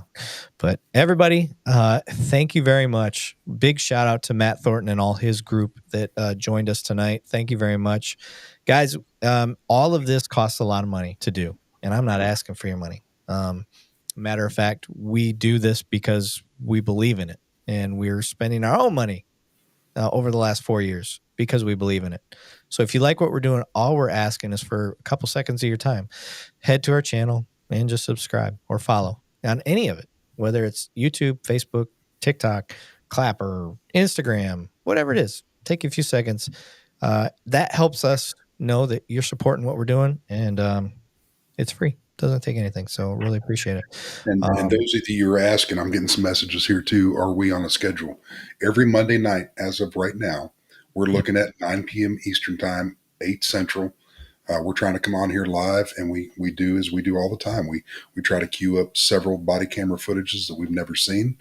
but everybody, thank you very much. Big shout out to Matt Thornton and all his group that joined us tonight. Thank you very much, guys. All of this costs a lot of money to do, and I'm not asking for your money. Matter of fact, we do this because we believe in it, and we're spending our own money over the last 4 years because we believe in it. So if you like what we're doing, all we're asking is for a couple seconds of your time. Head to our channel and just subscribe or follow on any of it, whether it's YouTube, Facebook, TikTok, Clapper, Instagram, whatever it is. Take a few seconds. That helps us know that you're supporting what we're doing, and it's free. Doesn't take anything, so really appreciate it. And those of you who are asking, I'm getting some messages here too. Are we on a schedule? Every Monday night, as of right now, we're looking at 9 p.m. Eastern time, 8 Central. We're trying to come on here live, and we do as we do all the time. We try to queue up several body camera footages that we've never seen.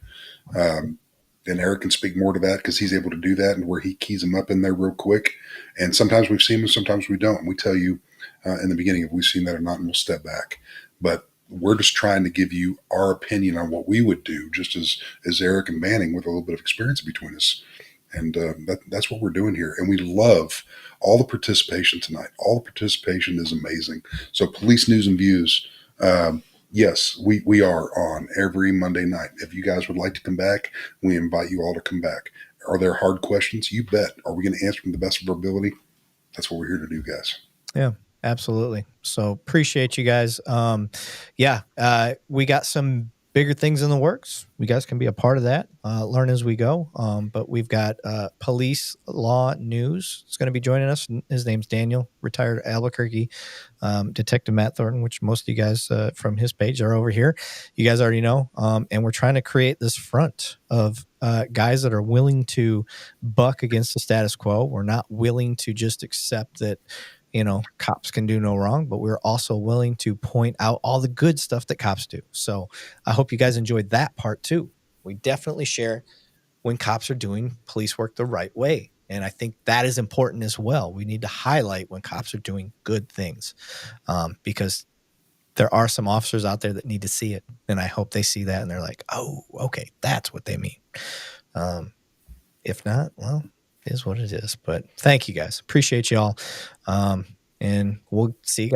And Erik can speak more to that because he's able to do that, and where he keys them up in there real quick. And sometimes we've seen them, sometimes we don't. And we tell you in the beginning if we've seen that or not, and we'll step back. But we're just trying to give you our opinion on what we would do, just as Erik and Banning with a little bit of experience between us. And that's what we're doing here. And we love all the participation tonight. All the participation is amazing. So Police News and Views, Yes, we are on every Monday night. If you guys would like to come back, we invite you all to come back. Are there hard questions? You bet. Are we going to answer them to the best of our ability? That's what we're here to do, guys. Yeah, absolutely. So appreciate you guys. We got some bigger things in the works. You guys can be a part of that. Learn as we go. But we've got police law news. It's going to be joining us. His name's Daniel, retired Albuquerque Detective Matt Thornton, which most of you guys from his page are over here. You guys already know. And we're trying to create this front of guys that are willing to buck against the status quo. We're not willing to just accept that cops can do no wrong, but we're also willing to point out all the good stuff that cops do. So I hope you guys enjoyed that part too. We definitely share when cops are doing police work the right way. And I think that is important as well. We need to highlight when cops are doing good things because there are some officers out there that need to see it. And I hope they see that and they're like, oh, okay, that's what they mean. If not, well, it is what it is. But thank you guys. Appreciate y'all. And we'll see you guys.